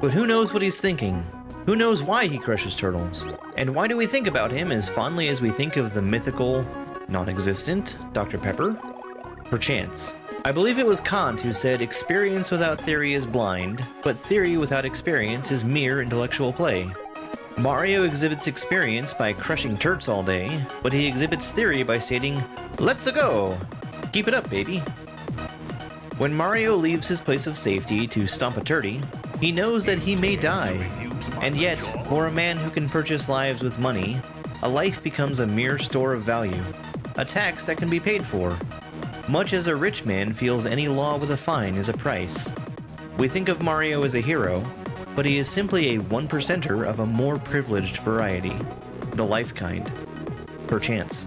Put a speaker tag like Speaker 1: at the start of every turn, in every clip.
Speaker 1: But who knows what he's thinking? Who knows why he crushes turtles? And why do we think about him as fondly as we think of the mythical, non-existent Dr. Pepper? Perchance. I believe it was Kant who said, experience without theory is blind, but theory without experience is mere intellectual play. Mario exhibits experience by crushing turts all day, but he exhibits theory by stating, let's-a go! Keep it up, baby. When Mario leaves his place of safety to stomp a turty, he knows that he may die. And yet, for a man who can purchase lives with money, a life becomes a mere store of value, a tax that can be paid for, much as a rich man feels any law with a fine is a price. We think of Mario as a hero, but he is simply a one-percenter of a more privileged variety, the life kind. Perchance.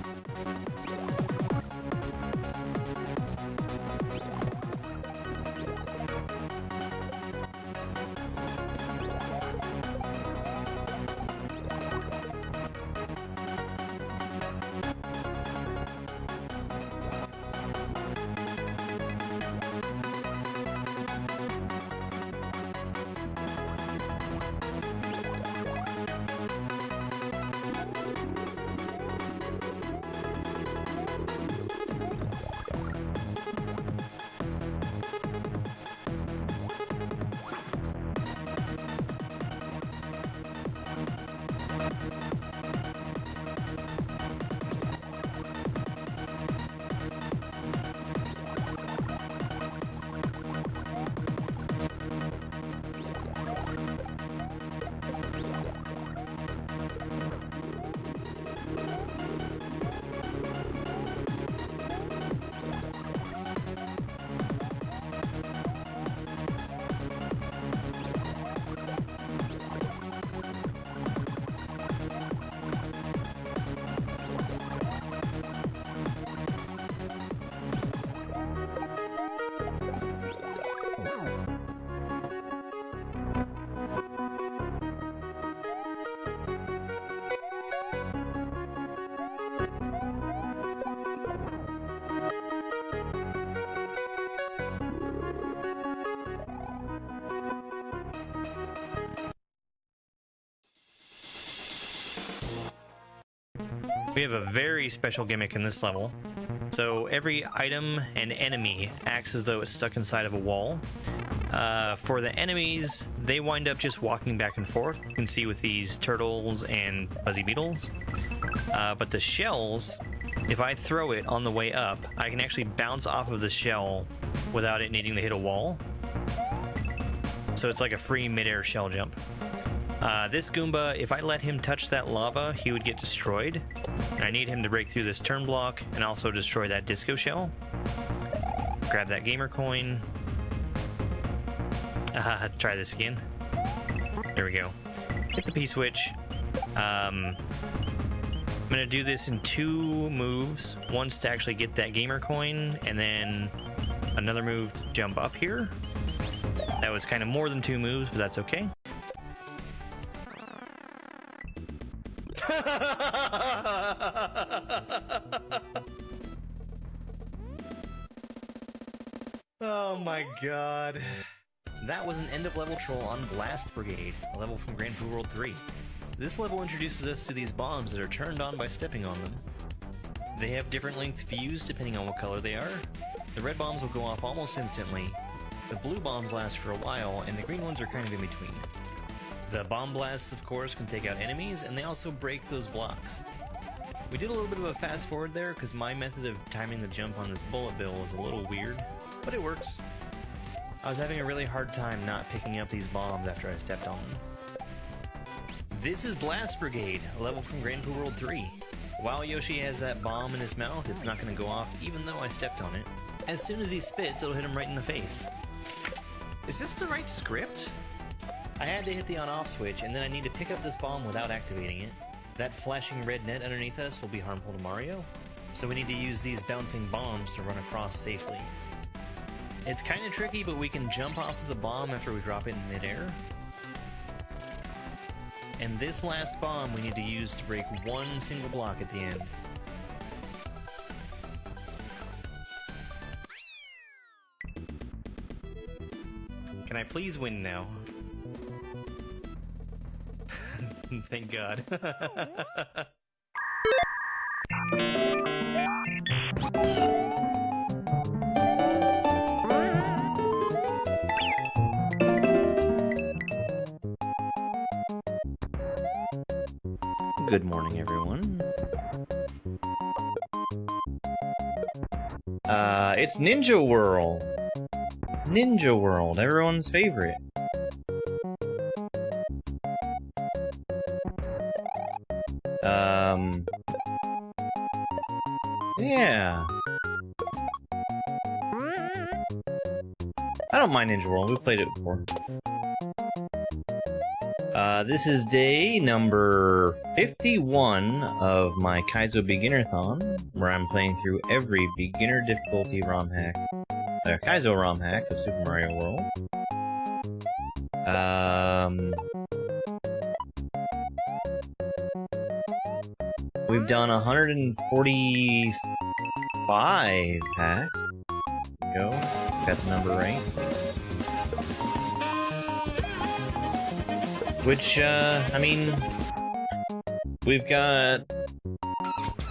Speaker 1: We have a very special gimmick in this level. So every item and enemy acts as though it's stuck inside of a wall. For the enemies, they wind up just walking back and forth. You can see with these turtles and fuzzy beetles. But the shells, if I throw it on the way up, I can actually bounce off of the shell without it needing to hit a wall. So it's like a free midair shell jump. This Goomba, if I let him touch that lava, he would get destroyed. And I need him to break through this turn block and also destroy that disco shell. Grab that gamer coin. Try this again. There we go. Hit the P-switch. I'm going to do this in 2 moves. Once to actually get that gamer coin, and then another move to jump up here. That was kind of more than 2 moves, but that's okay. Oh my god. That was an end-of-level troll on Blast Brigade, a level from Grand Poo World 3. This level introduces us to these bombs that are turned on by stepping on them. They have different length fuse depending on what color they are. The red bombs will go off almost instantly, the blue bombs last for a while, and the green ones are kind of in between. The bomb blasts, of course, can take out enemies, and they also break those blocks. We did a little bit of a fast forward there, because my method of timing the jump on this bullet bill is a little weird, but it works. I was having a really hard time not picking up these bombs after I stepped on them. This is Blast Brigade, a level from Grand Poo World 3. While Yoshi has that bomb in his mouth, it's not going to go off even though I stepped on it. As soon as he spits, it'll hit him right in the face. Is this the right script? I had to hit the on-off switch, and then I need to pick up this bomb without activating it. That flashing red net underneath us will be harmful to Mario, so we need to use these bouncing bombs to run across safely. It's kind of tricky, but we can jump off of the bomb after we drop it in midair. And this last bomb we need to use to break one single block at the end. Can I please win now? Thank God. Good morning, everyone. It's Ninja World. Ninja World, everyone's favorite. Yeah. I don't mind Ninja World, we've played it before. This is day number 51 of my Kaizo Beginnerthon, where I'm playing through every beginner difficulty ROM hack, Kaizo ROM hack of Super Mario World. We've done 145 hacks. Go, got the number right. Which, I mean, we've got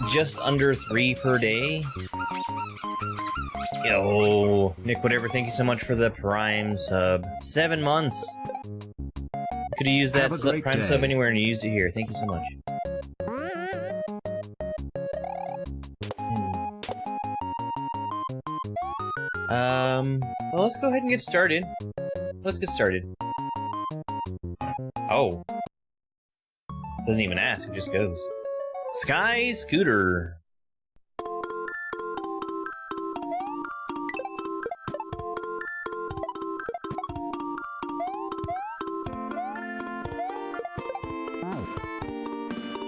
Speaker 1: just under 3 per day. Yo, Nick, whatever, thank you so much for the Prime sub. 7 months! Could've used that Prime sub anywhere and you used it here. Thank you so much. Well, let's go ahead and get started. Let's get started. Oh. Doesn't even ask, it just goes. Sky Scooter.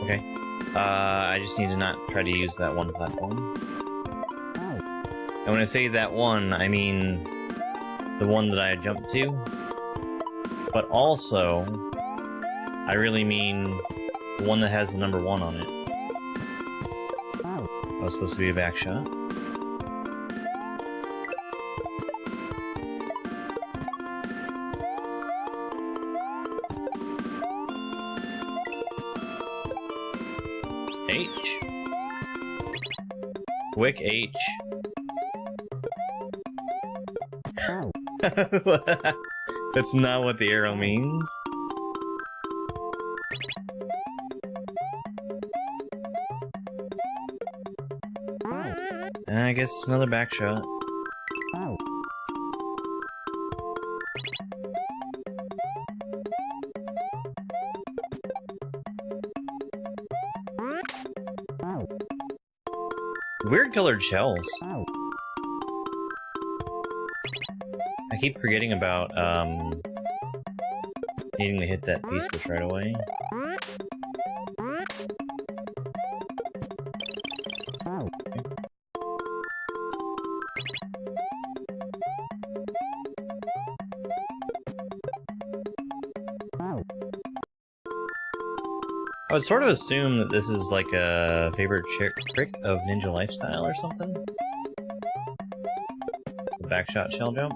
Speaker 1: Okay. I just need to not try to use that one platform. And when I say that one, I mean the one that I jumped to. But also, I really mean the one that has the number 1 on it. That was supposed to be a back shot. H. Quick H. That's not what the arrow means. I guess another back shot. Weird colored shells. I keep forgetting about, needing to hit that P-switch right away. I would sort of assume that this is like a favorite trick of Ninja Lifestyle or something. The backshot shell jump.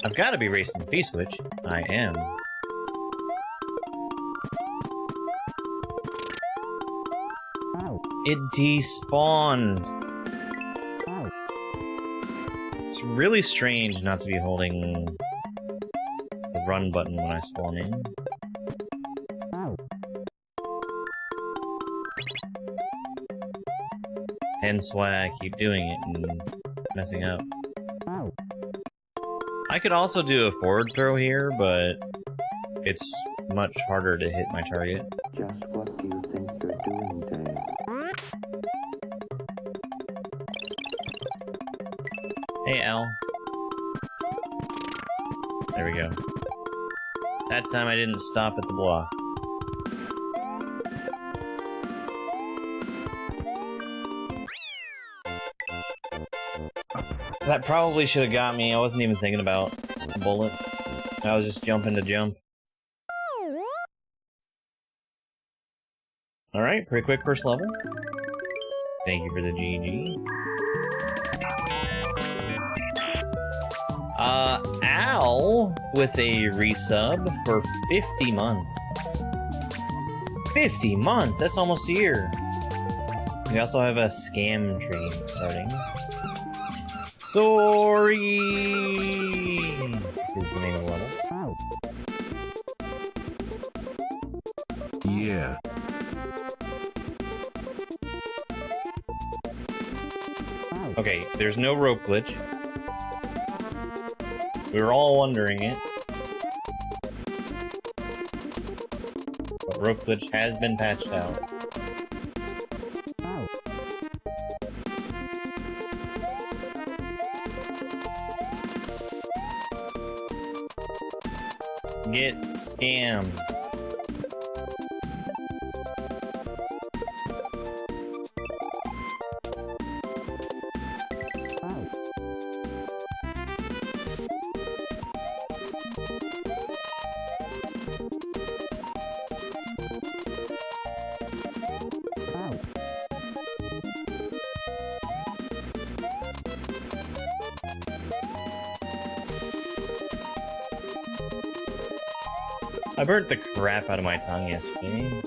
Speaker 1: I've got to be racing the P-switch. I am. It despawned. It's really strange not to be holding the run button when I spawn in. Hence why I keep doing it and messing up. I could also do a forward throw here, but it's much harder to hit my target.
Speaker 2: Just what do you think you're doing, Dave?
Speaker 1: Hey, Al. There we go. That time I didn't stop at the block. That probably should have got me. I wasn't even thinking about the bullet. I was just jumping to jump. Alright, pretty quick first level. Thank you for the GG.
Speaker 3: Al with a resub for 50 months. 50 months? That's almost a year. We also have a scam tree starting. Sorry is the name of the level.
Speaker 4: Yeah.
Speaker 3: Okay, there's no rope glitch. We were all wondering it. But rope glitch has been patched out. Get scammed. I burnt the crap out of my tongue yesterday.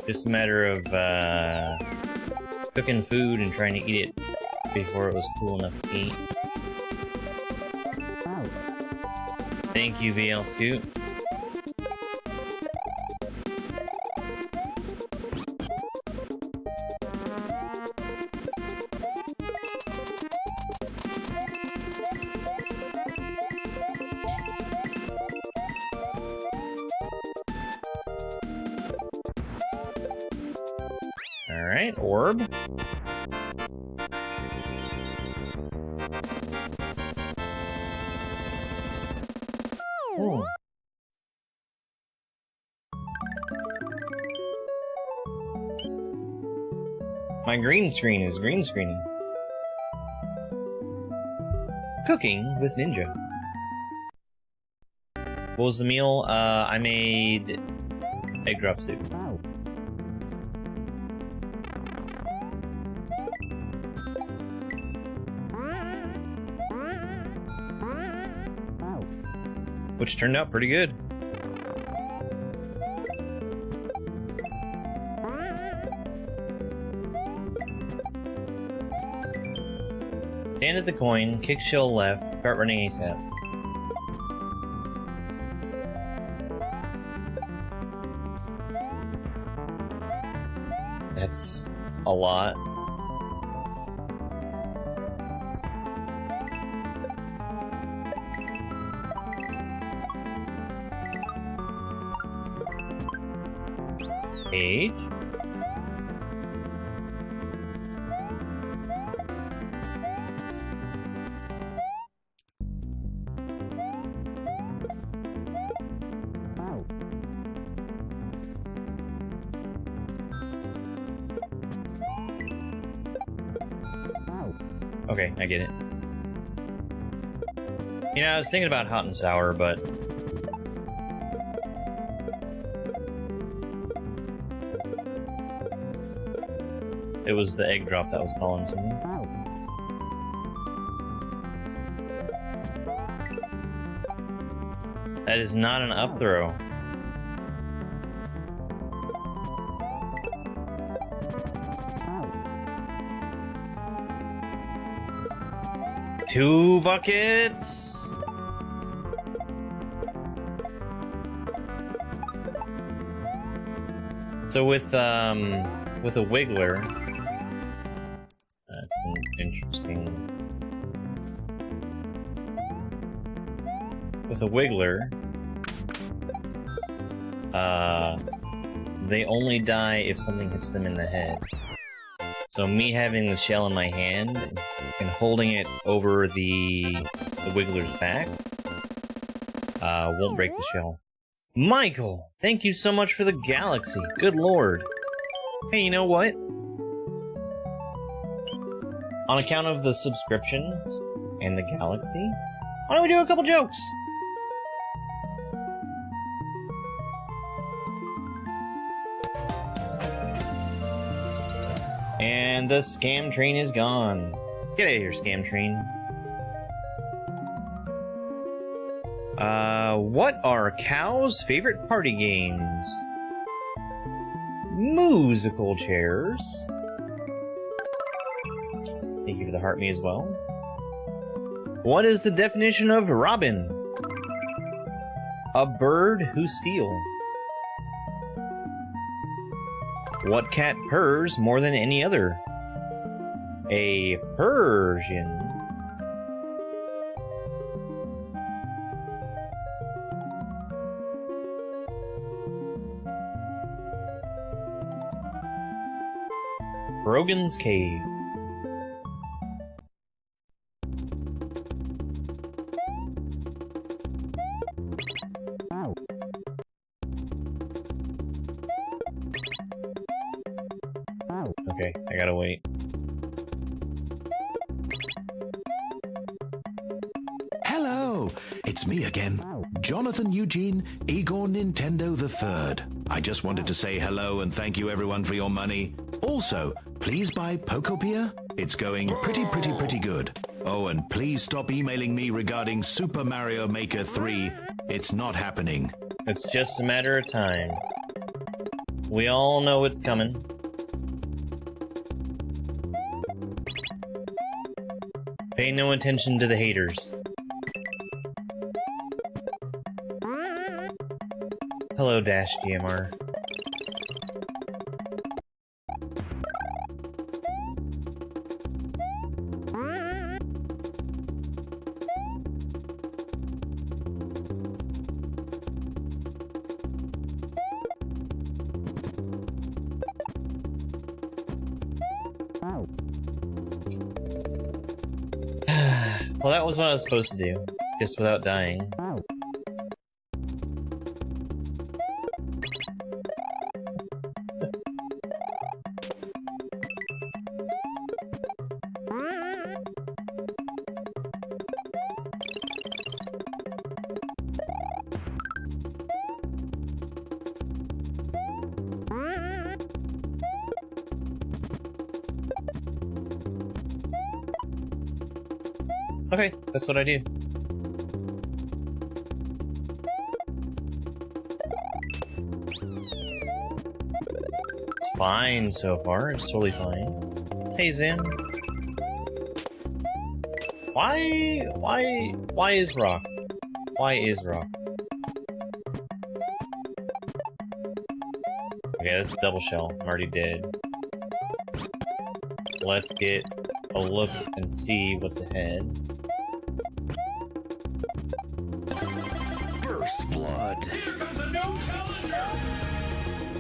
Speaker 3: Just a matter of cooking food and trying to eat it before it was cool enough to eat. Thank you, VL Scoot. Alright, orb. Ooh. My green screen is green screening. Cooking with Ninja. What was the meal? I made egg drop soup. Which turned out pretty good. Stand at the coin, kick shill left, start running ASAP. That's a lot. Age? Okay, I get it. You know, I was thinking about hot and sour, but it was the egg drop that was calling to me. That is not an up throw. Two buckets! So with a wiggler, that's an interesting. With a wiggler, they only die if something hits them in the head. So me having the shell in my hand and holding it over the wiggler's back won't break the shell. Michael, thank you so much for the galaxy. Good lord. Hey, you know what? On account of the subscriptions and the galaxy, why don't we do a couple jokes? And the scam train is gone. Get out of here, scam train. What are cows' favorite party games? Musical chairs. Thank you for the heart me as well. What is the definition of robin? A bird who steals. What cat purrs more than any other? A Persian. Brogan's Cave. Okay, I gotta wait.
Speaker 4: Hello, it's me again, Jonathan Eugene Igor Nintendo III. I just wanted to say hello and thank you everyone for your money. Also, please buy Pokopia. It's going pretty good. Oh, and please stop emailing me regarding Super Mario Maker 3. It's not happening.
Speaker 3: It's just a matter of time. We all know it's coming. Pay no attention to the haters. Hello, Dash DMR. Well, that was what I was supposed to do, just without dying. Okay, that's what I do. It's fine so far, it's totally fine. Hey, Zen. Why is rock? Why is rock? Okay, that's a double shell. I'm already dead. Let's get a look and see what's ahead.
Speaker 1: First blood.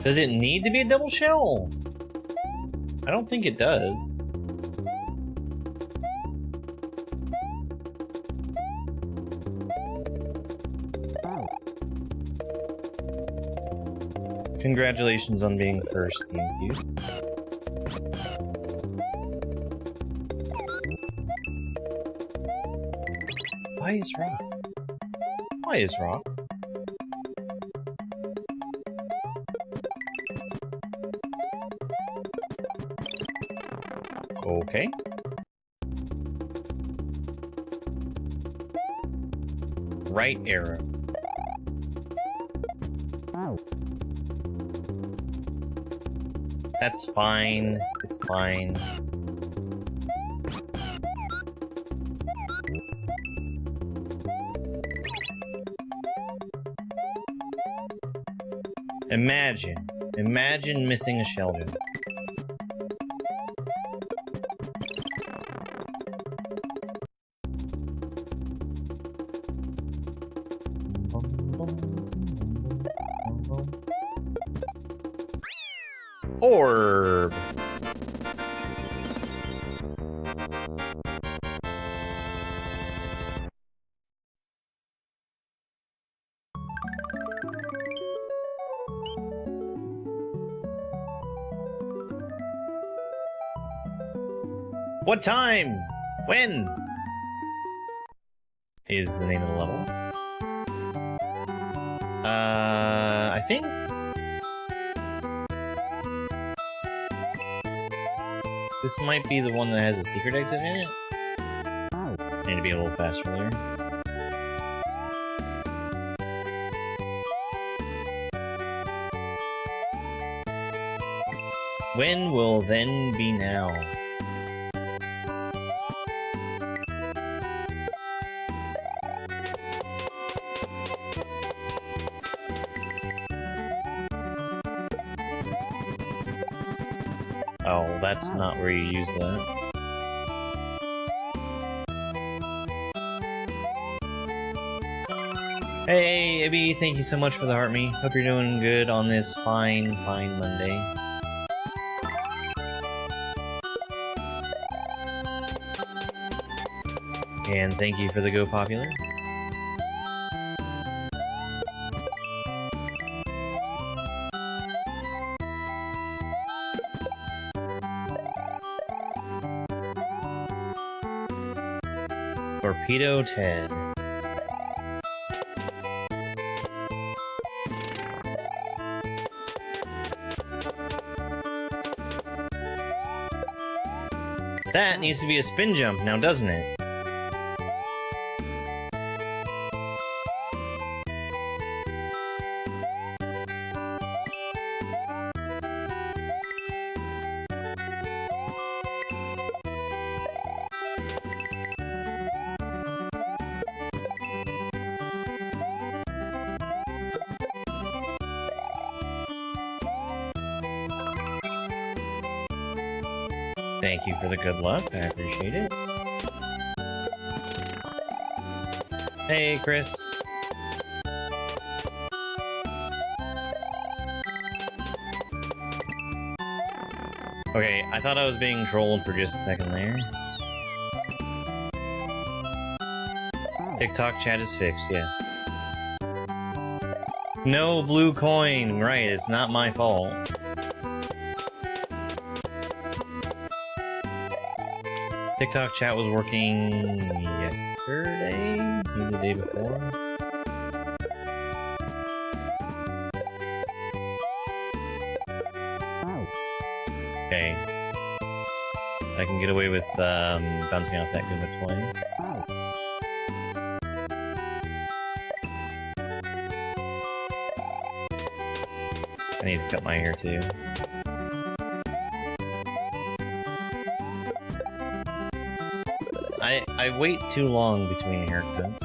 Speaker 3: Does it need to be a double shell? I don't think it does. Congratulations on being first, GameCube. Why is rock? Why is rock? Okay. Right arrow. That's fine. It's fine. Imagine missing a shell jump. Orb. What time? When? Is the name of the level. I think This might be the one that has a secret exit in it. I need to be a little faster there. When will then be now? Oh, that's not where you use that. Hey, Ibby, thank you so much for the heart me. Hope you're doing good on this fine Monday. And thank you for the Go Popular. Torpedo Ted. That needs to be a spin jump now, doesn't it? Thank you for the good luck, I appreciate it. Hey, Chris. Okay, I thought I was being trolled for just a second there. TikTok chat is fixed, yes. No blue coin, right, it's not my fault. TikTok chat was working yesterday? Maybe the day before? Okay. I can get away with bouncing off that gimmick twice. I need to cut my hair too. I wait too long between haircuts.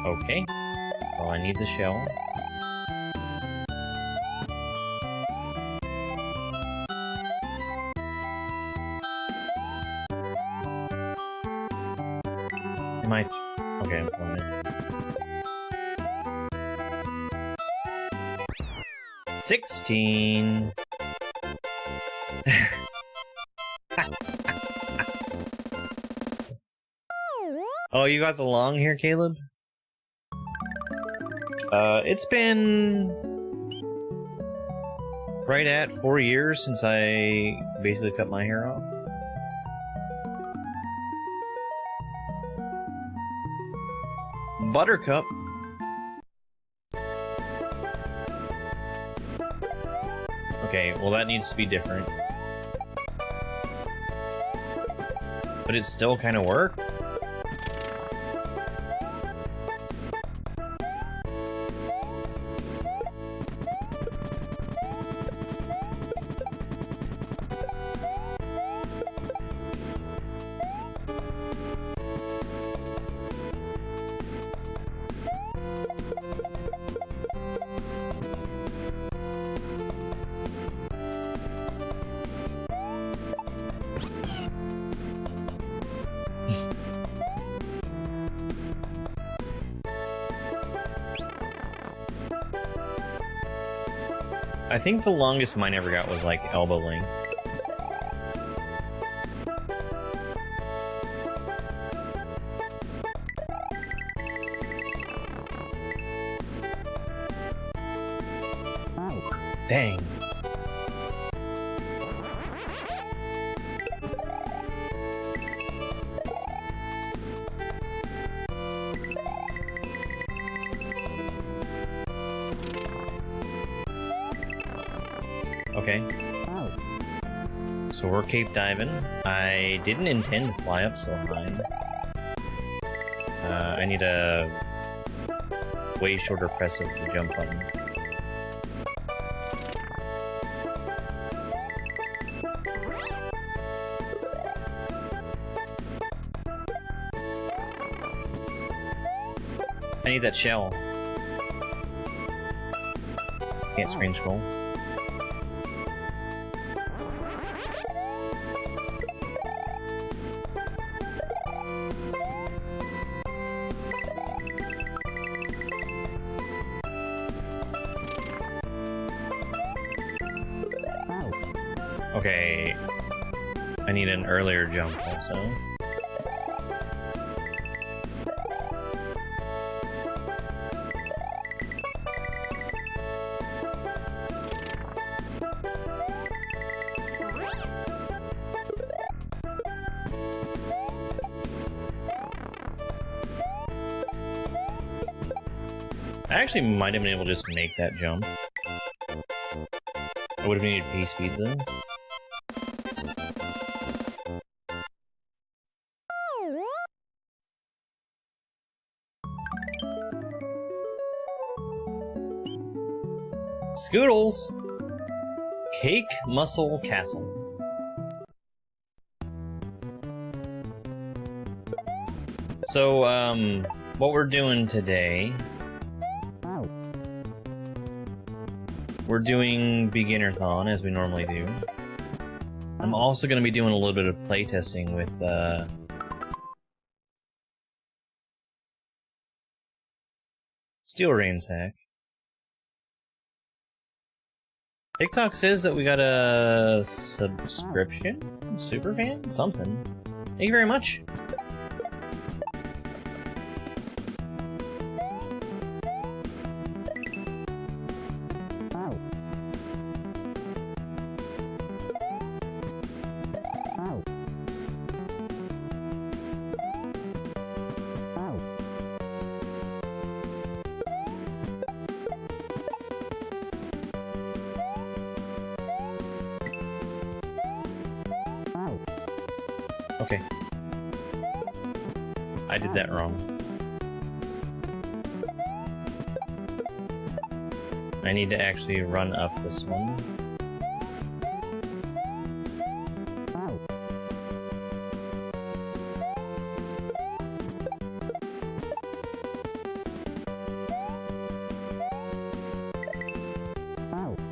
Speaker 3: Okay. Well, I need the shell. Okay, I'm throwing it. 16. Oh, you got the long hair, Caleb? It's been right at 4 years since I basically cut my hair off. Buttercup. Okay, well that needs to be different. But it still kind of worked. I think the longest mine ever got was like elbow length. Dang. Okay. So we're cape diving. I didn't intend to fly up so high. I need a way shorter press of the jump button. I need that shell. Can't screen scroll. Okay, I need an earlier jump also. I actually might have been able to just make that jump. I would have needed P speed though. Scoodles! Cake Muscle Castle. So, what we're doing today... We're doing Beginnerthon, as we normally do. I'm also going to be doing a little bit of playtesting with, Steel Rain Sack. TikTok says that we got a subscription? Superfan? Something. Thank you very much. Okay. I did that wrong. I need to actually run up this one.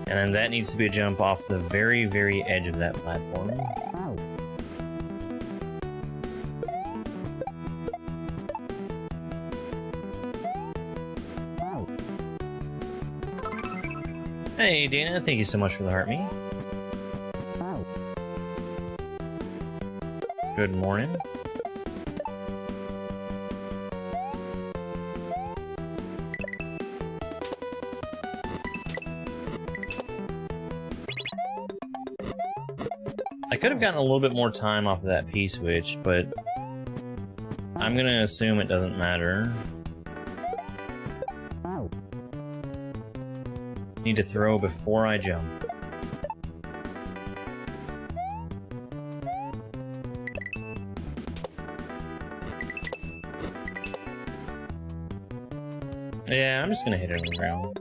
Speaker 3: And then that needs to be a jump off the very, very edge of that platform. Hey Dana, thank you so much for the heart me. Good morning. I could have gotten a little bit more time off of that P-switch, but I'm gonna assume it doesn't matter. Need to throw before I jump. Yeah, I'm just gonna hit it on the ground.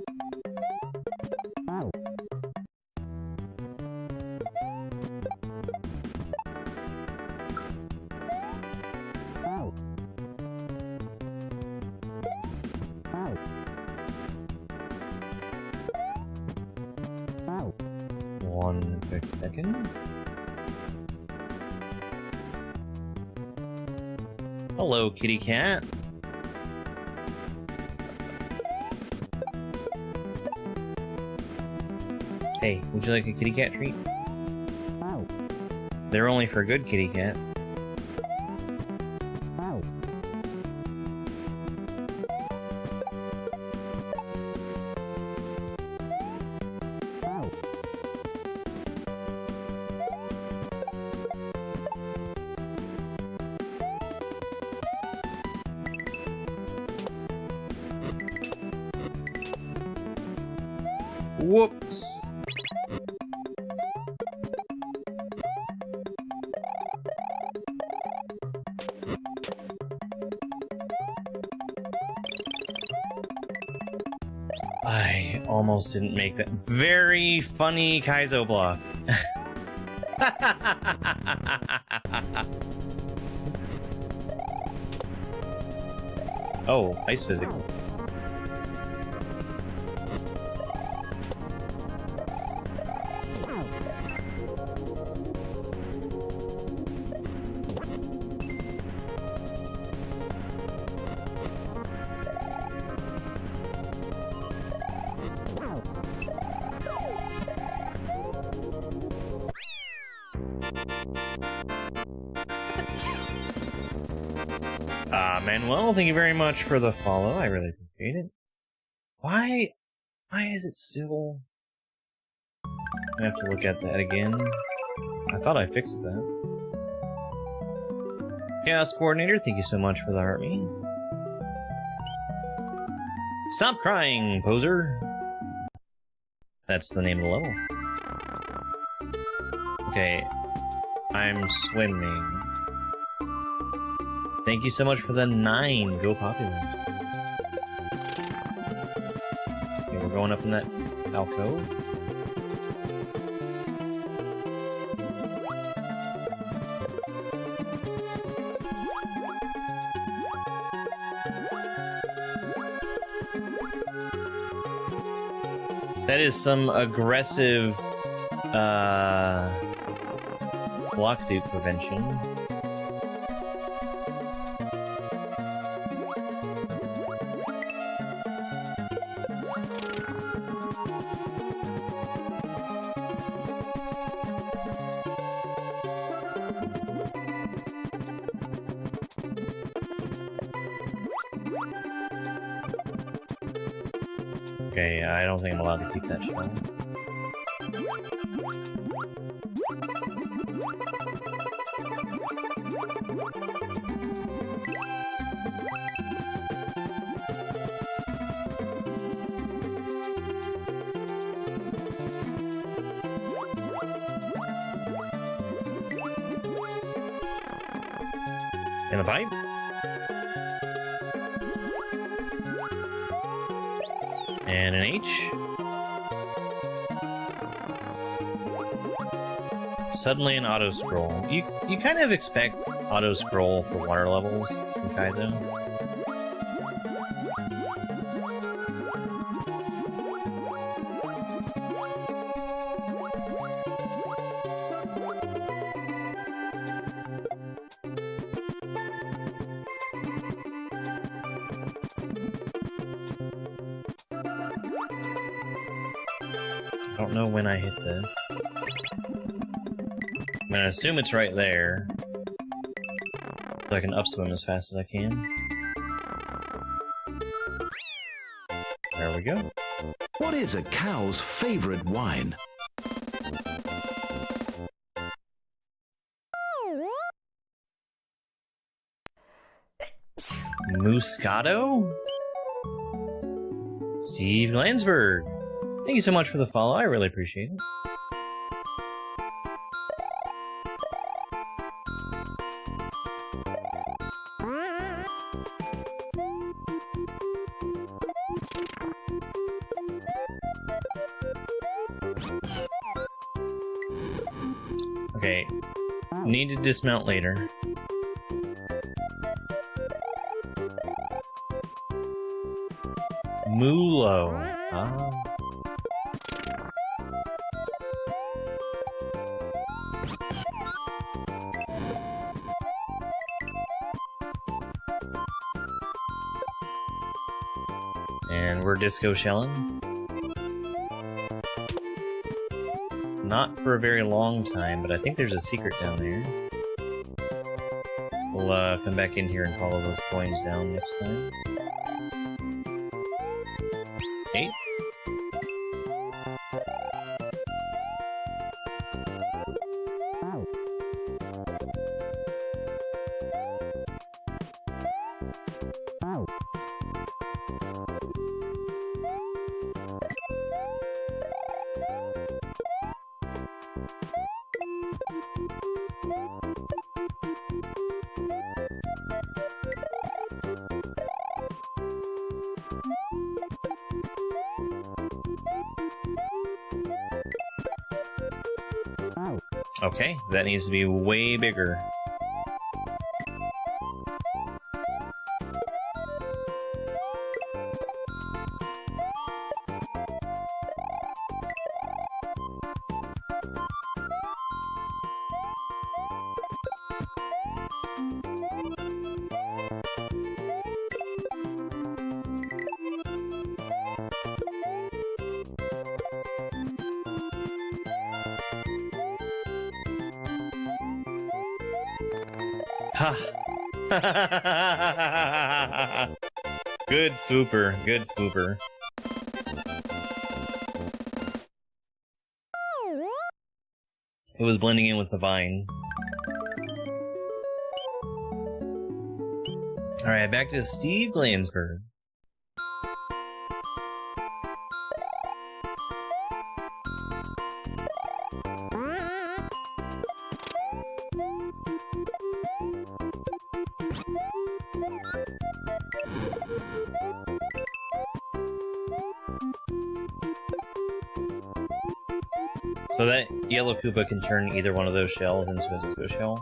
Speaker 3: One quick second. Hello, kitty cat. Hey, would you like a kitty cat treat? They're only for good kitty cats. Whoops. I almost didn't make that. Very funny Kaizo block. Oh, ice physics. Manuel, thank you very much for the follow. I really appreciate it. Why is it still... I have to look at that again. I thought I fixed that. Chaos Coordinator, thank you so much for the heart me. Stop crying, poser. That's the name of the level. Okay, I'm swimming. Thank you so much for the 9. Go popular. Okay, we're going up in that alcove. That is some aggressive block dupe prevention. Okay, I don't think I'm allowed to keep that shell. In the pipe? And an H. Suddenly an auto scroll. You kind of expect auto scroll for water levels in Kaizo. I don't know when I hit this. I'm gonna assume it's right there. So I can upswim as fast as I can. There we go.
Speaker 4: What is a cow's favorite wine?
Speaker 3: Moscato? Steve Glansberg. Thank you so much for the follow. I really appreciate it. Okay. Need to dismount later. Mulo. Ah. And we're disco shelling. Not for a very long time, but I think there's a secret down there. We'll come back in here and follow those coins down next time. 8. Okay, that needs to be way bigger. Ha! Good swooper, good swooper. It was blending in with the vine. Alright, back to Steve Glansberg. So that yellow Koopa can turn either one of those shells into a disco shell.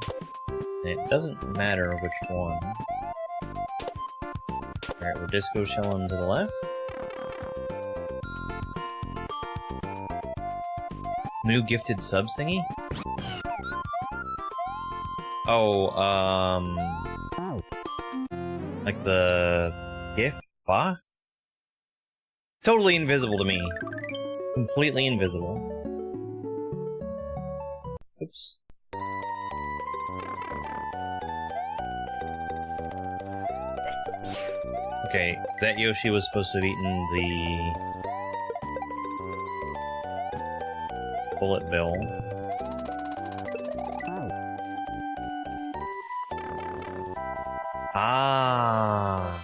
Speaker 3: And it doesn't matter which one. Alright, we're disco shelling to the left. New gifted subs thingy? Oh, like the gift box? Totally invisible to me. Completely invisible. Oops. Okay, that Yoshi was supposed to have eaten the bullet bill. Ah.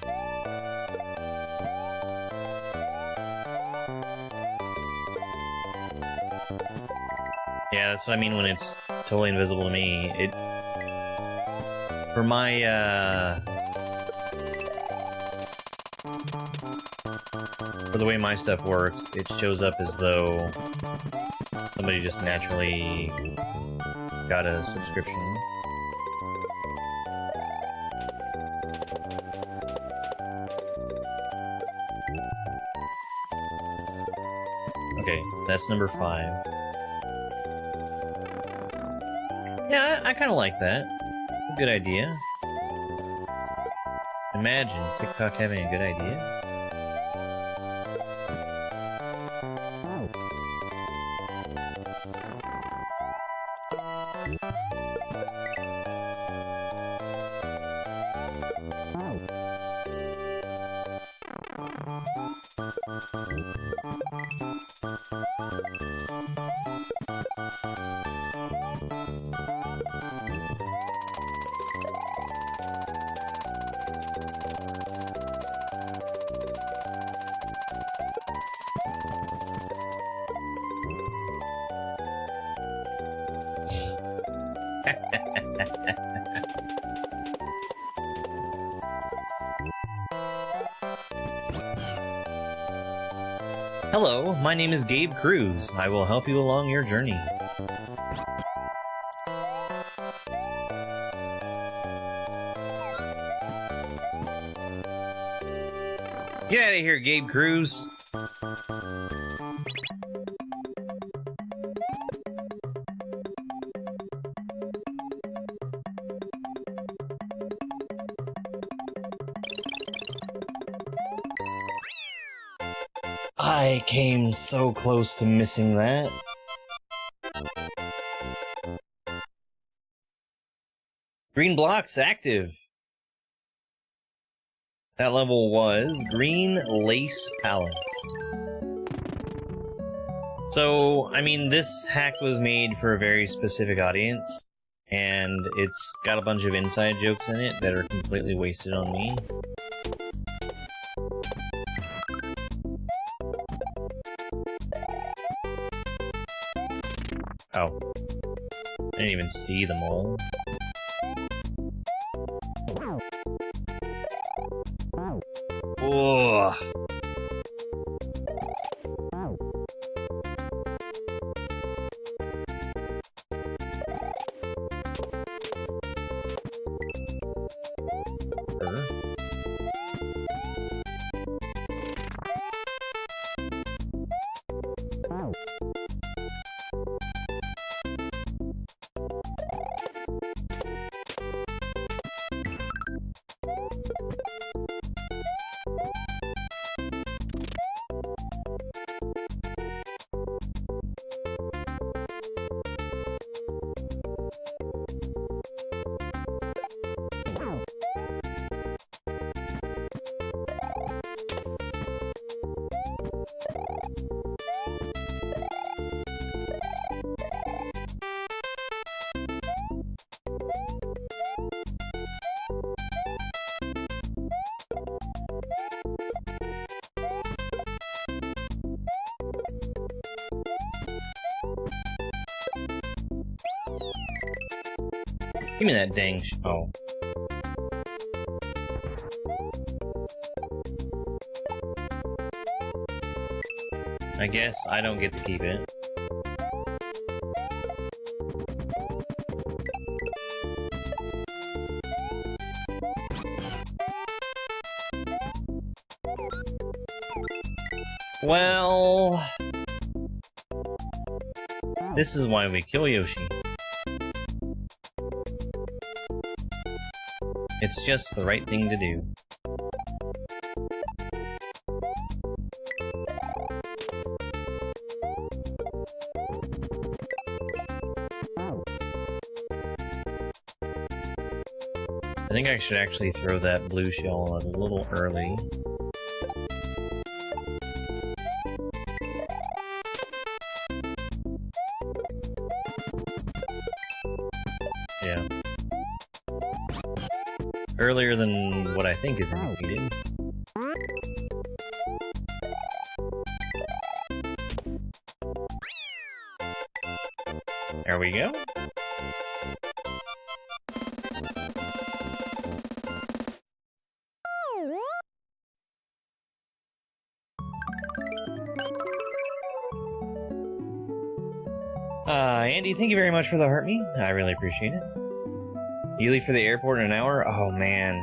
Speaker 3: Yeah, that's what I mean when it's totally invisible to me. It... For my, for the way my stuff works, it shows up as though somebody just naturally got a subscription. Okay, that's number 5. Yeah, I kind of like that. A good idea. Imagine TikTok having a good idea. Hello, my name is Gabe Cruz. I will help you along your journey. Get out of here, Gabe Cruz. I came so close to missing that. Green blocks active. That level was Green Lace Palace. So, I mean, this hack was made for a very specific audience, and it's got a bunch of inside jokes in it that are completely wasted on me. Oh. I didn't even see the mole. Ugh. Give me that dang oh. I guess I don't get to keep it. Well, this is why we kill Yoshi. It's just the right thing to do. I think I should actually throw that blue shell a little early. Yeah. Earlier than what I think is indicated. There we go. Andy, thank you very much for the heart me. I really appreciate it. You leave for the airport in an hour? Oh, man.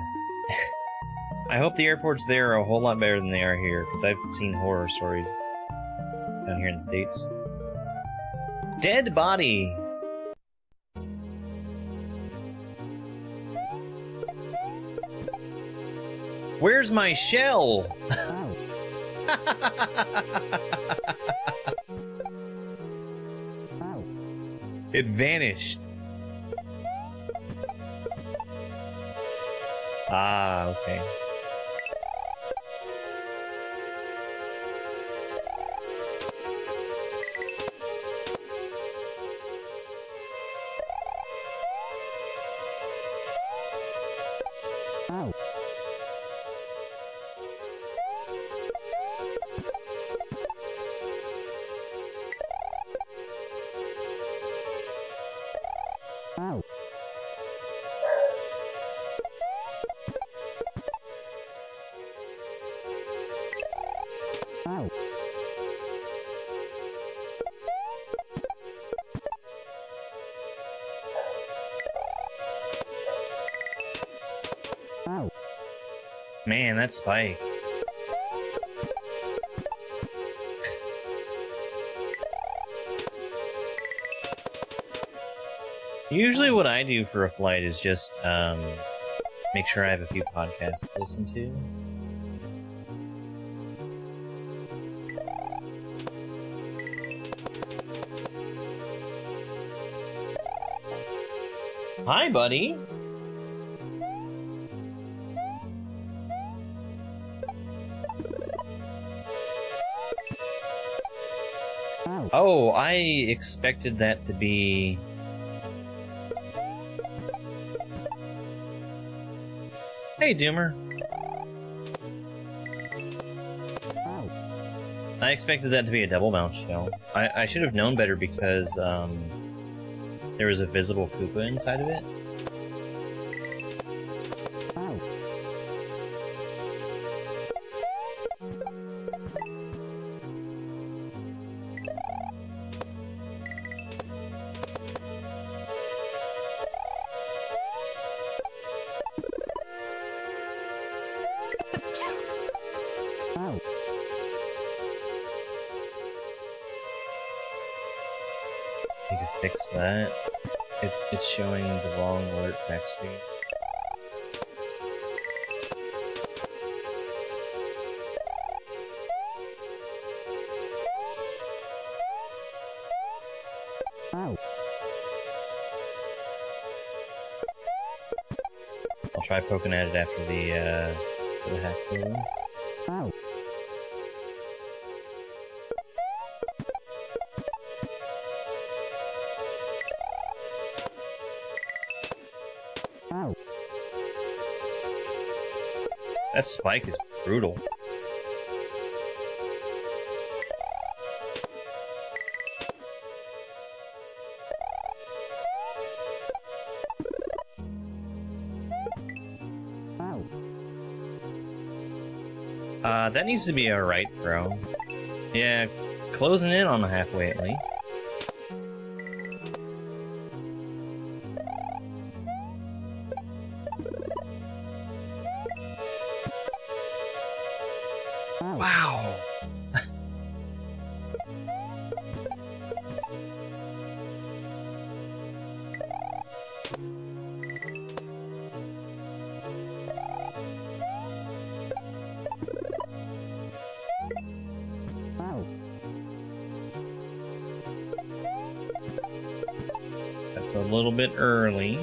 Speaker 3: I hope the airports there are a whole lot better than they are here, because I've seen horror stories down here in the States. Dead body! Where's my shell? It vanished. Ah, okay. Man, that spike. Usually what I do for a flight is just make sure I have a few podcasts to listen to. Hi, buddy. Oh, I expected that to be... Hey, Doomer. I expected that to be a double mount shell. I should have known better because there was a visible Koopa inside of it. Need to fix that. It's showing the wrong alert texting. I'll try poking at it after the hack's over. That spike is brutal. That needs to be a right throw. Yeah, closing in on the halfway at least. Wow. That's a little bit early.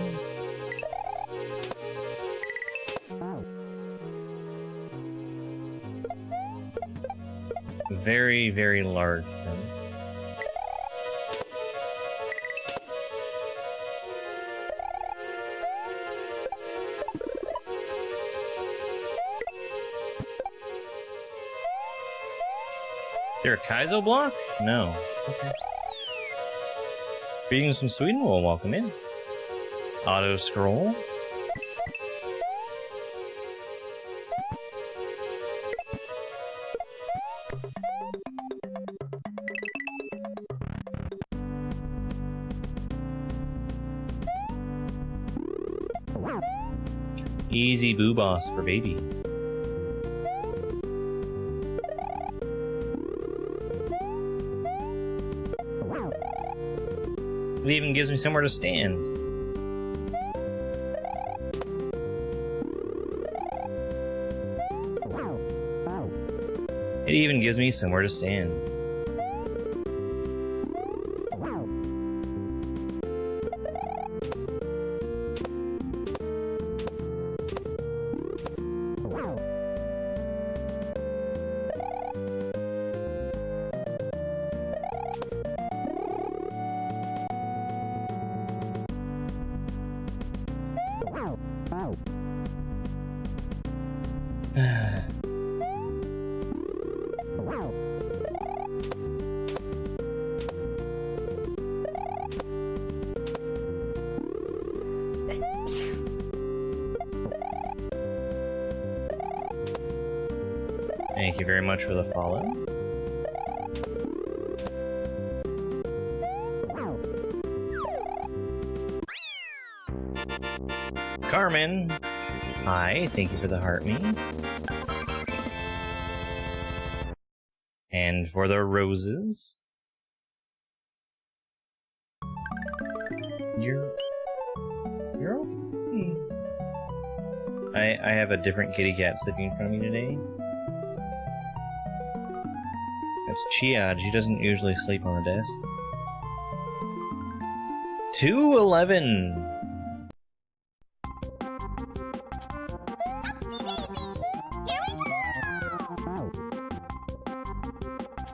Speaker 3: Very, very large then. Is there a Kaizo block? No. Okay. Greetings from Sweden, well, welcome in. Auto scroll. Easy boo boss for baby. It even gives me somewhere to stand. It even gives me somewhere to stand. Thank you very much for the follow. Carmen, hi, thank you for the heart me. And for the roses. You're okay. I have a different kitty cat sleeping in front of me today. That's Chiad. She doesn't usually sleep on the desk. 211.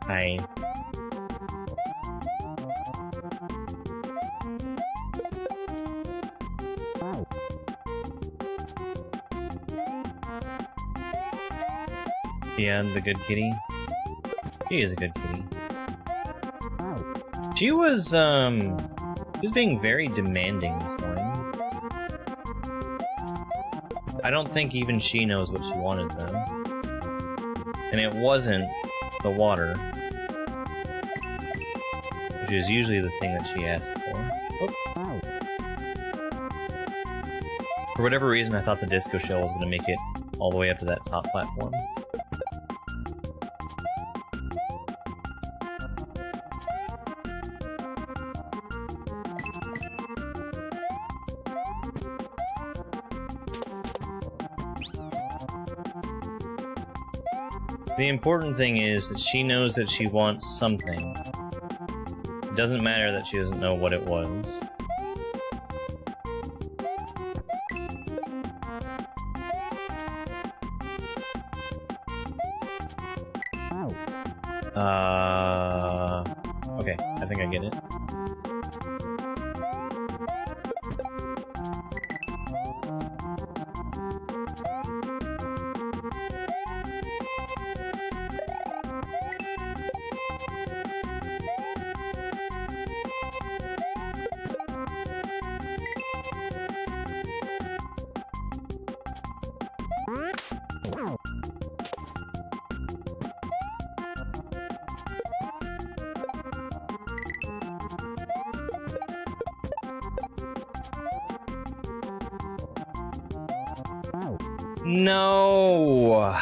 Speaker 3: Hi. Yeah, the good kitty. She is a good kitty. She was being very demanding this morning. I don't think even she knows what she wanted, though. And it wasn't the water, which is usually the thing that she asked for. Oops. For whatever reason, I thought the disco shell was going to make it all the way up to that top platform. The important thing is that she knows that she wants something. It doesn't matter that she doesn't know what it was. Okay, I think I get it. No!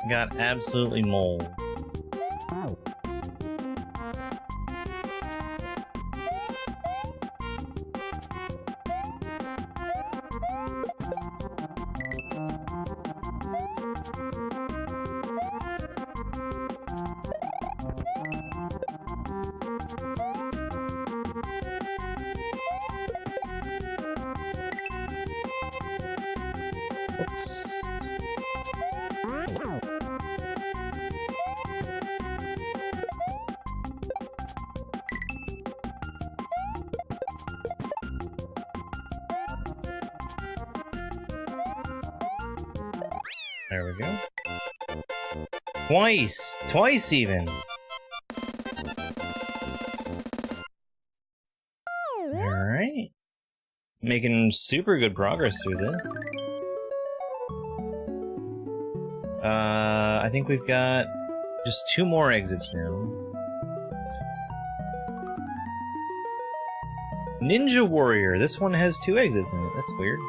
Speaker 3: Got absolutely mold. Oops. There we go. Twice! Twice even! Alright. Making super good progress through this. I think we've got just 2 more exits now. Ninja Warrior. This one has 2 exits in it. That's weird.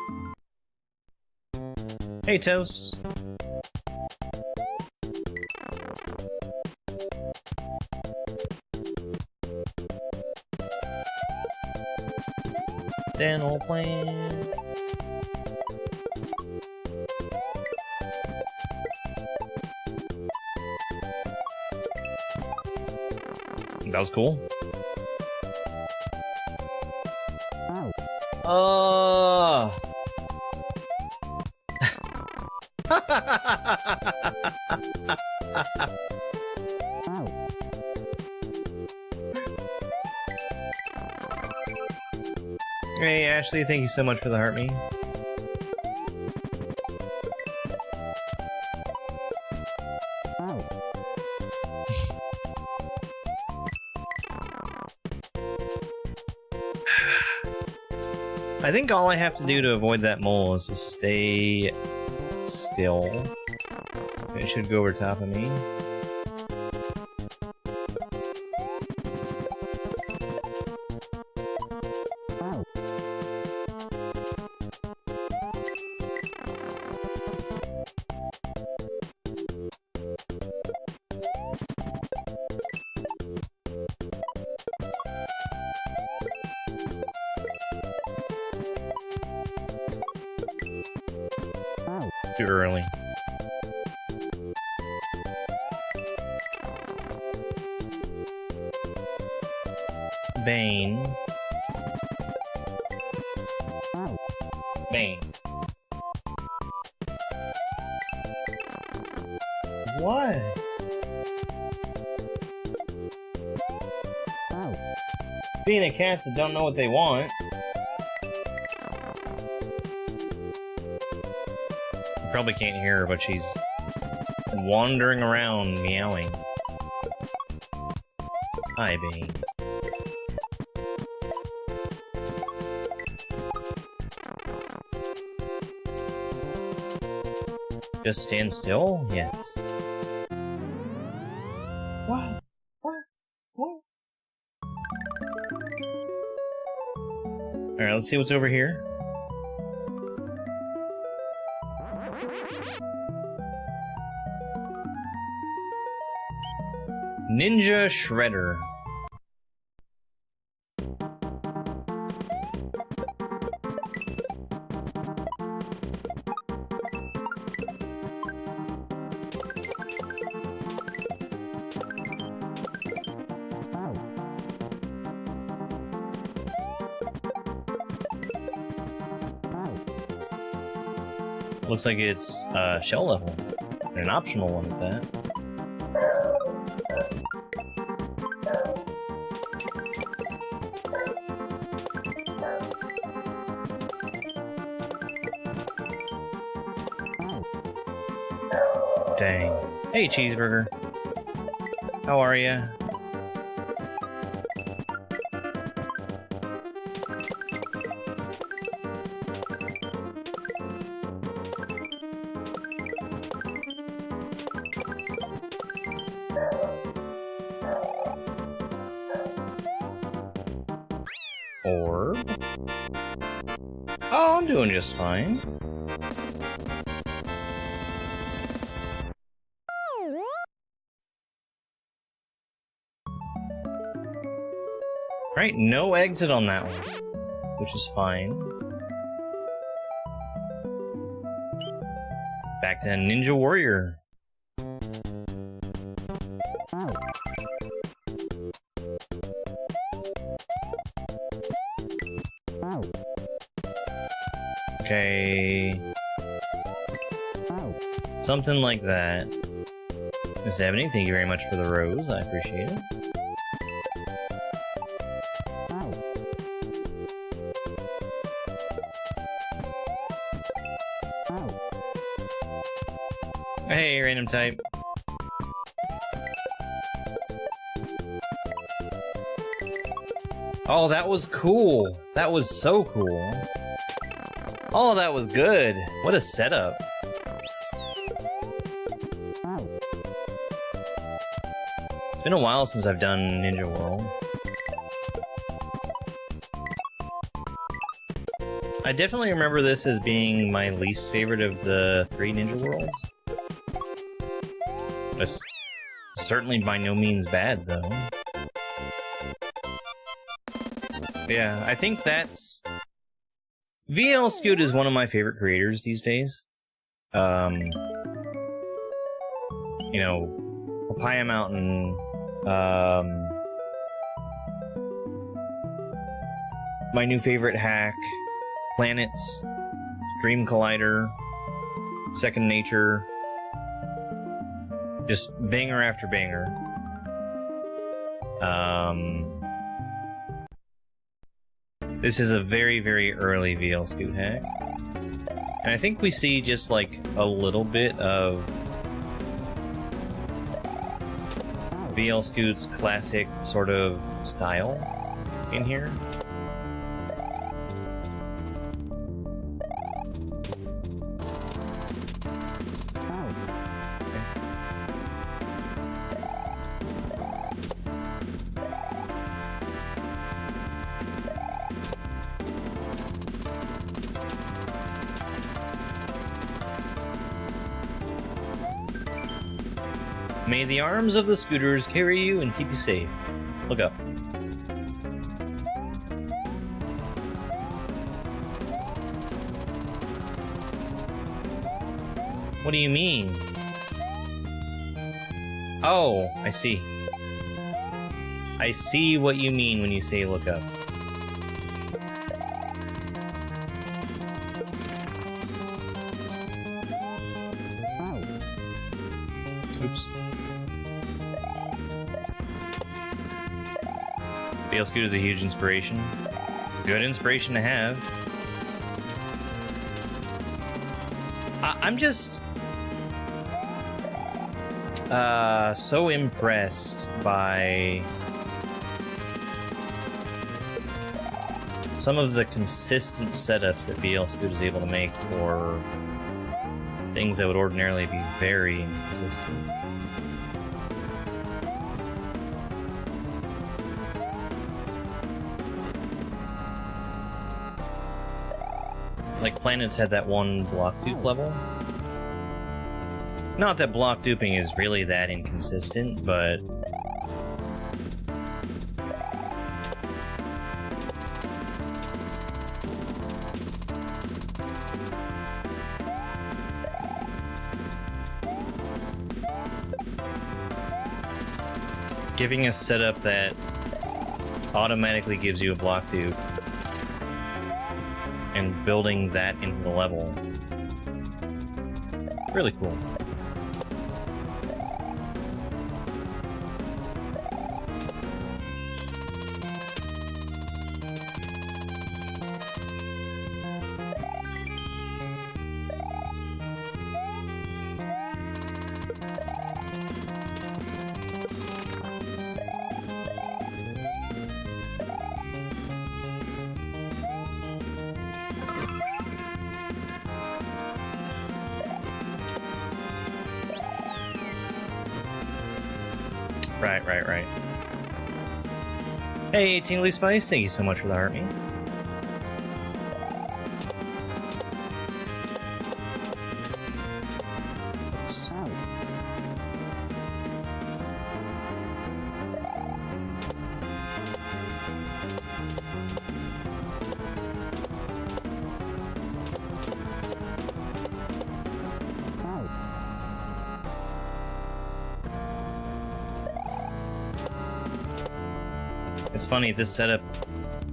Speaker 3: Hey, Toast. Dental plan. That was cool. Hey, Ashley, thank you so much for the heart me. I think all I have to do to avoid that mole is to stay still. It should go over top of me. Too early. Bane. Bane. What? Being a cats that don't know what they want. Probably can't hear her, but she's wandering around meowing. Hi, Bane. Just stand still? Yes. What? Alright, let's see what's over here. Ninja Shredder. Looks like it's a shell level, and an optional one at that. Dang. Hey, Cheeseburger. How are ya? Orb? Oh, I'm doing just fine. Right, no exit on that one, which is fine. Back to Ninja Warrior. Okay. Something like that. Miss Ebony, thank you very much for the rose. I appreciate it. Hey, random type. Oh, that was cool. That was so cool. Oh, that was good. What a setup. It's been a while since I've done Ninja World. I definitely remember this as being my least favorite of the 3 Ninja Worlds. It's certainly by no means bad, though. Yeah, I think that's... VL Scoot is one of my favorite creators these days. You know, Papaya Mountain, my new favorite hack, Planets, Dream Collider, Second Nature, just banger after banger. This is a very, very early VL Scoot hack. And I think we see just like a little bit of VL Scoot's classic sort of style in here. May the arms of the scooters carry you and keep you safe. Look up. What do you mean? Oh, I see. I see what you mean when you say look up. Oops. VL Scoot is a huge inspiration. Good inspiration to have. I'm just so impressed by some of the consistent setups that VL Scoot is able to make for things that would ordinarily be very inconsistent. Like, Planets had that one block dupe level. Not that block duping is really that inconsistent, but... giving a setup that automatically gives you a block dupe and building that into the level. Really cool. Right. Hey, Tingly Spice, thank you so much for the heart me. Oops. It's funny, this setup,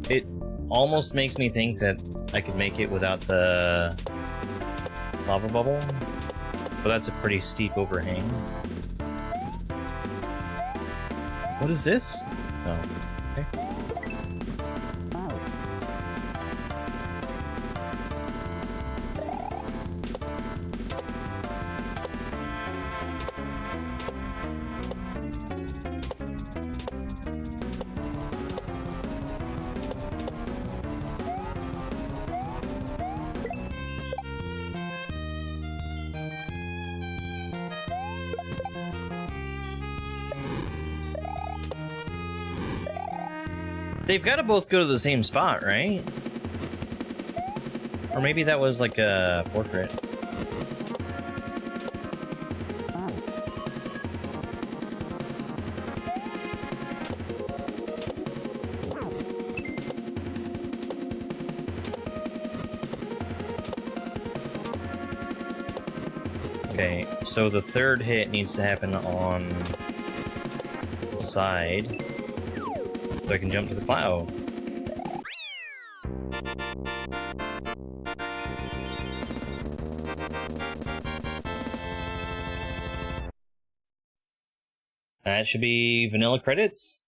Speaker 3: it almost makes me think that I could make it without the lava bubble, but that's a pretty steep overhang. What is this? Oh, okay. They've got to both go to the same spot, right? Or maybe that was like a portrait. Okay, so the third hit needs to happen on the side. So I can jump to the cloud. That should be vanilla credits.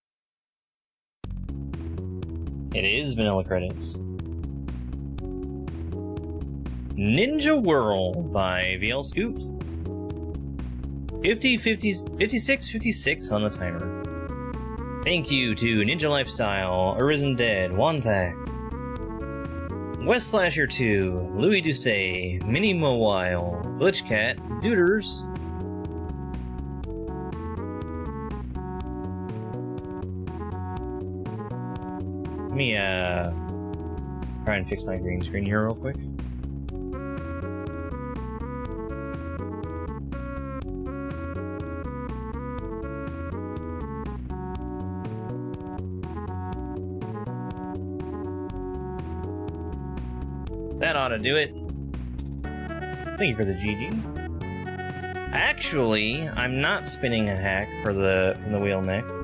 Speaker 3: It is vanilla credits. Ninja Whirl by VL Scoot. 56 on the timer. Thank you to Ninja Lifestyle, Arisen Dead, Wanthak, West Slasher 2, Louis Doucet, Mini Mobile, Glitchcat, Duders, let me try and fix my green screen here real quick. That ought to do it. Thank you for the GG. Actually, I'm not spinning a hack for from the wheel next.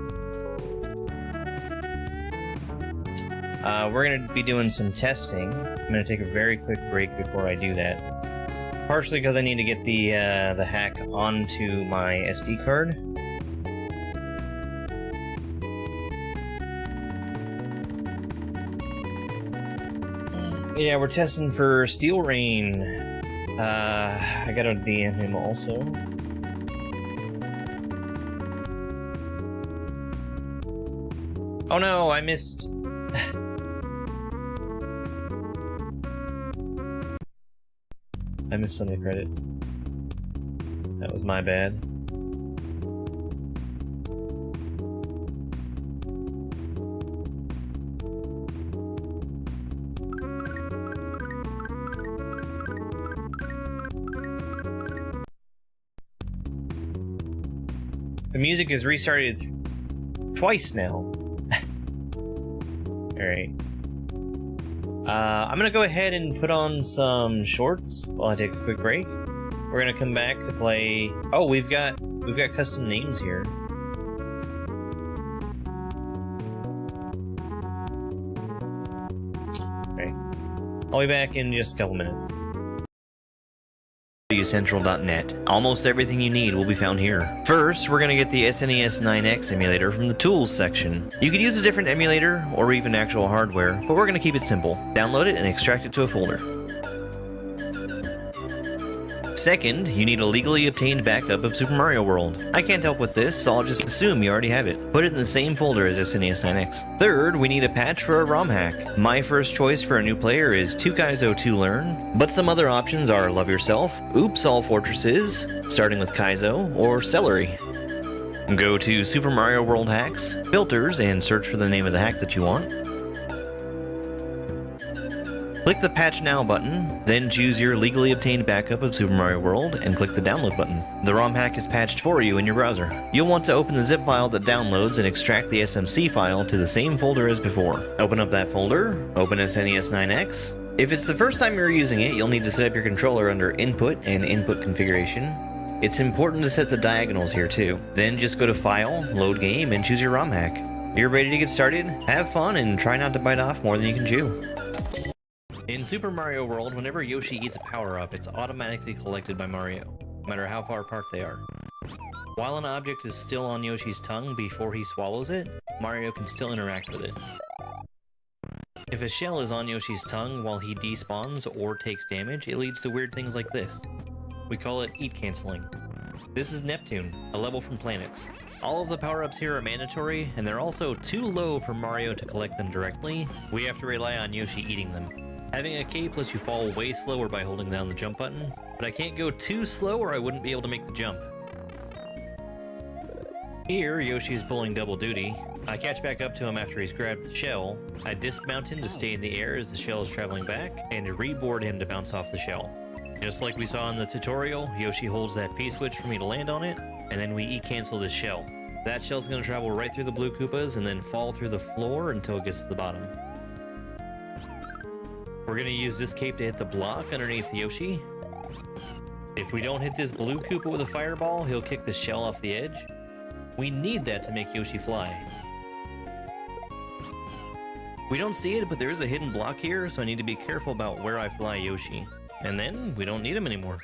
Speaker 3: We're gonna be doing some testing. I'm gonna take a very quick break before I do that. Partially because I need to get the hack onto my SD card. Yeah, we're testing for Steel Rain. I gotta DM him also. Oh no, I missed. I missed some of the credits. That was my bad. The music is restarted twice now. Alright. I'm gonna go ahead and put on some shorts while I take a quick break. We're gonna come back to play. Oh, we've got custom names here. Okay. I'll be back in just a couple minutes.
Speaker 1: Central.net. Almost everything you need will be found here. First, we're going to get the SNES 9X emulator from the Tools section. You could use a different emulator, or even actual hardware, but we're going to keep it simple. Download it and extract it to a folder. Second, you need a legally obtained backup of Super Mario World. I can't help with this, so I'll just assume you already have it. Put it in the same folder as SNES 9X. Third, we need a patch for a ROM hack. My first choice for a new player is 2 Kaizo 2 Learn, but some other options are Love Yourself, Oops All Fortresses, starting with Kaizo, or Celery. Go to Super Mario World Hacks, Filters, and search for the name of the hack that you want. Click the Patch Now button, then choose your legally obtained backup of Super Mario World, and click the Download button. The ROM hack is patched for you in your browser. You'll want to open the zip file that downloads and extract the SMC file to the same folder as before. Open up that folder, open SNES 9X. If it's the first time you're using it, you'll need to set up your controller under Input and Input Configuration. It's important to set the diagonals here too. Then just go to File, Load Game, and choose your ROM hack. You're ready to get started? Have fun and try not to bite off more than you can chew. In Super Mario World, whenever Yoshi eats a power-up, it's automatically collected by Mario, no matter how far apart they are. While an object is still on Yoshi's tongue before he swallows it, Mario can still interact with it. If a shell is on Yoshi's tongue while he despawns or takes damage, it leads to weird things like this. We call it eat canceling. This is Neptune, a level from planets. All of the power-ups here are mandatory, and they're also too low for Mario to collect them directly. We have to rely on Yoshi eating them. Having a cape lets you fall way slower by holding down the jump button, but I can't go too slow or I wouldn't be able to make the jump. Here, Yoshi is pulling double duty. I catch back up to him after he's grabbed the shell, I dismount him to stay in the air as the shell is traveling back, and reboard him to bounce off the shell. Just like we saw in the tutorial, Yoshi holds that P-switch for me to land on it, and then we E-cancel this shell. That shell's going to travel right through the blue Koopas and then fall through the floor until it gets to the bottom. We're going to use this cape to hit the block underneath Yoshi. If we don't hit this blue Koopa with a fireball, he'll kick the shell off the edge. We need that to make Yoshi fly. We don't see it, but there is a hidden block here, so I need to be careful about where I fly Yoshi. And then, we don't need him anymore.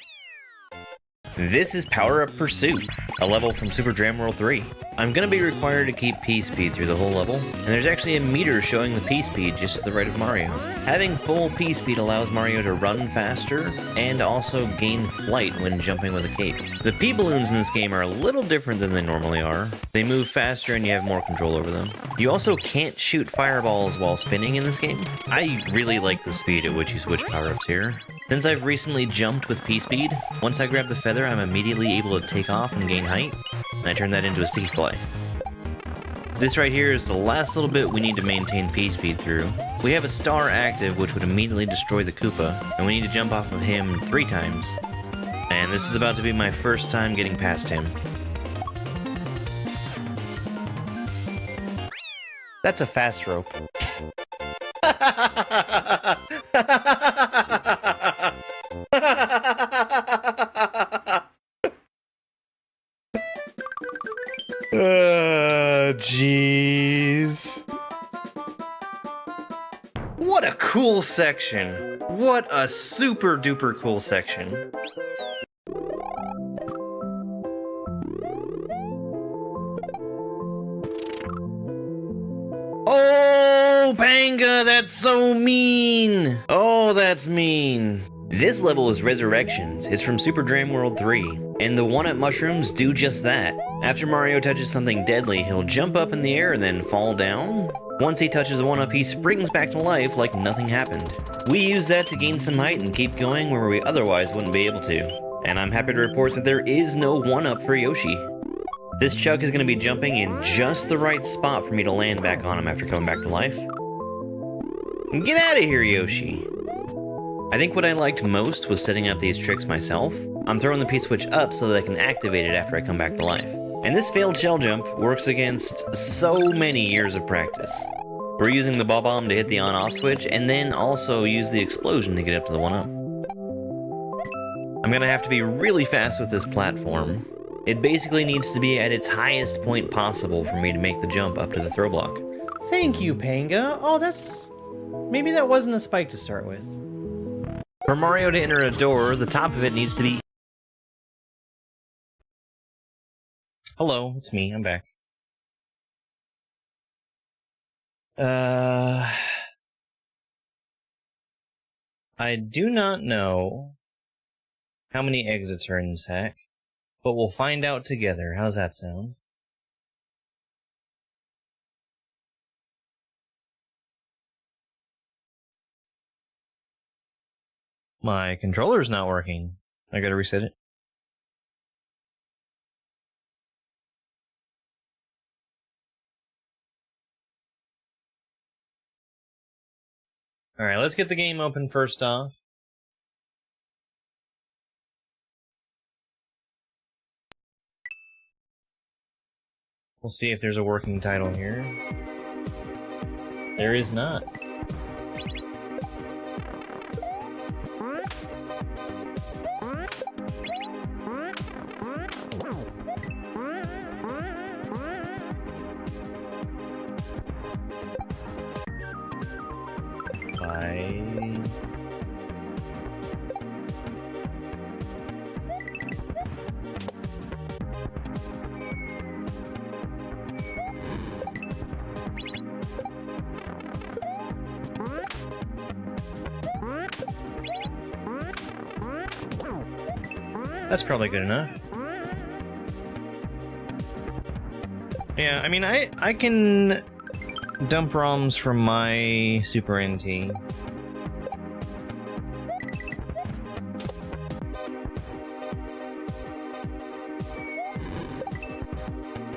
Speaker 1: This is Power Up Pursuit, a level from Super Jam World 3. I'm going to be required to keep P-speed through the whole level, and there's actually a meter showing the P-speed just to the right of Mario. Having full P-speed allows Mario to run faster, and also gain flight when jumping with a cape. The P-balloons in this game are a little different than they normally are. They move faster and you have more control over them. You also can't shoot fireballs while spinning in this game. I really like the speed at which you switch power-ups here. Since I've recently jumped with P-speed, once I grab the feather, I'm immediately able to take off and gain height, and I turn that into a sticky fly. This right here is the last little bit we need to maintain P-speed through. We have a star active which would immediately destroy the Koopa, and we need to jump off of him 3 times. And this is about to be my first time getting past him. That's a fast rope. Jeez. What a cool section. What a super duper cool section. Oh, Panga, that's so mean. Oh, that's mean. This level is Resurrections. It's from Super Jam World 3, and the one-up mushrooms do just that. After Mario touches something deadly, he'll jump up in the air and then fall down. Once he touches a one-up, he springs back to life like nothing happened. We use that to gain some height and keep going where we otherwise wouldn't be able to. And I'm happy to report that there is no one-up for Yoshi. This Chuck is going to be jumping in just the right spot for me to land back on him after coming back to life. Get out of here, Yoshi! I think what I liked most was setting up these tricks myself. I'm throwing the P-switch up so that I can activate it after I come back to life. And this failed shell jump works against so many years of practice. We're using the ball bomb to hit the on-off switch, and then also use the explosion to get up to the one-up. I'm gonna have to be really fast with this platform. It basically needs to be at its highest point possible for me to make the jump up to the throw block.
Speaker 3: Thank you, Panga. Oh, that's... maybe that wasn't a spike to start with.
Speaker 1: For Mario to enter a door, the top of it needs to be...
Speaker 3: Hello, it's me, I'm back. I do not know how many exits are in this hack, but we'll find out together. How's that sound? My controller's not working. I gotta reset it. Alright, let's get the game open first off. We'll see if there's a working title here. There is not. That's probably good enough. Yeah, I mean, I can dump ROMs from my Super NT.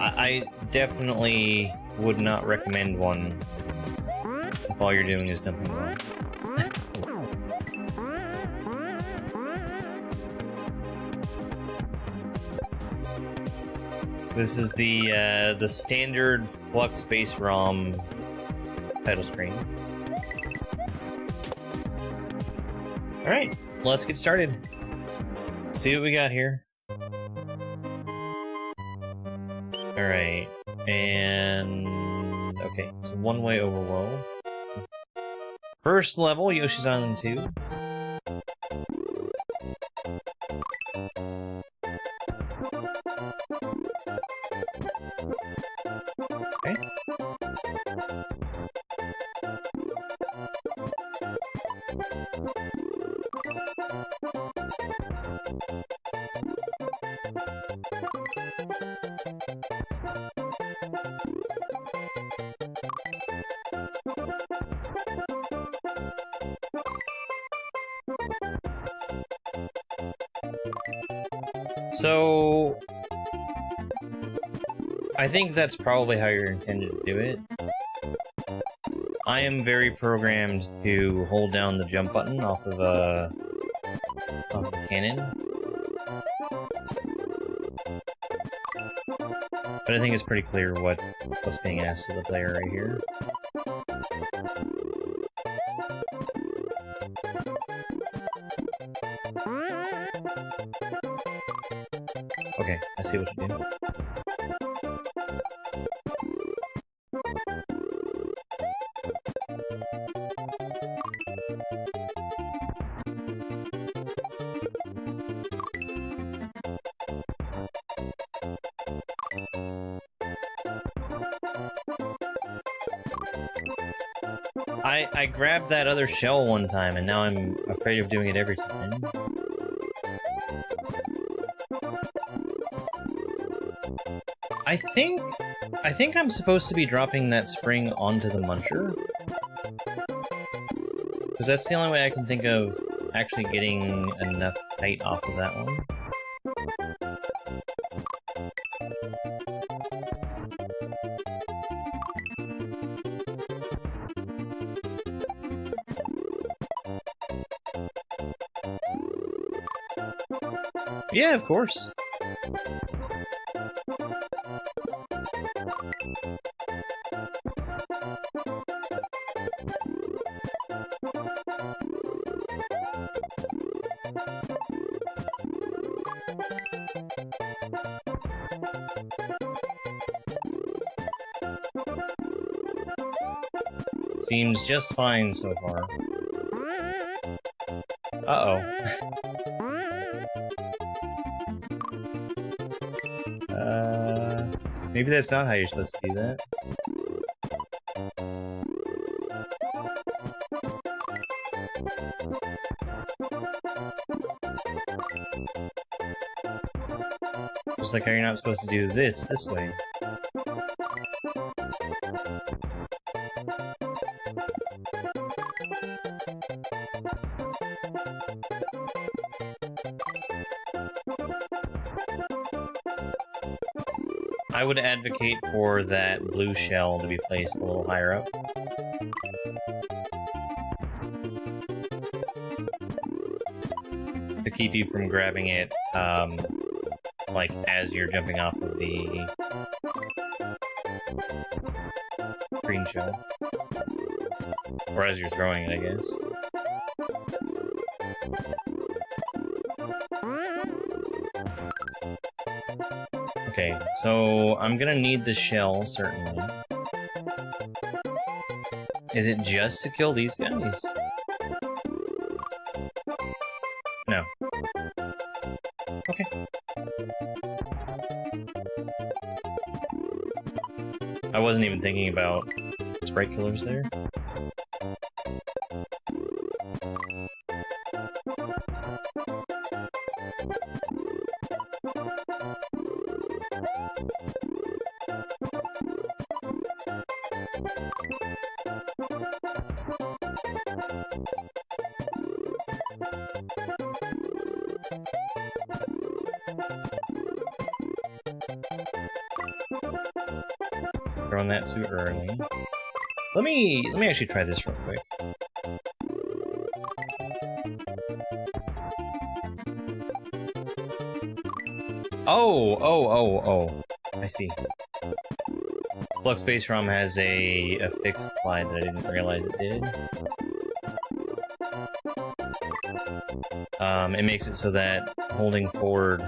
Speaker 3: I definitely would not recommend one if all you're doing is dumping ROMs. This is the standard Flux-based ROM title screen. All right, let's get started. See what we got here. All right, and okay, it's a one-way overworld. First level, Yoshi's Island 2. So, I think that's probably how you're intended to do it. I am very programmed to hold down the jump button off of the cannon. But I think it's pretty clear what's being asked of the player right here. Okay, I see what you do. I grabbed that other shell one time, and now I'm afraid of doing it every time. I think I'm supposed to be dropping that spring onto the muncher. Because that's the only way I can think of actually getting enough height off of that one. Yeah, of course. Seems just fine so far. Uh-oh. Maybe that's not how you're supposed to do that. Just like how you're not supposed to do this way. I would advocate for that blue shell to be placed a little higher up. keep you from grabbing it, like, as you're jumping off of the green shell. Or as you're throwing it, I guess. Okay, so I'm gonna need the shell, certainly. Is it just to kill these guys? No. Okay. I wasn't even thinking about sprite killers there. Throwing that too early. Let me actually try this real quick. Oh. I see. Flux Space ROM has a fixed slide that I didn't realize it did. It makes it so that holding forward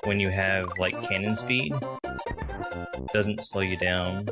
Speaker 3: when you have, like, cannon speed doesn't slow you down.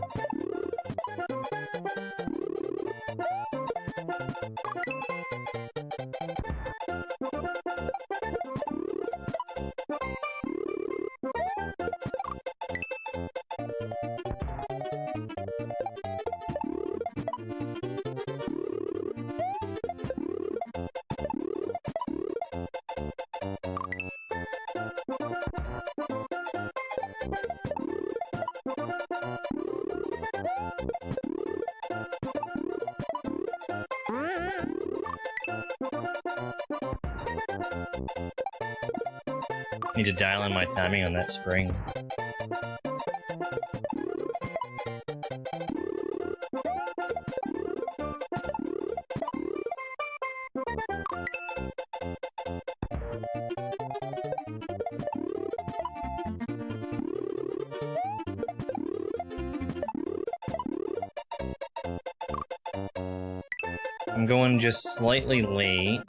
Speaker 3: Need to dial in my timing on that spring. I'm going just slightly late.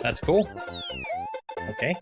Speaker 3: That's cool. Okay.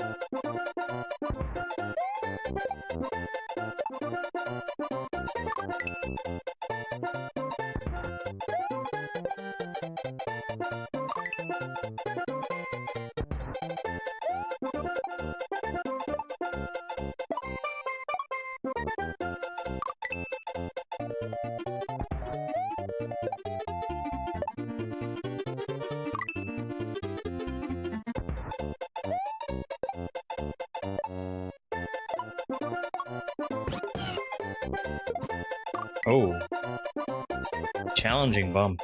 Speaker 3: Oh. Challenging bump.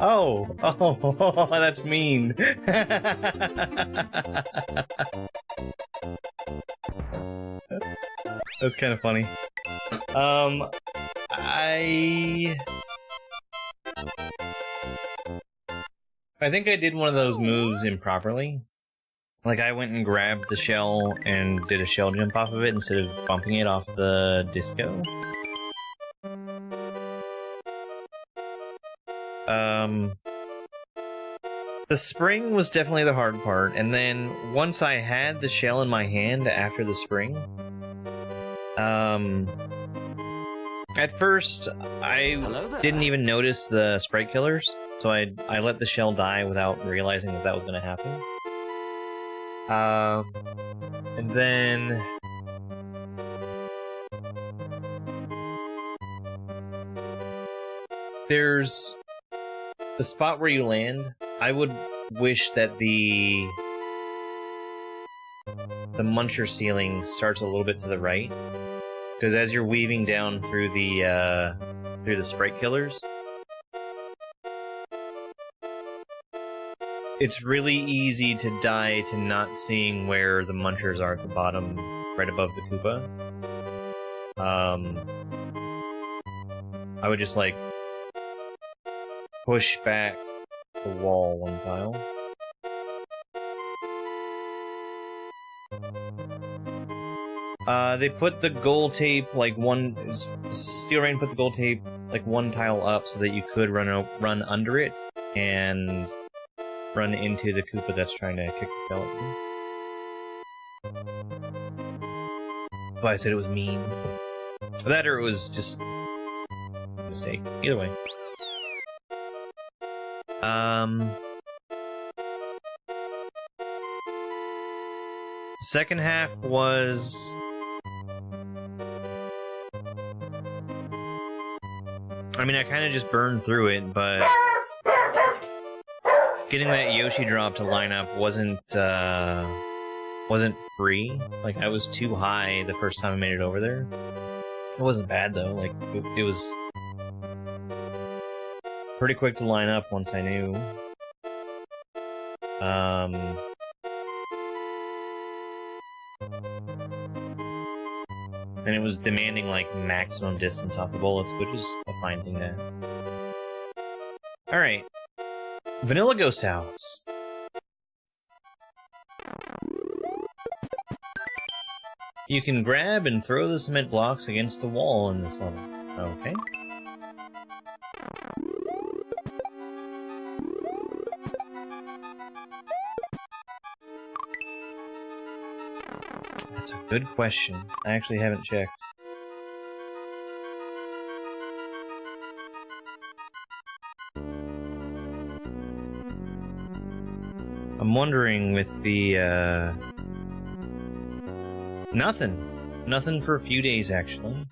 Speaker 3: Oh, that's mean. That's kind of funny. I think I did one of those moves improperly. Like, I went and grabbed the shell and did a shell jump off of it instead of bumping it off the disco. The spring was definitely the hard part, and then once I had the shell in my hand after the spring, at first I didn't even notice the sprite killers, so I let the shell die without realizing that that was going to happen. And then there's the spot where you land. I would wish that the muncher ceiling starts a little bit to the right, because as you're weaving down through the sprite killers, it's really easy to die to not seeing where the munchers are at the bottom, right above the Koopa. I would just like push back the wall one tile. They put the gold tape like Steel Rain put the gold tape like one tile up so that you could run under it and run into the Koopa that's trying to kick the skeleton. But I said it was mean. That or it was just a mistake. Either way. Second half was I mean, I kind of just burned through it, but getting that Yoshi drop to line up wasn't free. Like, I was too high the first time I made it over there. It wasn't bad though. Like, it was pretty quick to line up once I knew. And it was demanding, like, maximum distance off the bullets, which is a fine thing to have. Alright. Vanilla Ghost House. You can grab and throw the cement blocks against a wall in this level. Okay. That's a good question. I actually haven't checked. I'm wondering with the, Nothing. Nothing for a few days, actually.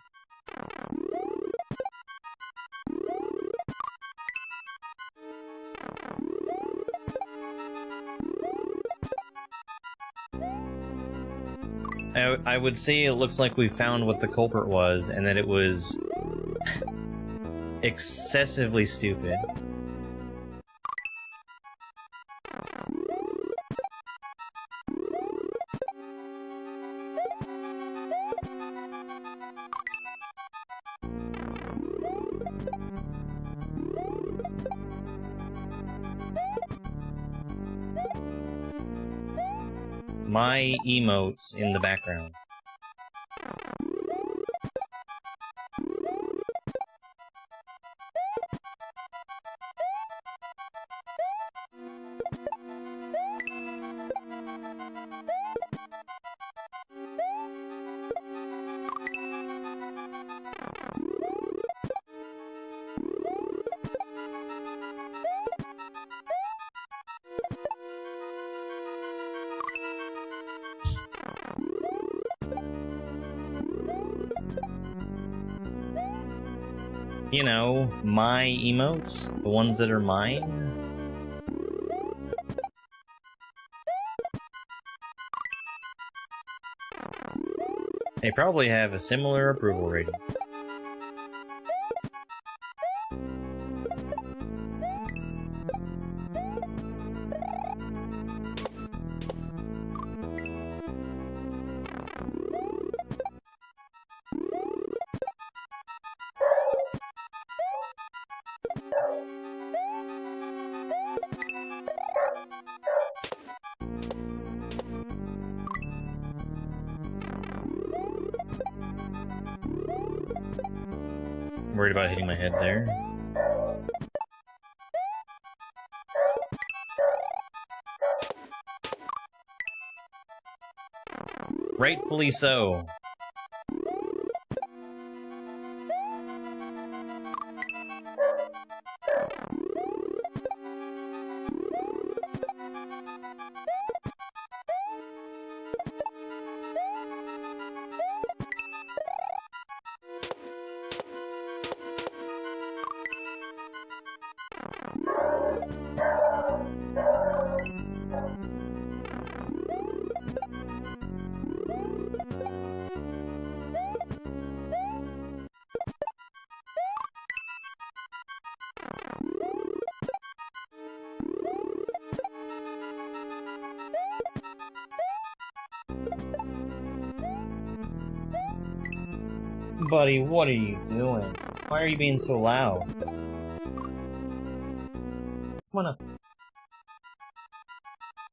Speaker 3: I would say it looks like we found what the culprit was, and that it was excessively stupid. My emotes in the background. You know, my emotes, the ones that are mine. They probably have a similar approval rating. Worried about hitting my head there. Rightfully so. Buddy, what are you doing? Why are you being so loud? Come on up.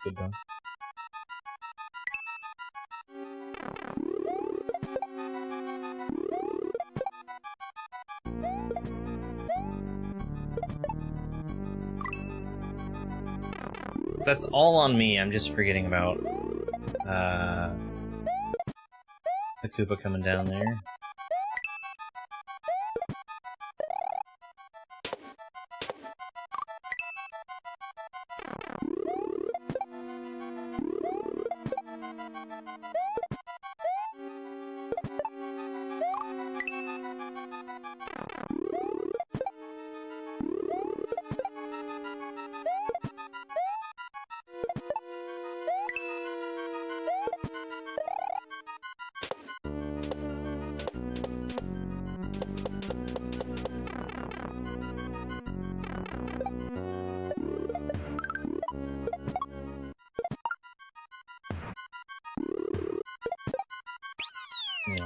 Speaker 3: Good dog. That's all on me. I'm just forgetting about the Koopa coming down there.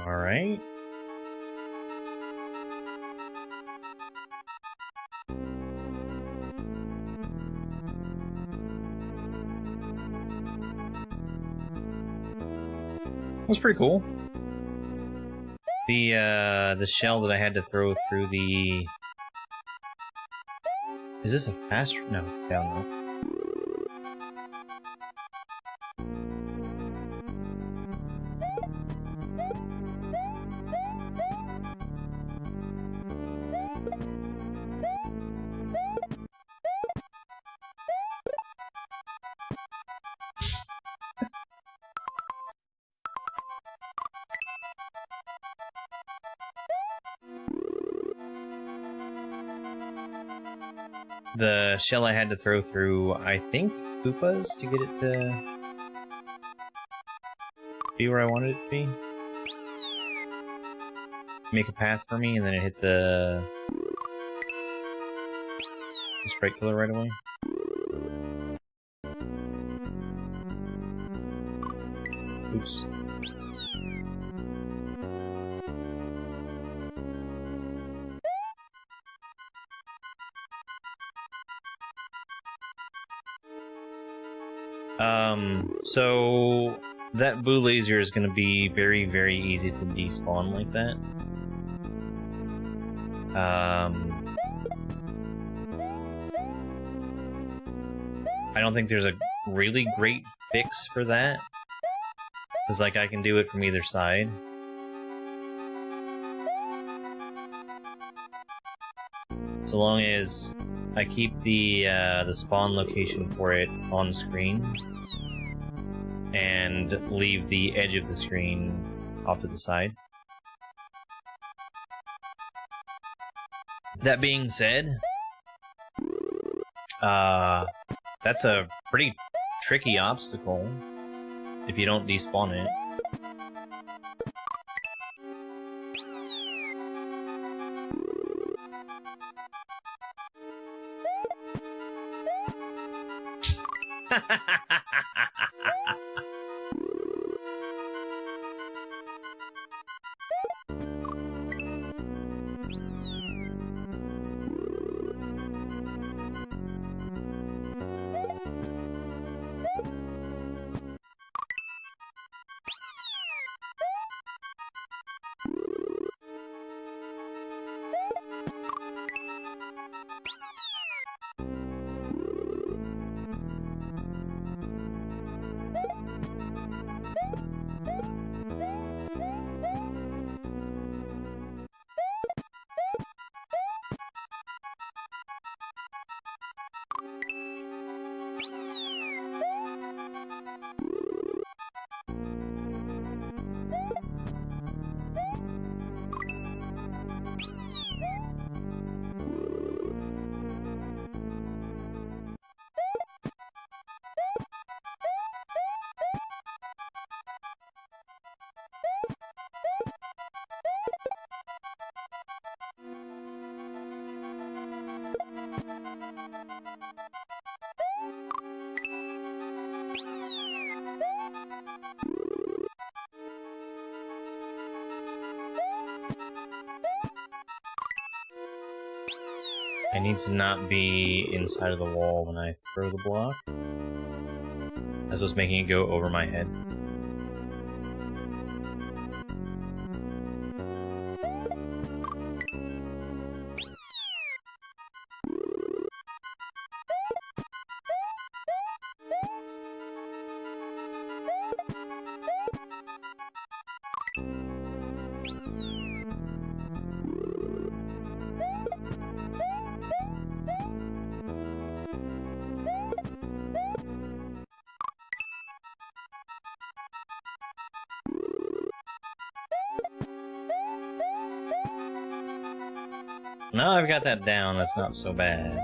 Speaker 3: Alright. That was pretty cool. The shell that I had to throw through the... Is this a fast... No, it's down though. The shell I had to throw through, I think, Koopas to get it to be where I wanted it to be. Make a path for me, and then it hit the sprite killer right away. Oops. So that Boo Laser is going to be very, very easy to despawn like that. I don't think there's a really great fix for that, because like I can do it from either side. So long as I keep the spawn location for it on screen and leave the edge of the screen off to the side. That being said, that's a pretty tricky obstacle if you don't despawn it. need to not be inside of the wall when I throw the block. That's what's making it go over my head. Now I've got that down, that's not so bad.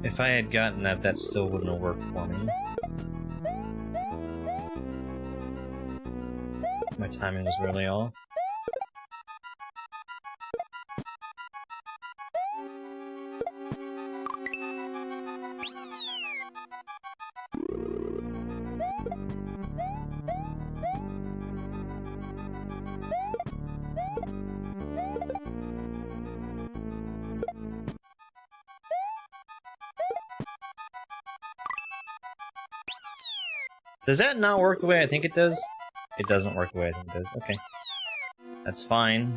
Speaker 3: If I had gotten that, that still wouldn't have worked for me. My timing was really off. Does that not work the way I think it does? It doesn't work the way I think it does. Okay. That's fine.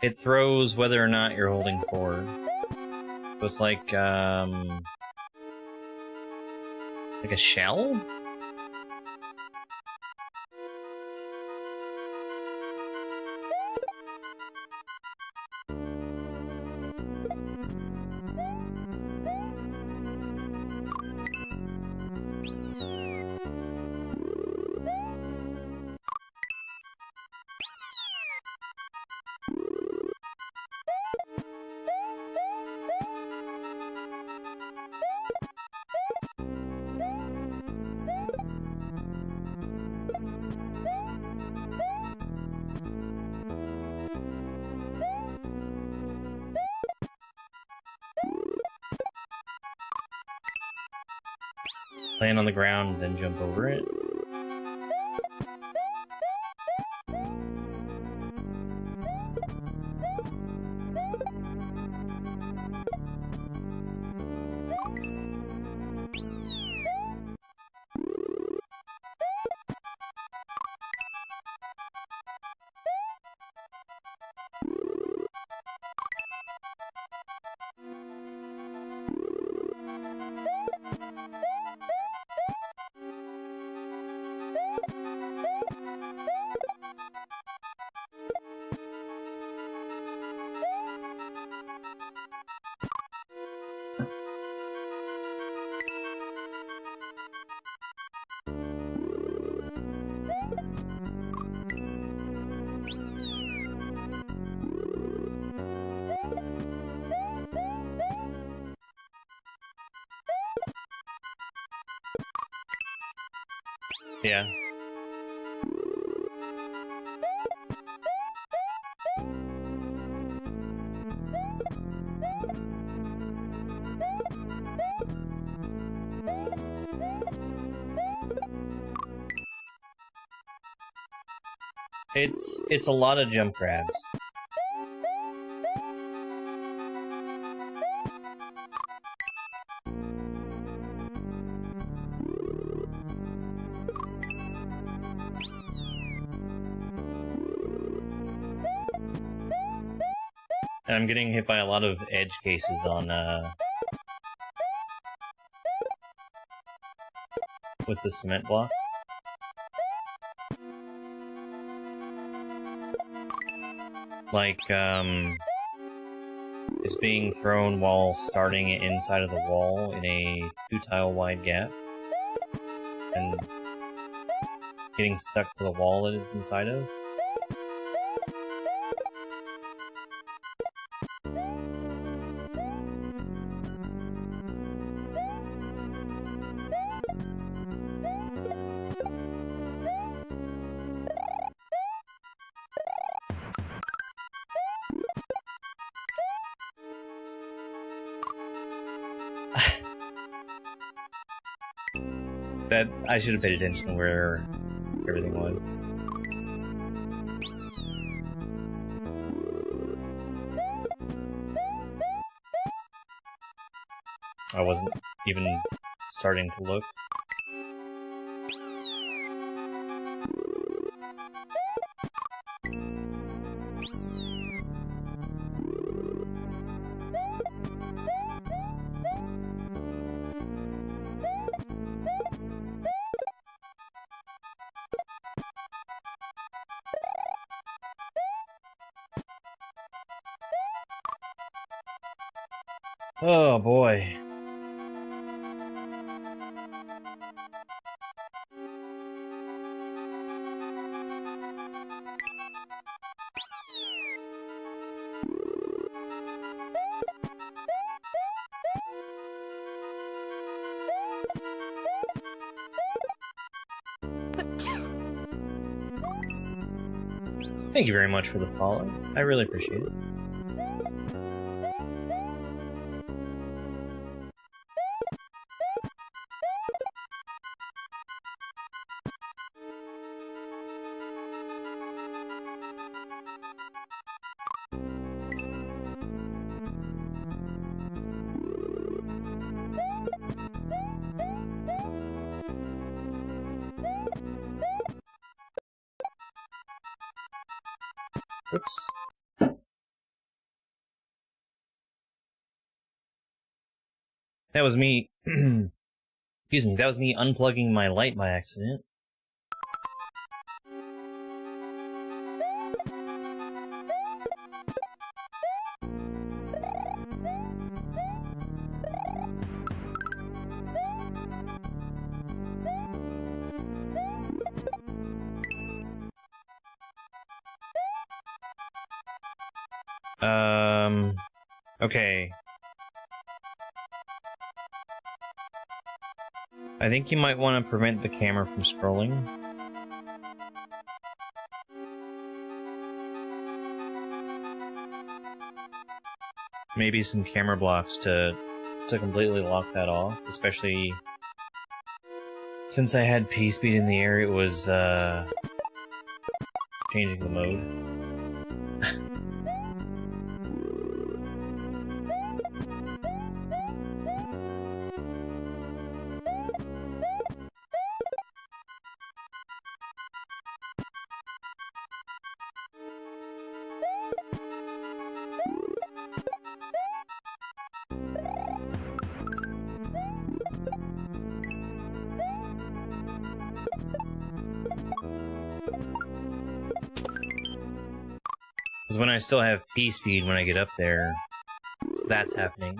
Speaker 3: It throws whether or not you're holding forward. So it's like a shell? Land on the ground, then jump over it. Yeah. It's a lot of jump grabs. And I'm getting hit by a lot of edge cases on, with the cement block. Like, it's being thrown while starting inside of the wall in a 2-tile wide gap. And getting stuck to the wall that it's inside of. That I should have paid attention to where everything was. I wasn't even starting to look. Oh boy. Thank you very much for the follow. I really appreciate it. Oops. That was me. Excuse me, that was me unplugging my light by accident. Okay. I think you might want to prevent the camera from scrolling. Maybe some camera blocks to completely lock that off, especially since I had P-speed in the air, it was changing the mode. Because when I still have P-speed when I get up there, that's happening.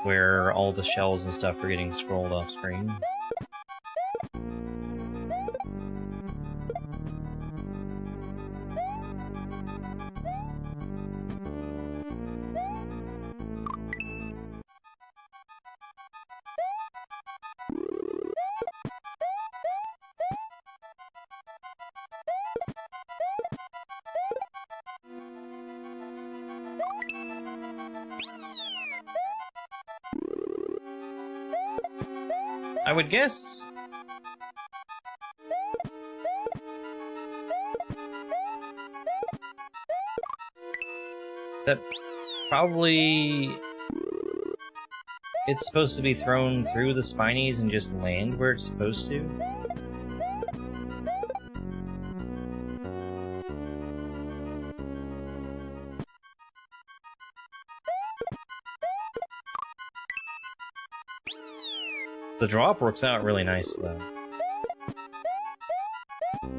Speaker 3: Where all the shells and stuff are getting scrolled off screen. I would guess that probably it's supposed to be thrown through the spinies and just land where it's supposed to. The drop works out really nice, though.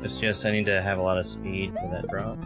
Speaker 3: It's just I need to have a lot of speed for that drop.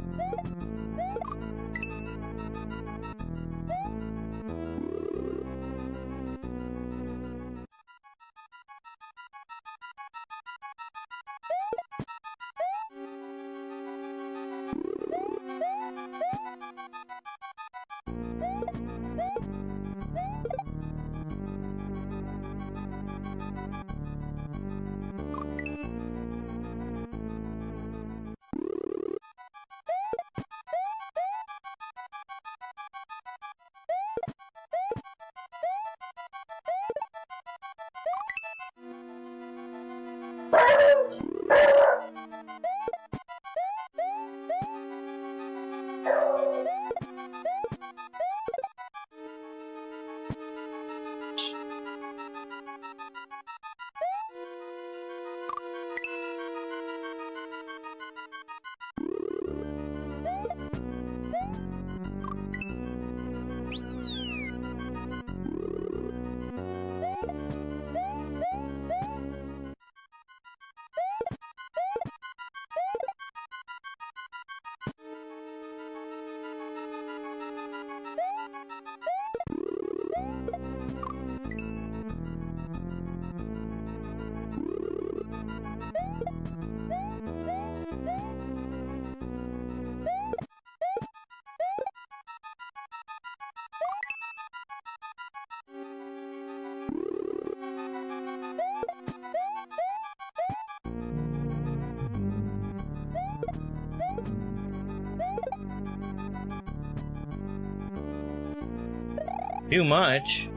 Speaker 3: Too much.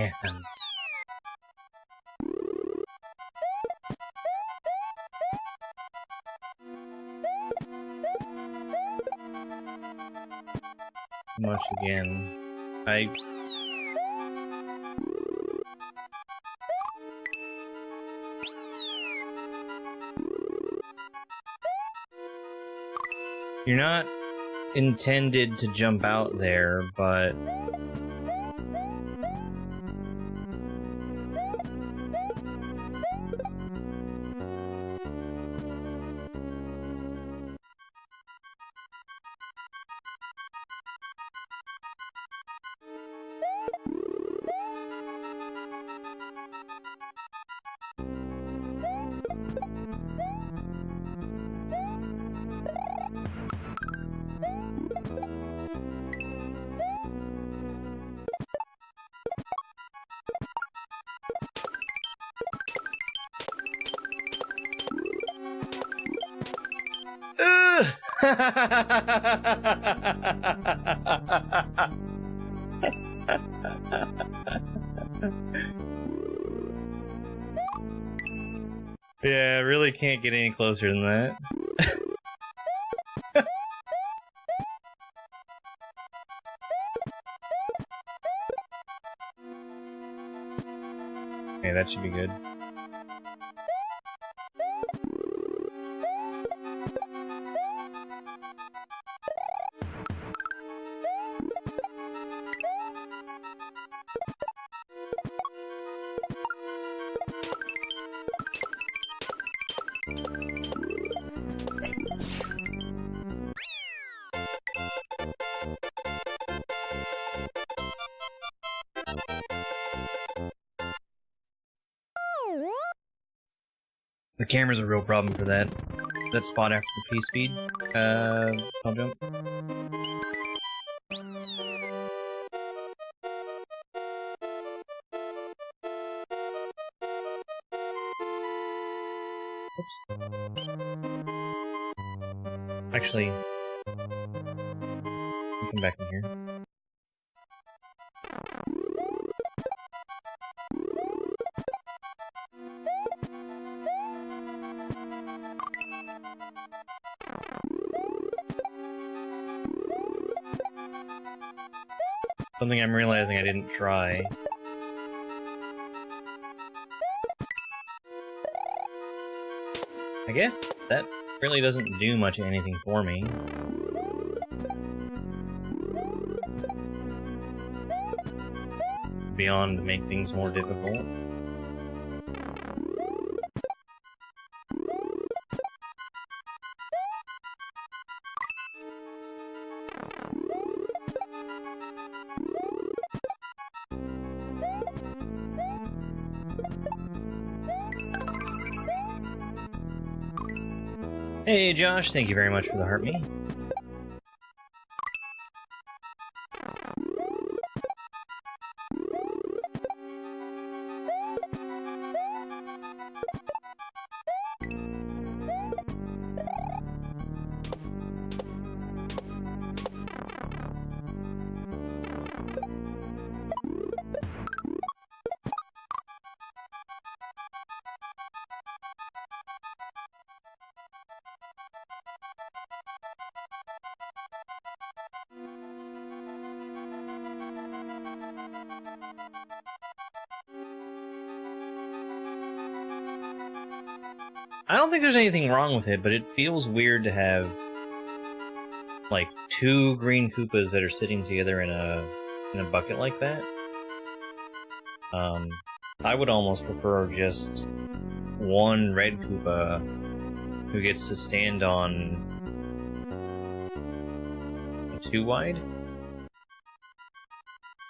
Speaker 3: Man. Too much again. You're not intended to jump out there, but yeah, I really can't get any closer than that. Okay, that should be good. The camera's a real problem for that spot after the P-speed. I'll jump. Oops. Actually, I'll come back in here. Something I'm realizing I didn't try. I guess that really doesn't do much of anything for me. beyond to make things more difficult. Hey Josh, thank you very much for the heart me. I don't think there's anything wrong with it, but it feels weird to have like 2 green Koopas that are sitting together in a bucket like that. I would almost prefer just 1 red Koopa who gets to stand on a 2 wide.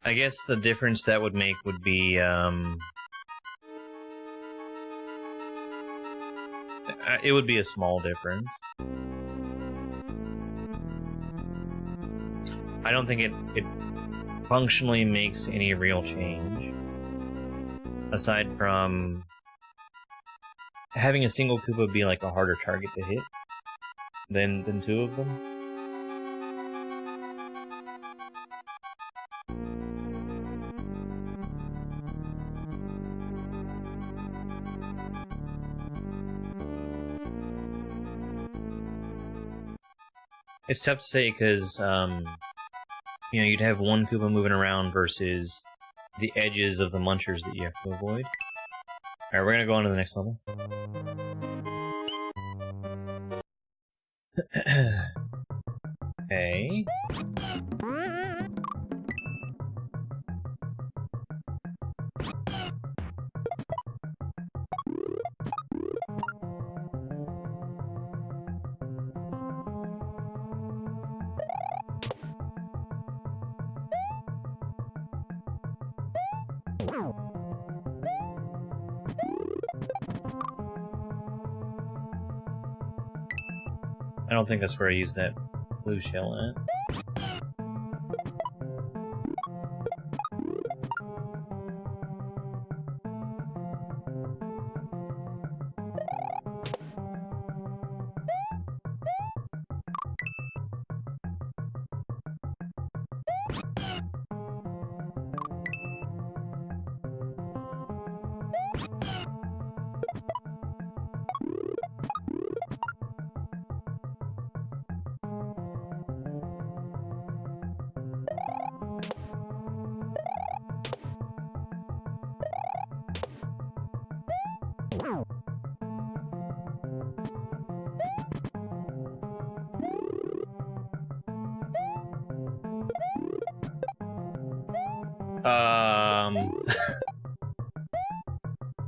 Speaker 3: I guess the difference that would make would be it would be a small difference. I don't think it functionally makes any real change. Aside from having a single Koopa be like a harder target to hit than 2 of them. It's tough to say because, you know, you'd have 1 Koopa moving around versus the edges of the munchers that you have to avoid. Alright, we're gonna go on to the next level. Okay. I don't think that's where I used that blue shell at.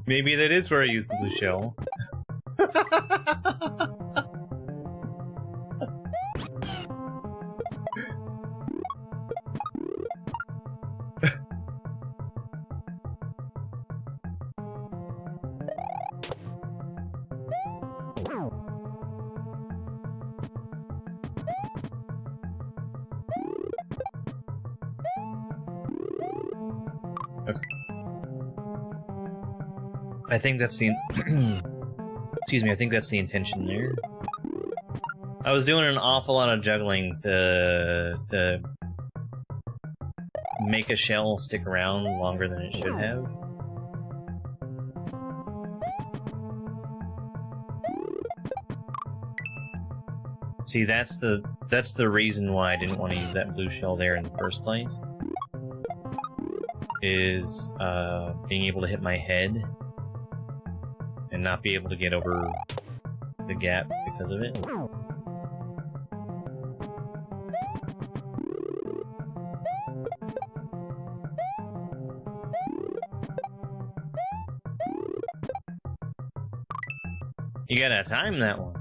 Speaker 3: Maybe that is where I used the blue shell. I think that's the excuse me, I think that's the intention there. I was doing an awful lot of juggling to make a shell stick around longer than it should have. See, that's the reason why I didn't want to use that blue shell there in the first place. Is being able to hit my head and not be able to get over the gap because of it. You gotta time that one.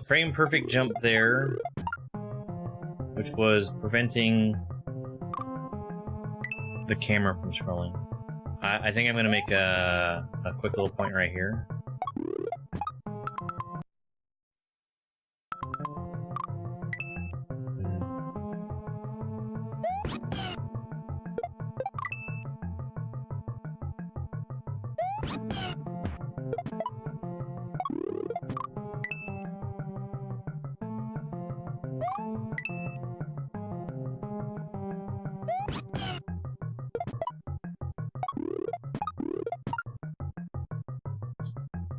Speaker 3: Frame perfect jump there, which was preventing the camera from scrolling. I think I'm gonna make a quick little point right here.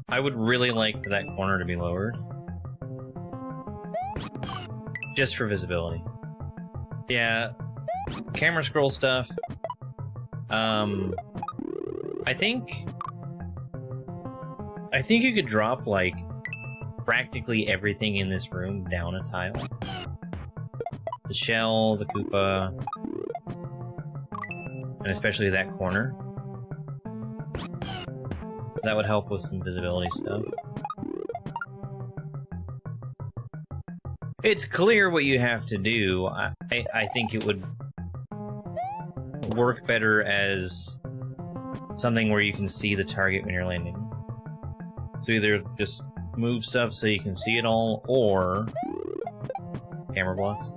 Speaker 3: I would really like for that corner to be lowered. Just for visibility. Yeah, camera scroll stuff. I think you could drop, like, practically everything in this room down a tile. The shell, the Koopa, and especially that corner. That would help with some visibility stuff. It's clear what you have to do. I think it would work better as something where you can see the target when you're landing. So either just move stuff so you can see it all, or camera blocks.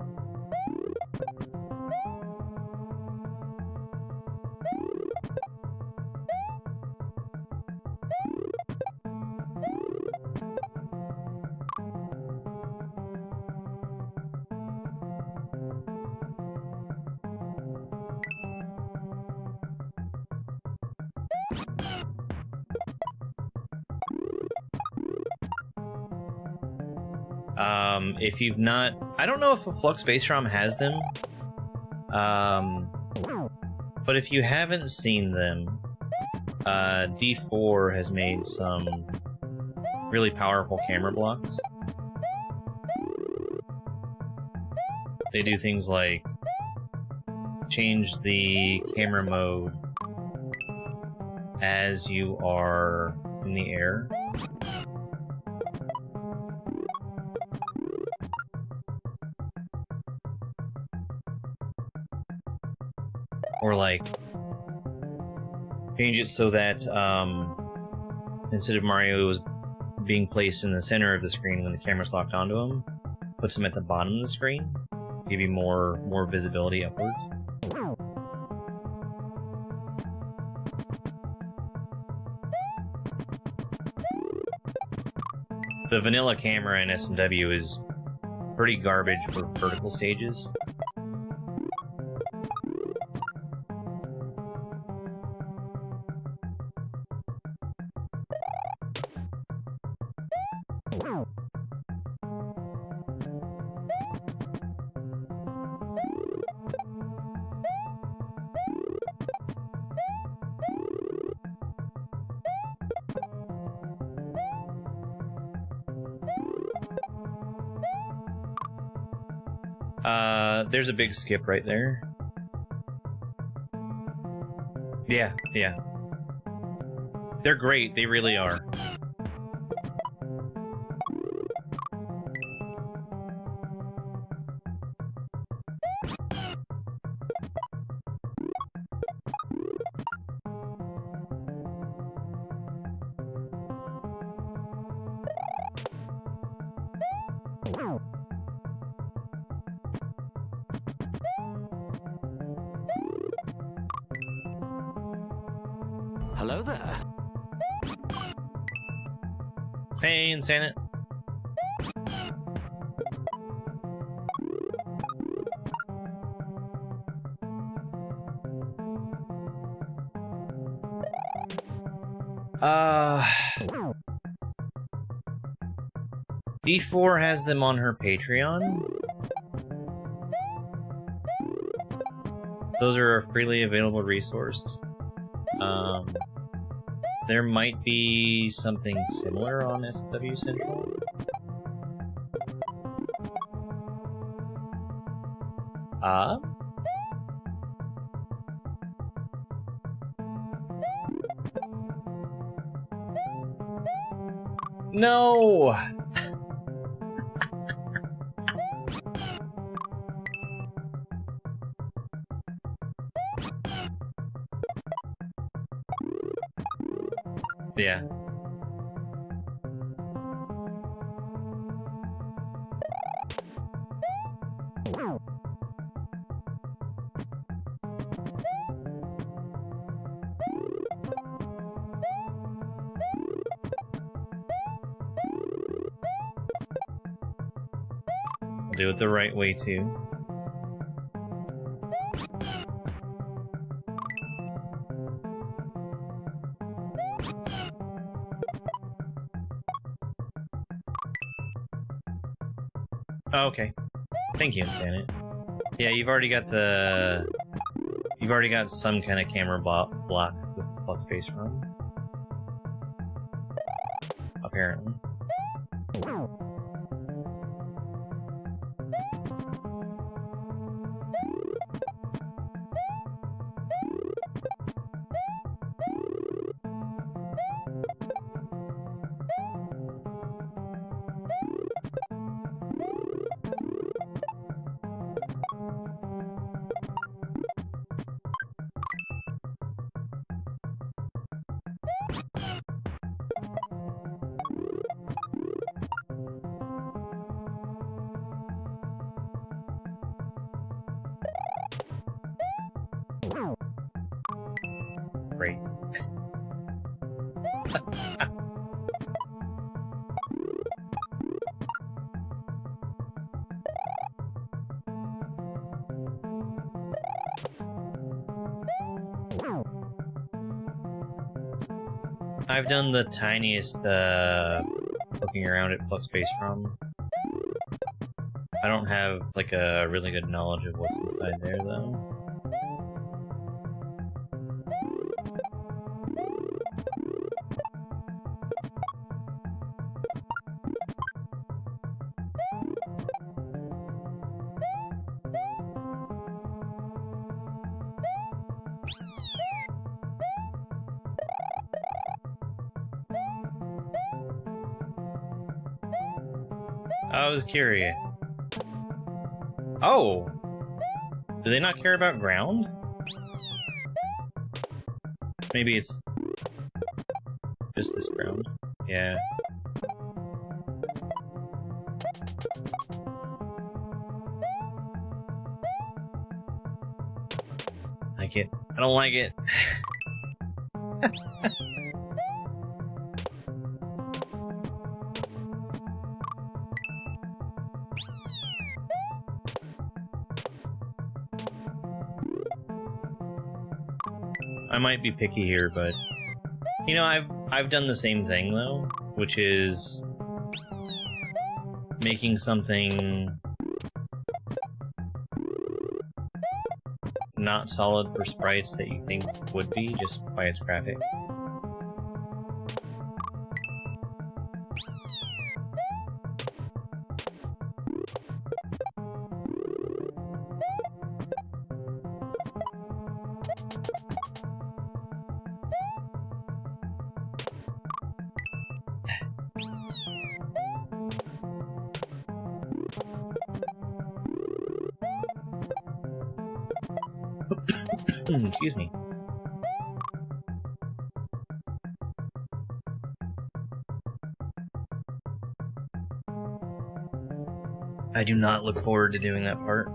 Speaker 3: If you've not... I don't know if a Flux Base ROM has them. But if you haven't seen them, D4 has made some really powerful camera blocks. They do things like change the camera mode as you are in the air. Or, like, change it so that, instead of Mario being placed in the center of the screen when the camera's locked onto him, puts him at the bottom of the screen, give you more visibility upwards. The vanilla camera in SMW is pretty garbage for vertical stages. There's a big skip right there. Yeah, yeah. They're great, they really are.
Speaker 5: Hello there.
Speaker 3: Hey, Insanit. D4 has them on her Patreon. Those are a freely available resource. There might be something similar on SW Central. No! Yeah. I'll do it the right way too. Oh, okay. Thank you, Insanit. Yeah, you've already got some kind of camera blocks with Flux Space Run. Apparently. Great. I've done the tiniest looking around at Flux Space ROM. I don't have like a really good knowledge of what's inside there though. I was curious. Oh! Do they not care about ground? Maybe it's just this ground. Yeah. Like it. I don't like it. I might be picky here, but you know, I've done the same thing though, which is making something not solid for sprites that you think would be just by its graphic. Excuse me. I do not look forward to doing that part.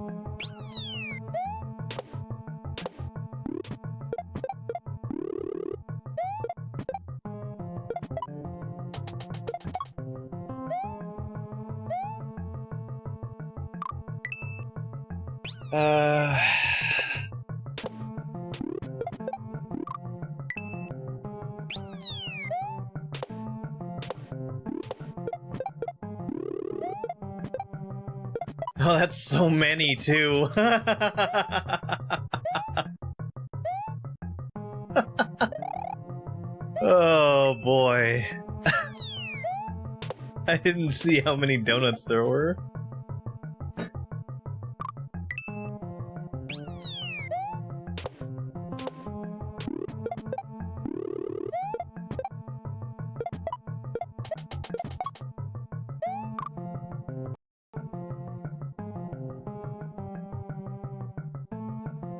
Speaker 3: Oh, that's so many, too. Oh, boy. I didn't see how many donuts there were.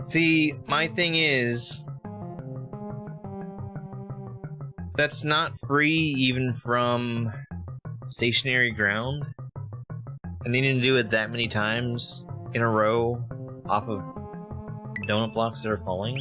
Speaker 3: See, my thing is, that's not free even from stationary ground. And needing to do it that many times in a row off of donut blocks that are falling.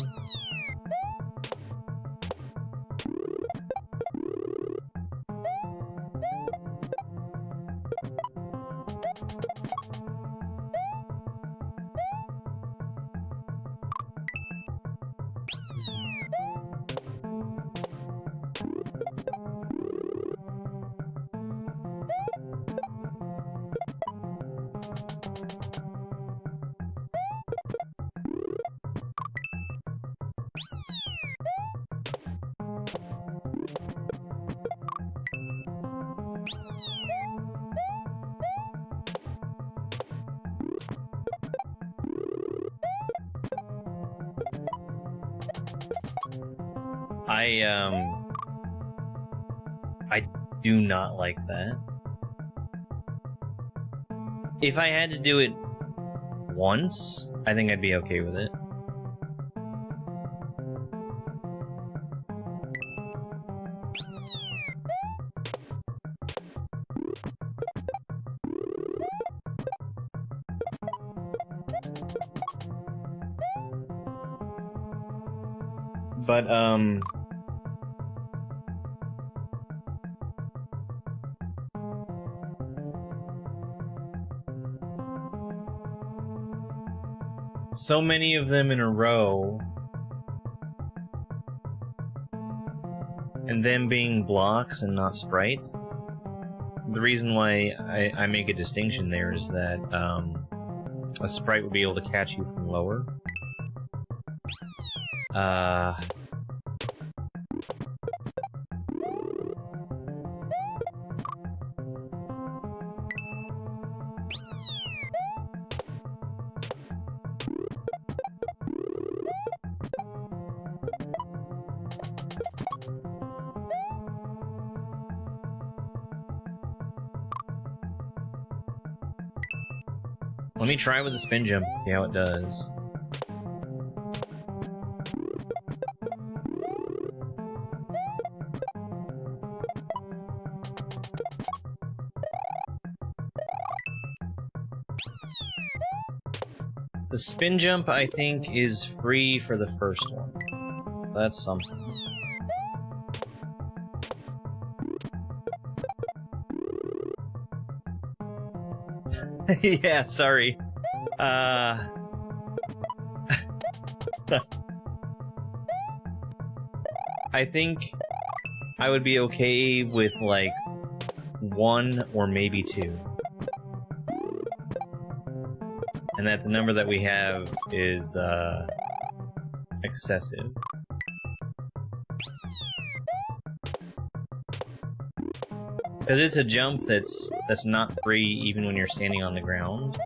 Speaker 3: I do not like that. If I had to do it once, I think I'd be okay with it. But, so many of them in a row, and them being blocks and not sprites. The reason why I make a distinction there is that a sprite would be able to catch you from lower. Let me try with the spin jump and see how it does. The spin jump, I think, is free for the first one. That's something. Yeah, sorry. I think I would be okay with, like, 1 or maybe 2. And that the number that we have is, excessive. Because it's a jump that's not free even when you're standing on the ground.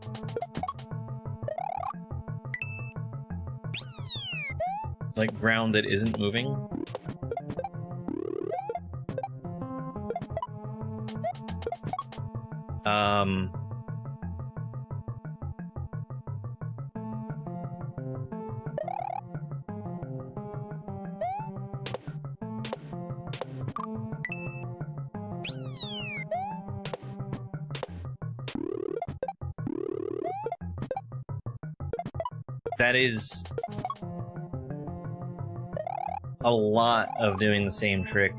Speaker 3: Like ground that isn't moving. That is a lot of doing the same trick.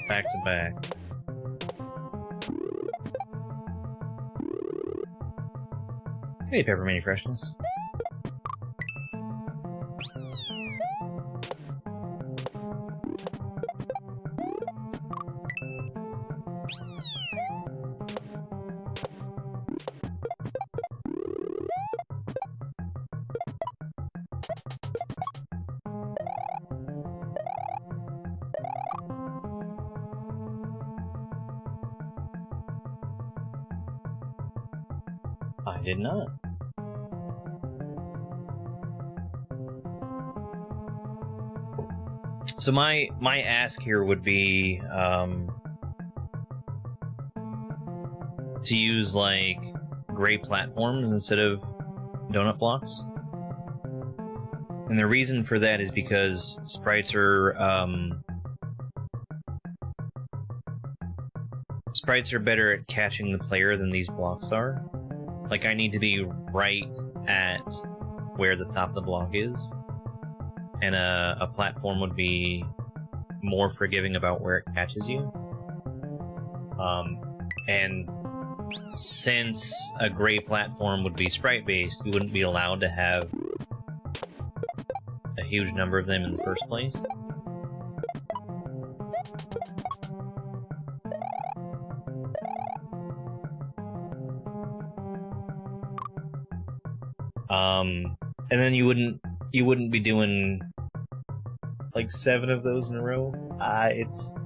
Speaker 3: Back to back. Hey, Peppermint Freshness. I did not. So my ask here would be to use like gray platforms instead of donut blocks. And the reason for that is because sprites are better at catching the player than these blocks are. Like, I need to be right at where the top of the block is. And a platform would be more forgiving about where it catches you. And since a gray platform would be sprite-based, you wouldn't be allowed to have a huge number of them in the first place. And then you wouldn't be doing like 7 of those in a row. It's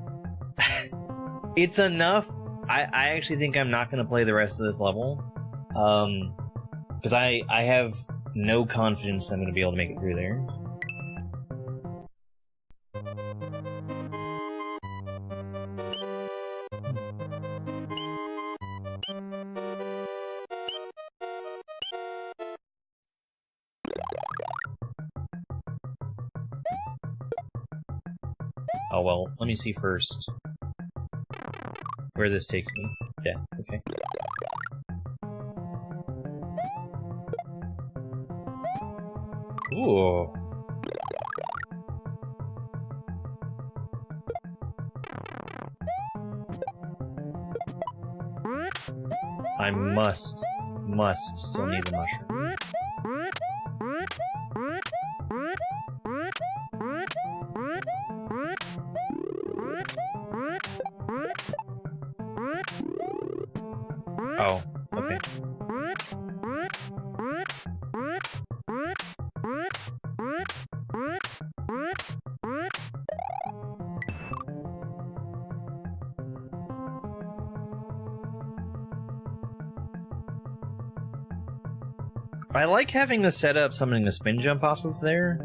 Speaker 3: it's enough. I actually think I'm not going to play the rest of this level, because I have no confidence I'm going to be able to make it through there. Oh well, let me see first where this takes me. Yeah, okay. Ooh. I must still need the mushroom. Oh, okay. I like having the setup summoning the spin jump off of there.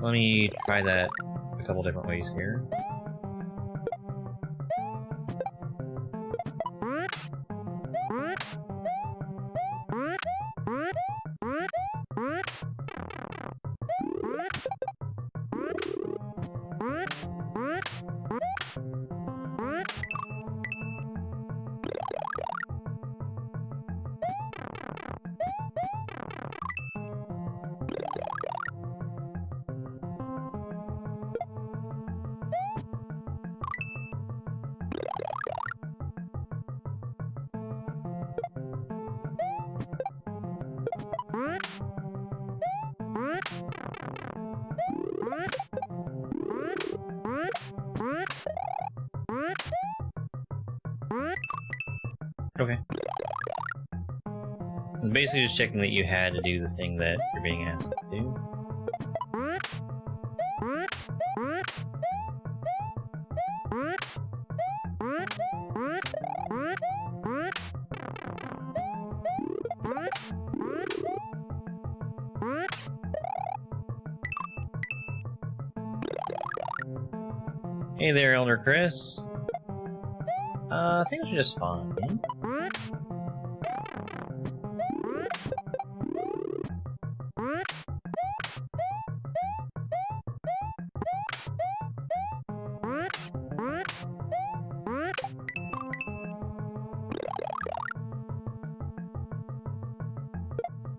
Speaker 3: Let me try that a couple different ways here. Okay. It's basically just checking that you had to do the thing that you're being asked to do. Hey there, Elder Chris. Things are just fine.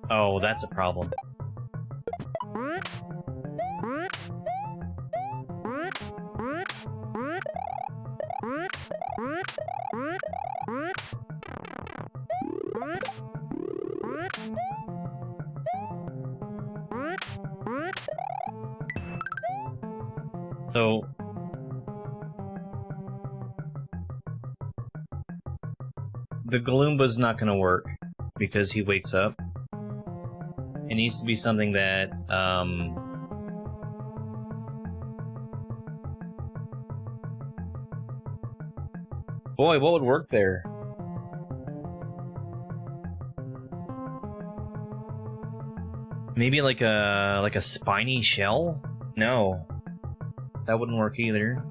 Speaker 3: Oh, that's a problem. So the Galumba's not going to work because he wakes up. It needs to be something that Boy, what would work there? Maybe like a spiny shell? No. That wouldn't work either.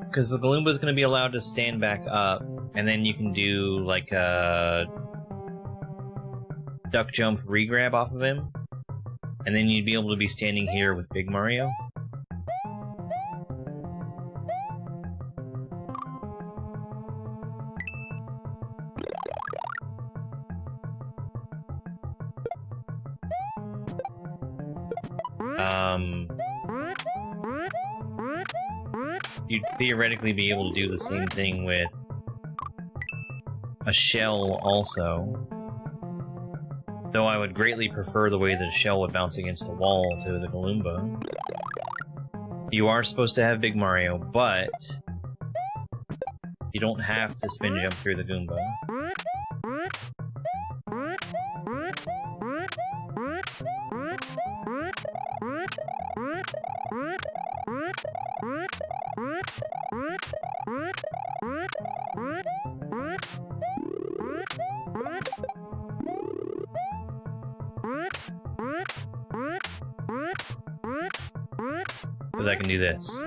Speaker 3: Because the Galumba is going to be allowed to stand back up, and then you can do like a duck jump re-grab off of him, and then you'd be able to be standing here with Big Mario. You'd theoretically be able to do the same thing with a shell also. Though I would greatly prefer the way that a shell would bounce against a wall to the Galumba. You are supposed to have Big Mario, but you don't have to spin jump through the Goomba. Because I can do this.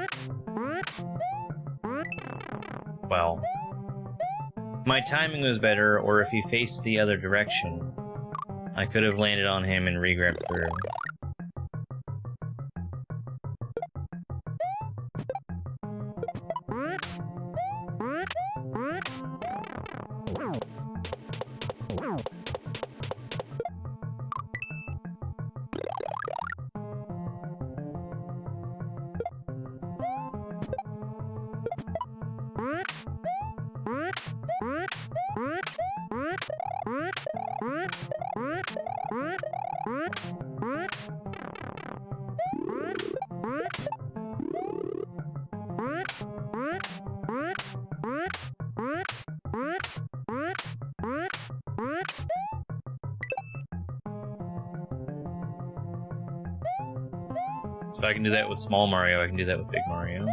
Speaker 3: Well, my timing was better, or if he faced the other direction, I could have landed on him and re-grabbed through. So if I can do that with small Mario, I can do that with big Mario.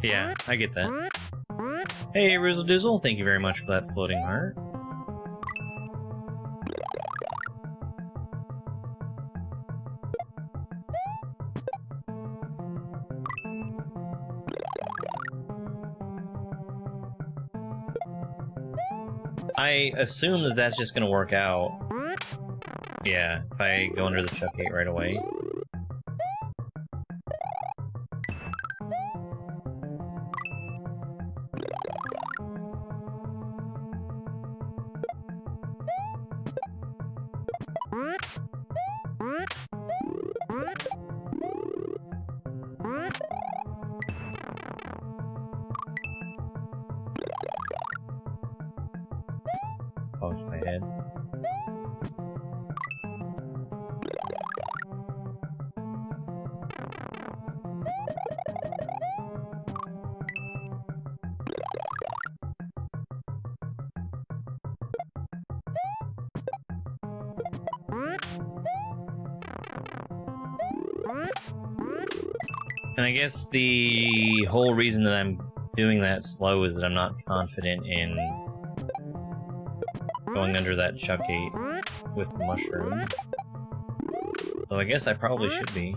Speaker 3: Yeah, I get that. Hey, Rizzle Dizzle, thank you very much for that floating heart. I assume that that's just gonna work out. Yeah, if I go under the chuck gate right away. Pause my head. And I guess the whole reason that I'm doing that slow is that I'm not confident in going under that chuck gate with the mushroom. Though I guess I probably should be.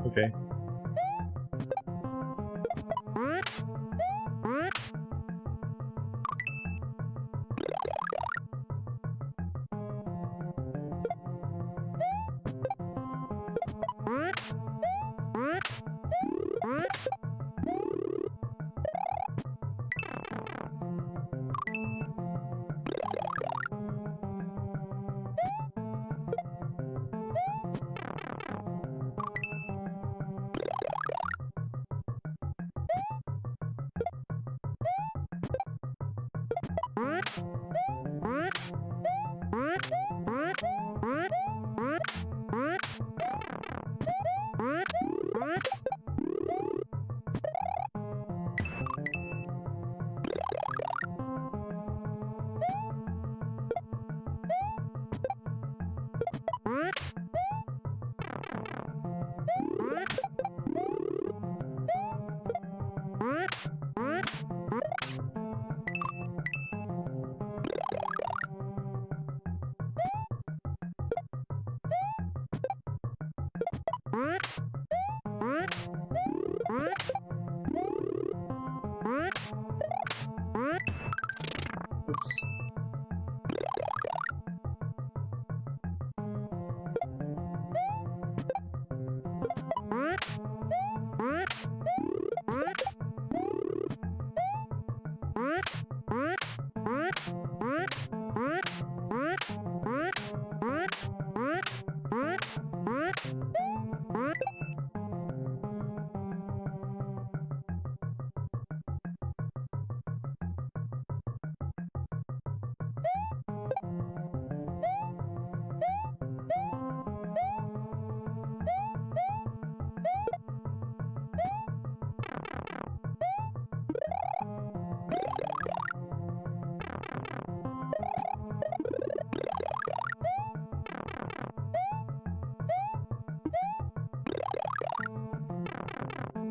Speaker 3: Okay. Oops.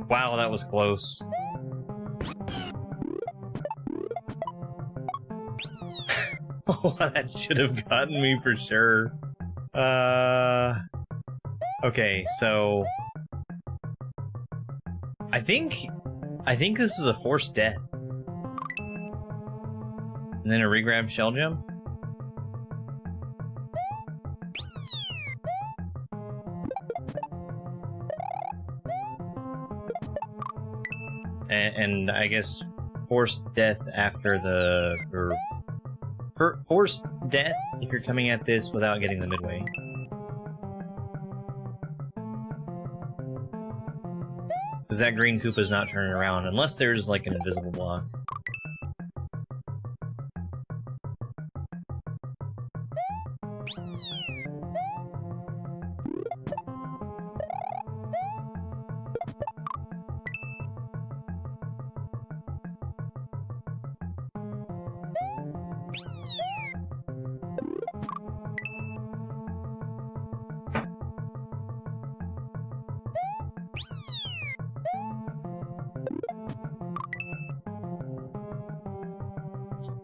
Speaker 3: Wow, that was close. Oh, that should have gotten me for sure. Okay, so I think this is a forced death. And then a regrab shell jump. And I guess forced death after the forced death if you're coming at this without getting the midway. Because that green Koopa's not turning around unless there's like an invisible block.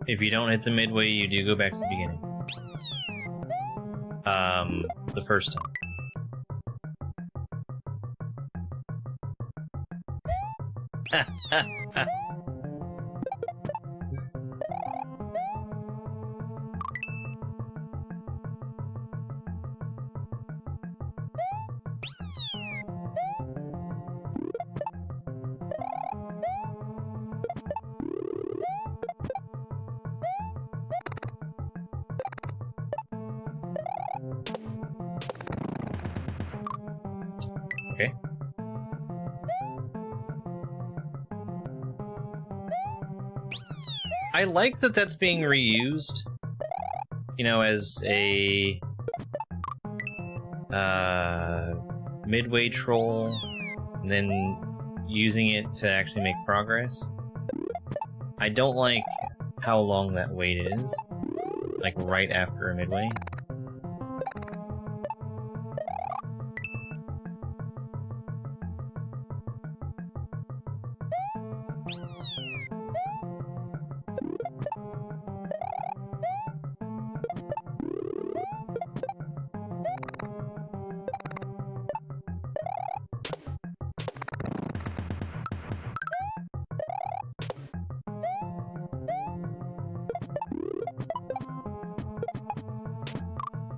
Speaker 3: If you don't hit the midway, you do go back to the beginning. The first time. Okay. I like that that's being reused, you know, as a midway troll, and then using it to actually make progress. I don't like how long that wait is, like right after a midway.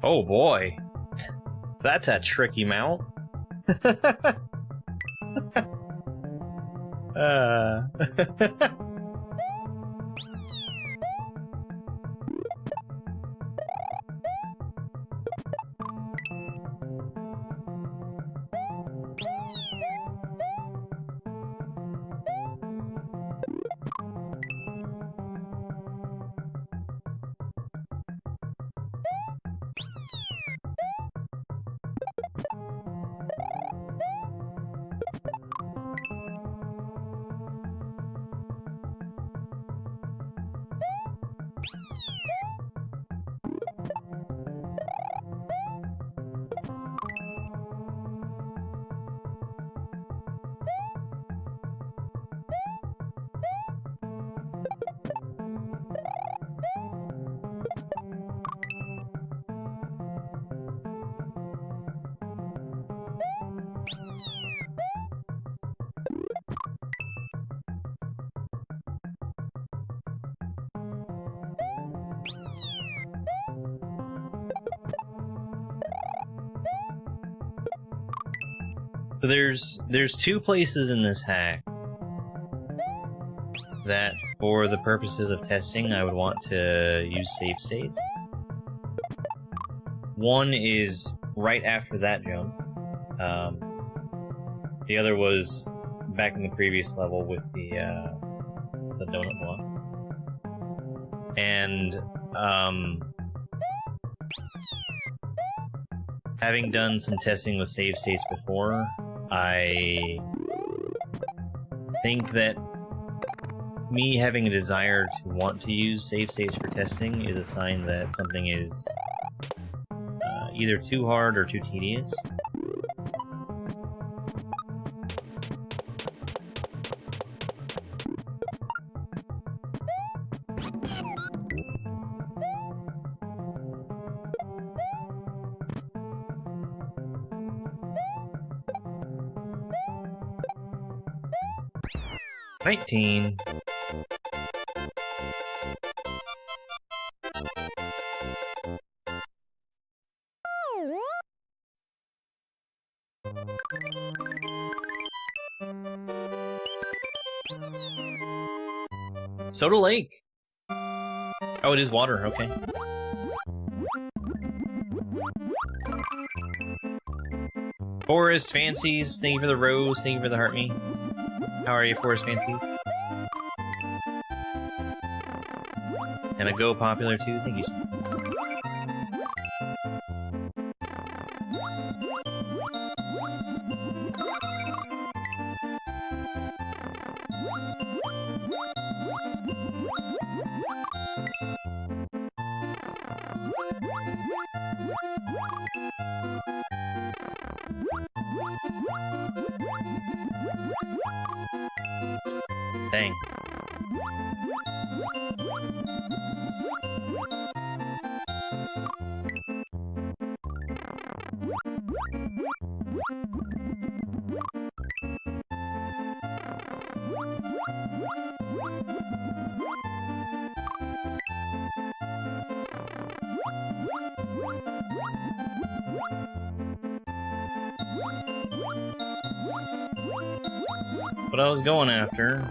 Speaker 3: Oh boy, that's a tricky mount. So there's two places in this hack that, for the purposes of testing, I would want to use save states. One is right after that jump. The other was back in the previous level with the donut block. And having done some testing with save states before, I think that me having a desire to want to use save states for testing is a sign that something is either too hard or too tedious. $19. Soda Lake. Oh, it is water. Okay. Forest Fancies, thank you for the rose, thank you for the heart me. How are you, Forest Fancies? And a Go Popular too, thank you so much. Dang. What I was going after.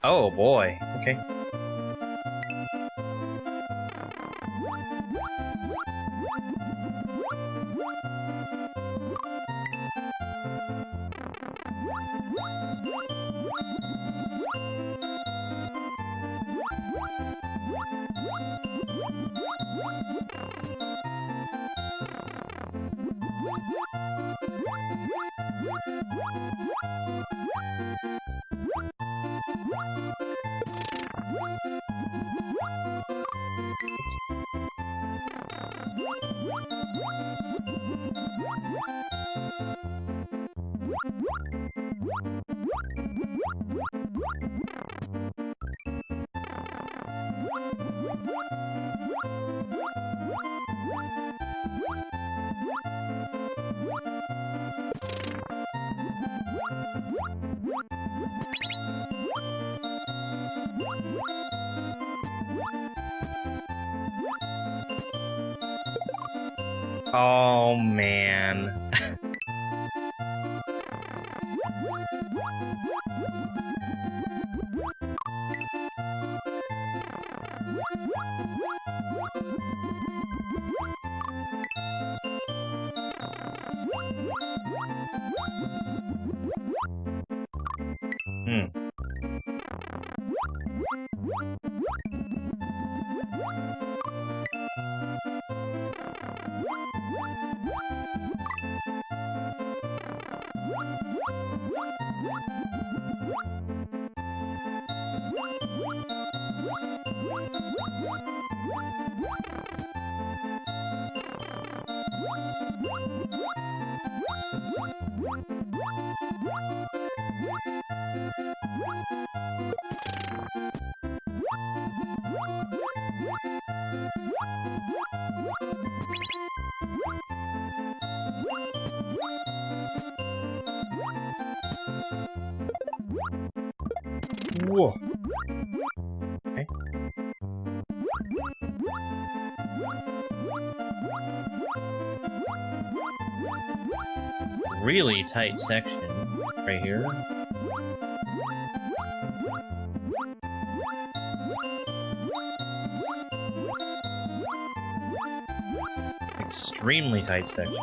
Speaker 3: Oh boy, okay. Oh man. Whoa. Okay. Really tight section right here. Extremely tight section.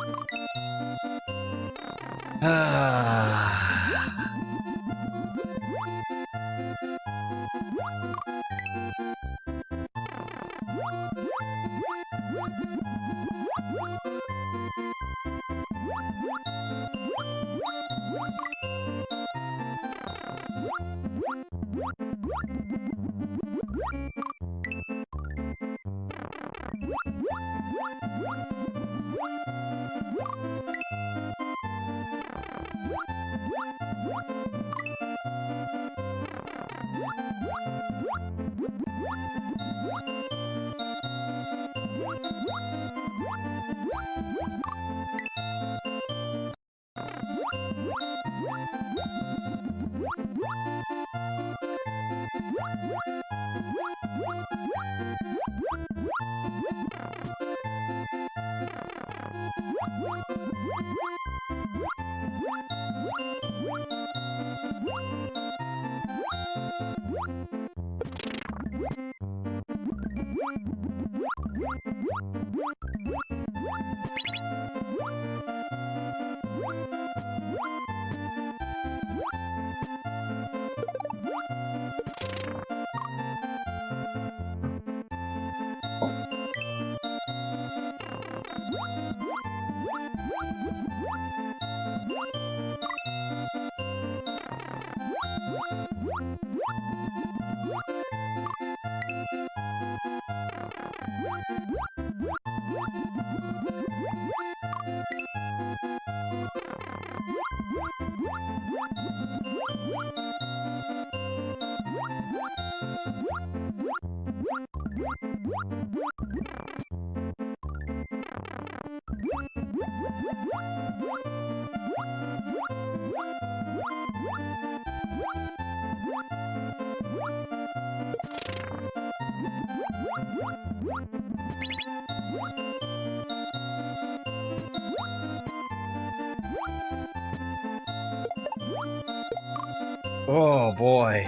Speaker 3: Oh boy.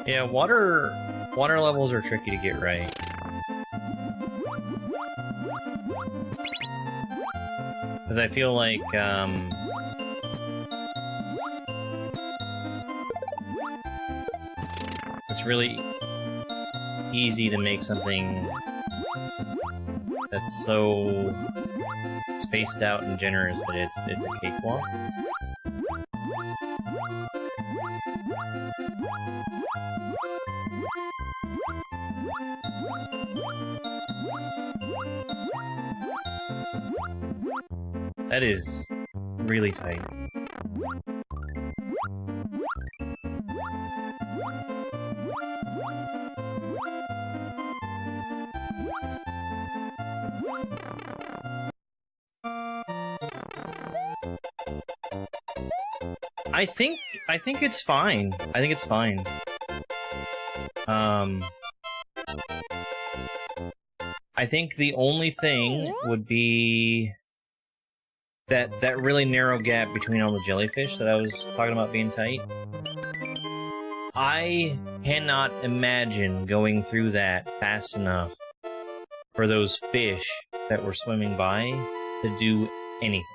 Speaker 3: Yeah, water levels are tricky to get right. Because I feel like, it's really easy to make something that's so spaced out and generous that it's a cakewalk. That is really tight. I think it's fine. I think it's fine. I think the only thing would be that really narrow gap between all the jellyfish that I was talking about being tight. I cannot imagine going through that fast enough for those fish that were swimming by to do anything.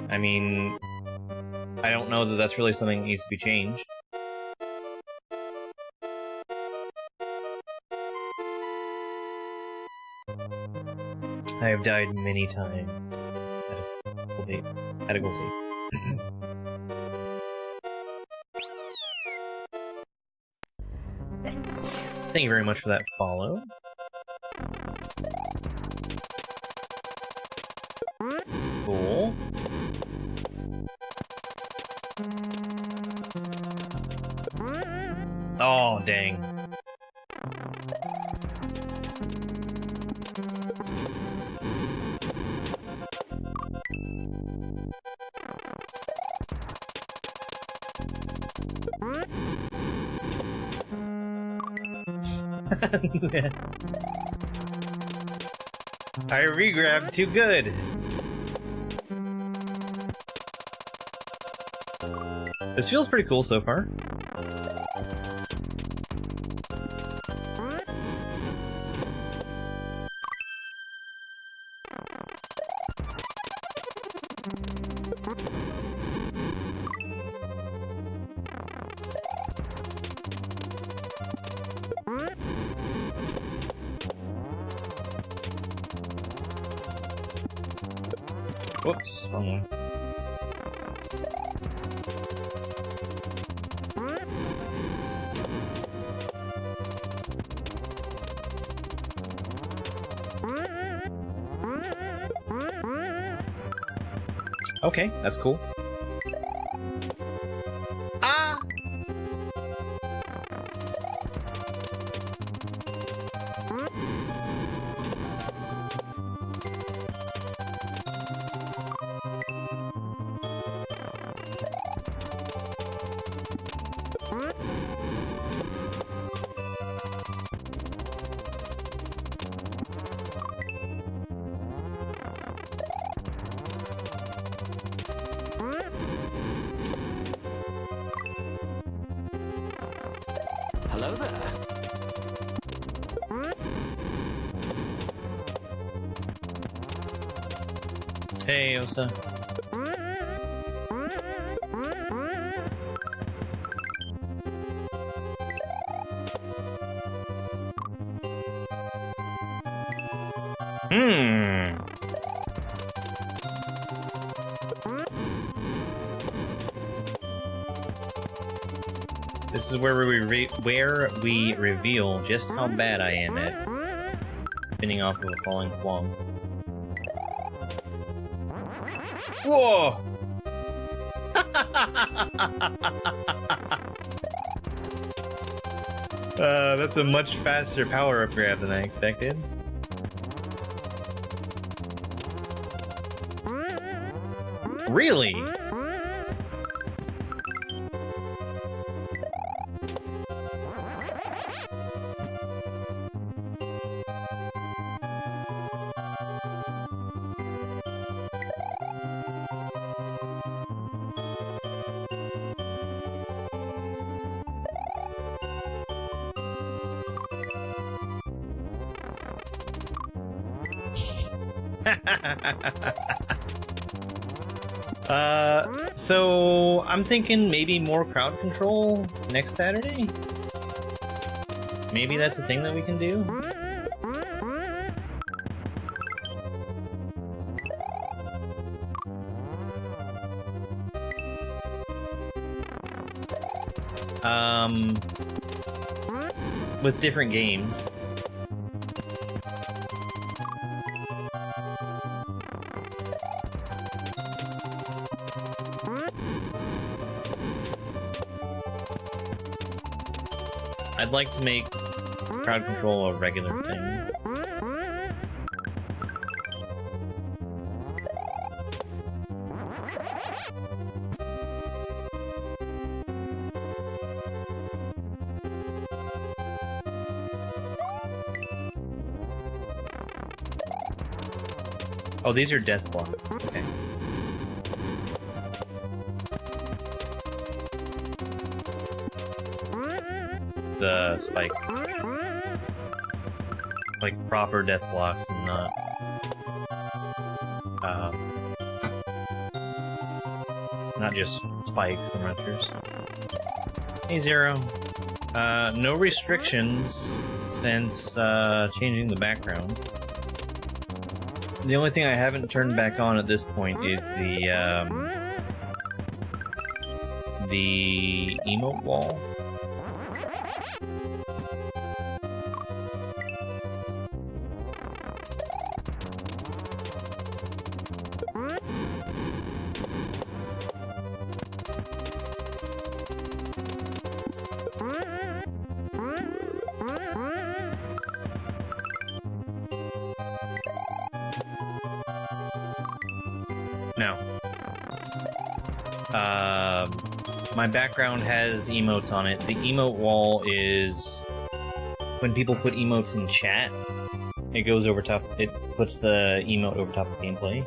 Speaker 3: I mean, I don't know that that's really something that needs to be changed. I have died many times at a gold tape. Thank you very much for that follow. Cool. Oh, dang. I regrabbed too good. This feels pretty cool so far. Whoops, wrong one. Okay, that's cool. Ah!
Speaker 5: Hello there.
Speaker 3: Hey, Osa. This is where we reveal just how bad I am at spinning off of a falling flog. Whoa! That's a much faster power-up grab than I expected. Really? So I'm thinking maybe more crowd control next Saturday? Maybe that's a thing that we can do? With different games. I'd like to make crowd control a regular thing. Oh, these are death block. Okay. The spikes. Like proper death blocks and not not just spikes and rushers. Hey Zero. No restrictions since changing the background. The only thing I haven't turned back on at this point is the emote wall. No. My background has emotes on it. The emote wall is when people put emotes in chat, it goes over top, it puts the emote over top of the gameplay.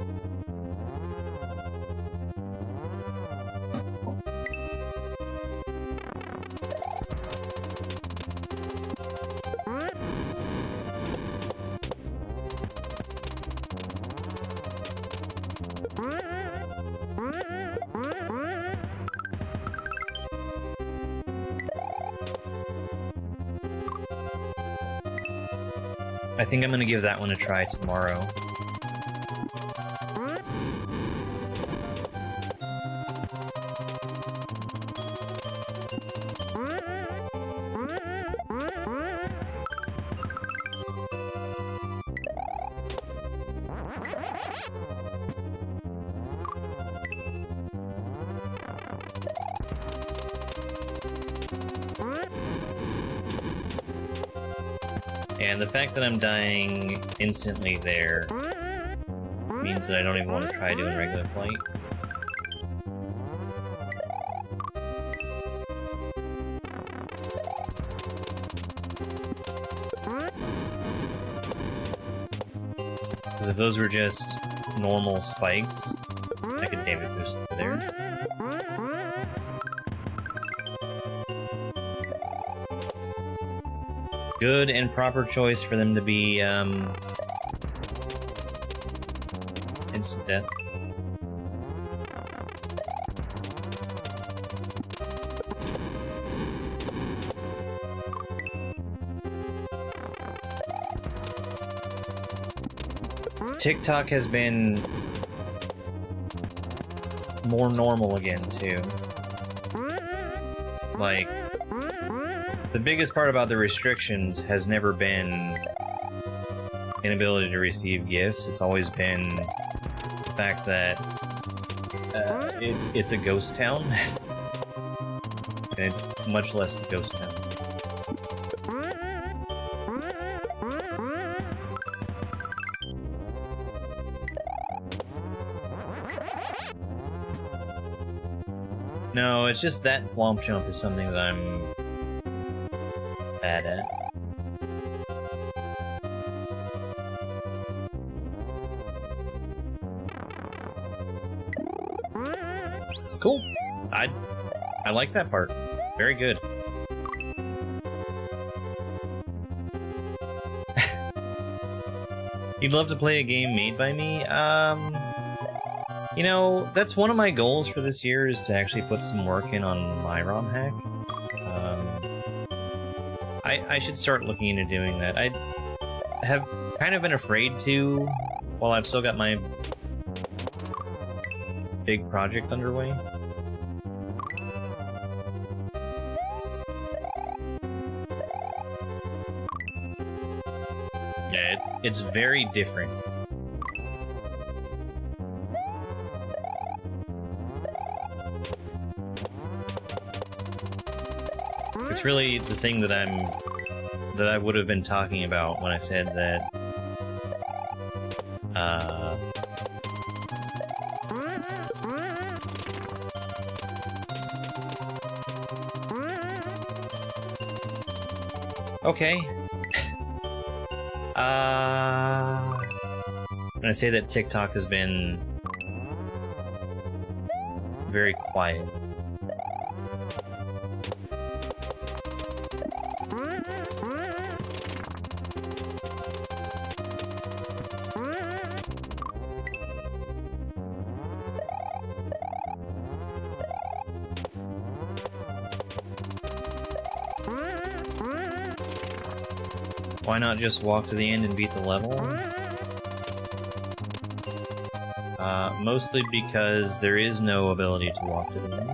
Speaker 3: I think I'm gonna give that one a try tomorrow. And the fact that I'm dying instantly there means that I don't even want to try doing regular flight. Because if those were just normal spikes, I could David boost there. Good and proper choice for them to be, instant death. TikTok has been more normal again, too. Like, the biggest part about the restrictions has never been inability to receive gifts. It's always been the fact that it's a ghost town. And it's much less a ghost town. No, it's just that thwomp jump is something that I'm bad at. Cool. I like that part. Very good. You'd love to play a game made by me? You know, that's one of my goals for this year, is to actually put some work in on my ROM hack. I should start looking into doing that. I have kind of been afraid to, while I've still got my big project underway. Yeah, it's very different. It's really the thing that I would have been talking about when I said that okay. When I say that TikTok has been very quiet. Why not just walk to the end and beat the level? Mostly because there is no ability to walk to the end.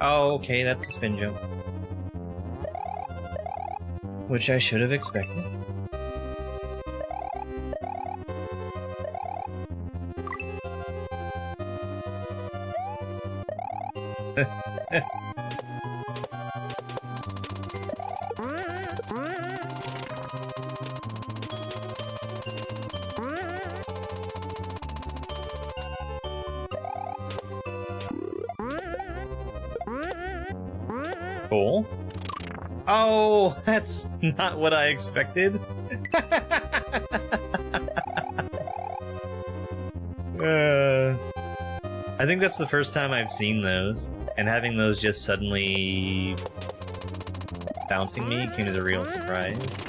Speaker 3: Oh, okay, that's a spin jump. Which I should have expected. Cool. Oh, that's not what I expected. I think that's the first time I've seen those, and having those just suddenly bouncing me came as a real surprise.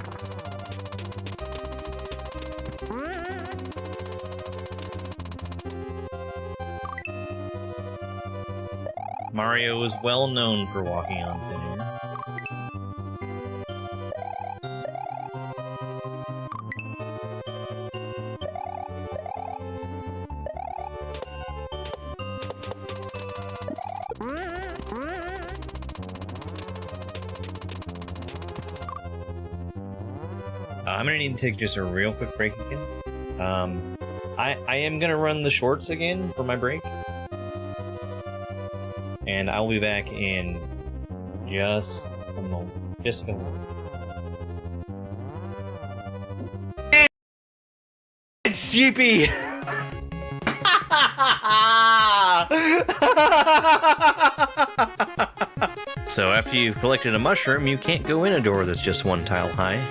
Speaker 3: Mario is well known for walking on thin air. I'm gonna need to take just a real quick break again. I am gonna run the shorts again for my break. And I'll be back in just a moment. Just a moment. It's GP! So after you've collected a mushroom, you can't go in a door that's just one tile high.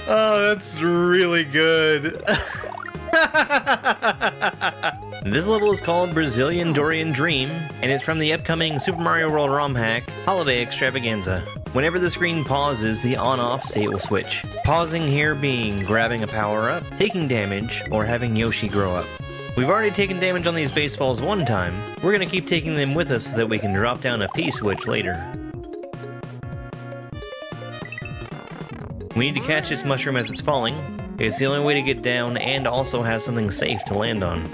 Speaker 3: Oh, that's really good. This level is called Brazilian Dorian Dream, and it's from the upcoming Super Mario World ROM hack, Holiday Extravaganza. Whenever the screen pauses, the on-off state will switch. Pausing here being grabbing a power-up, taking damage, or having Yoshi grow up. We've already taken damage on these baseballs one time. We're gonna keep taking them with us so that we can drop down a P-switch later. We need to catch this mushroom as it's falling. It's the only way to get down and also have something safe to land on.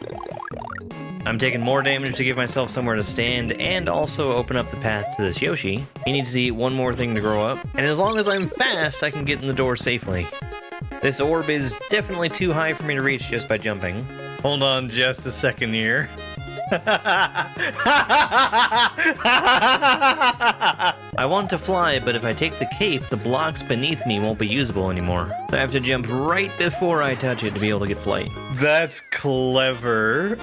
Speaker 3: I'm taking more damage to give myself somewhere to stand and also open up the path to this Yoshi. He needs to eat one more thing to grow up, and as long as I'm fast, I can get in the door safely. This orb is definitely too high for me to reach just by jumping. Hold on just a second here. I want to fly, but if I take the cape, the blocks beneath me won't be usable anymore. I have to jump right before I touch it to be able to get flight. That's clever.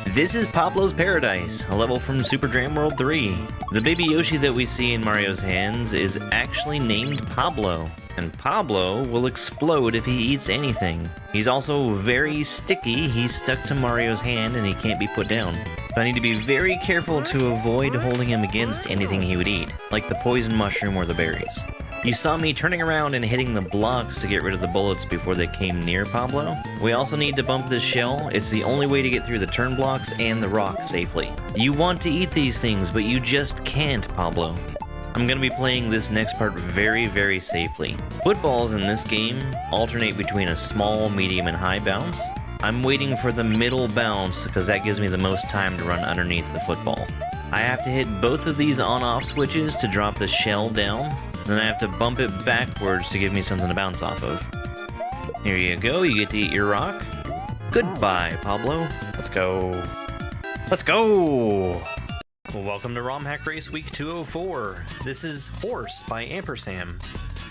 Speaker 3: This is Pablo's Paradise, a level from Super Jam World 3. The baby Yoshi that we see in Mario's hands is actually named Pablo, and Pablo will explode if he eats anything. He's also very sticky. He's stuck to Mario's hand and he can't be put down. So I need to be very careful to avoid holding him against anything he would eat, like the poison mushroom or the berries. You saw me turning around and hitting the blocks to get rid of the bullets before they came near Pablo. We also need to bump this shell. It's the only way to get through the turn blocks and the rock safely. You want to eat these things, but you just can't, Pablo. I'm going to be playing this next part very, very safely. Footballs in this game alternate between a small, medium, and high bounce. I'm waiting for the middle bounce because that gives me the most time to run underneath the football. I have to hit both of these on-off switches to drop the shell down. Then I have to bump it backwards to give me something to bounce off of. Here you go, you get to eat your rock. Goodbye, Pablo. Let's go. Let's go! Well, welcome to ROM Hack Race Week 204. This is Horse by Ampersand.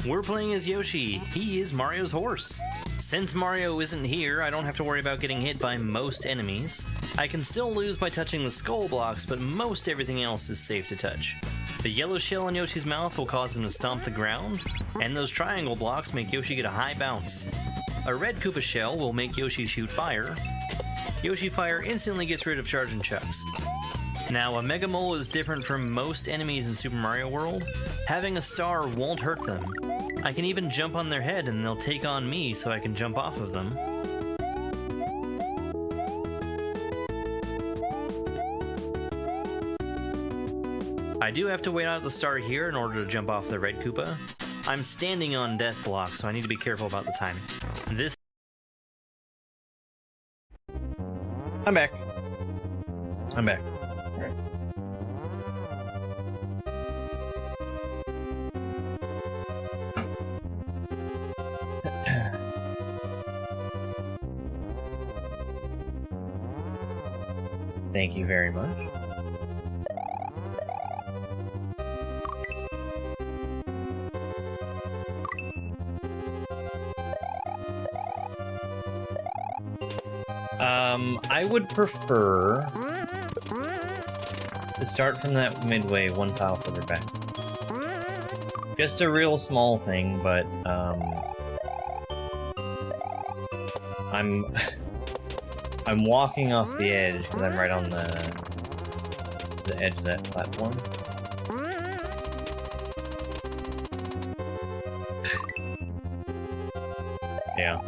Speaker 3: We're playing as Yoshi. He is Mario's horse. Since Mario isn't here, I don't have to worry about getting hit by most enemies. I can still lose by touching the skull blocks, but most everything else is safe to touch. The yellow shell in Yoshi's mouth will cause him to stomp the ground, and those triangle blocks make Yoshi get a high bounce. A red Koopa shell will make Yoshi shoot fire. Yoshi Fire instantly gets rid of charge and chucks. Now, a Mega Mole is different from most enemies in Super Mario World. Having a star won't hurt them. I can even jump on their head and they'll take on me so I can jump off of them. I do have to wait out the star here in order to jump off the red Koopa. I'm standing on death block, so I need to be careful about the timing. This I'm back. I'm back. Alright. Thank you very much. I would prefer to start from that midway one tile further back. Just a real small thing, but I'm walking off the edge because I'm right on the edge of that platform. Yeah.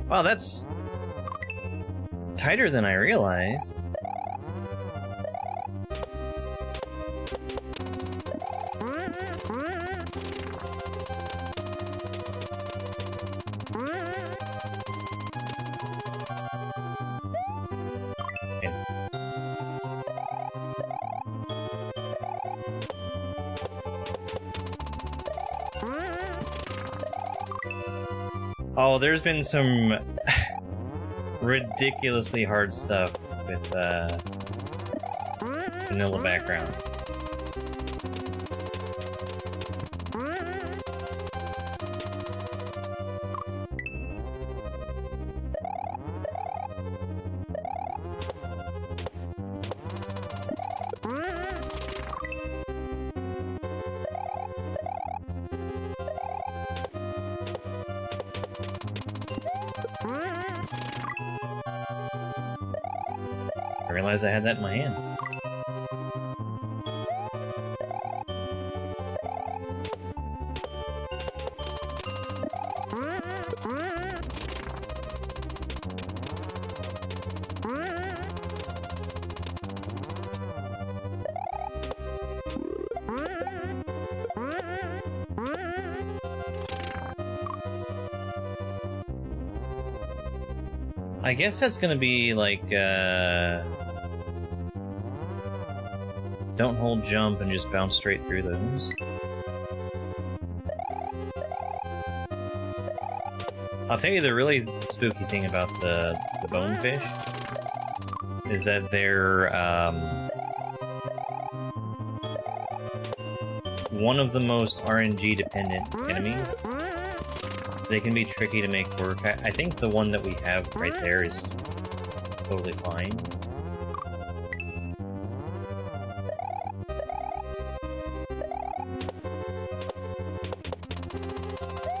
Speaker 3: Wow, that's tighter than I realized. Oh, there's been some ridiculously hard stuff with vanilla background. I realized I had that in my hand. I guess that's gonna be like, don't hold jump and just bounce straight through those. I'll tell you the really spooky thing about the bonefish is that they're one of the most RNG dependent enemies. They can be tricky to make work. I think the one that we have right there is totally fine.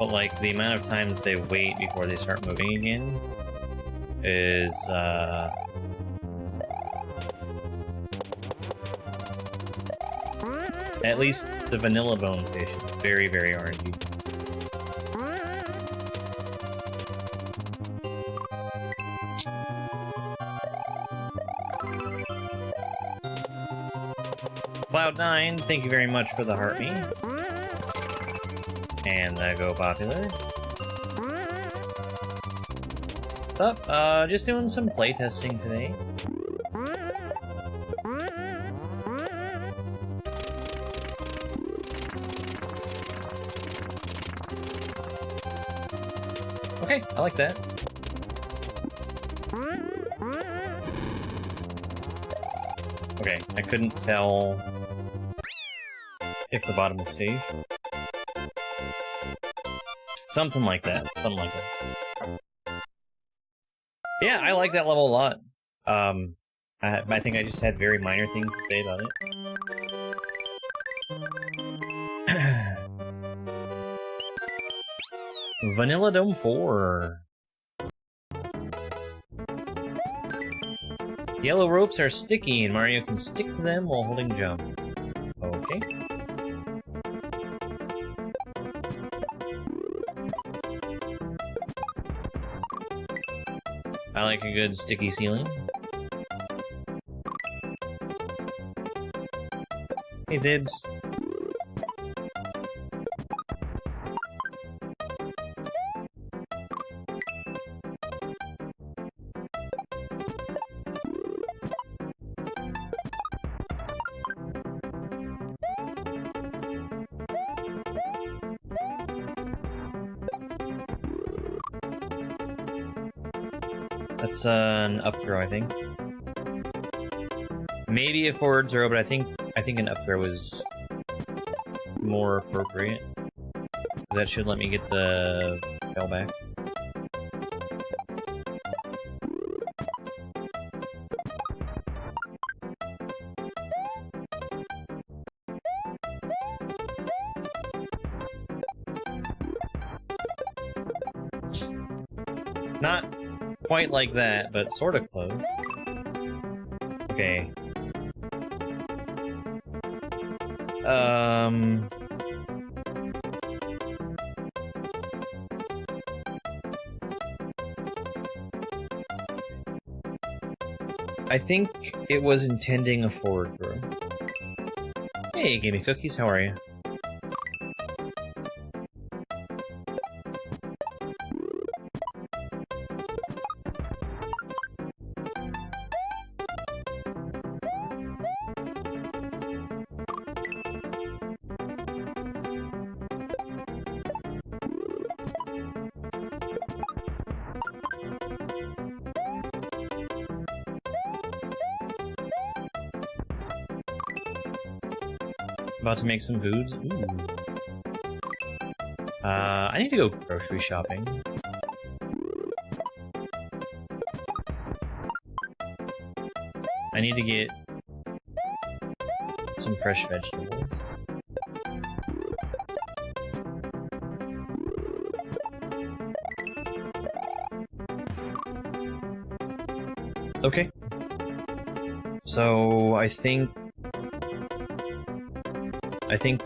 Speaker 3: But like the amount of time that they wait before they start moving again is at least the vanilla bonefish is very, very RNG. Cloud9, thank you very much for the heart me. And go popular. What's up? Just doing some playtesting today. Okay, I like that. Okay, I couldn't tell if the bottom is safe. Something like that. Something like that. Yeah, I like that level a lot. I think I just had very minor things to say about it. Vanilla Dome 4. Yellow ropes are sticky and Mario can stick to them while holding jump. Okay. I like a good sticky ceiling. Hey, Thibs. That's an up throw, I think. Maybe a forward throw, but I think an up throw is more appropriate. That should let me get the bell back. Not quite like that, but sort of close. Okay. I think it was intending a forward throw. Hey, you gave me cookies. How are you? About to make some food. Ooh. I need to go grocery shopping. I need to get some fresh vegetables. Okay. So I think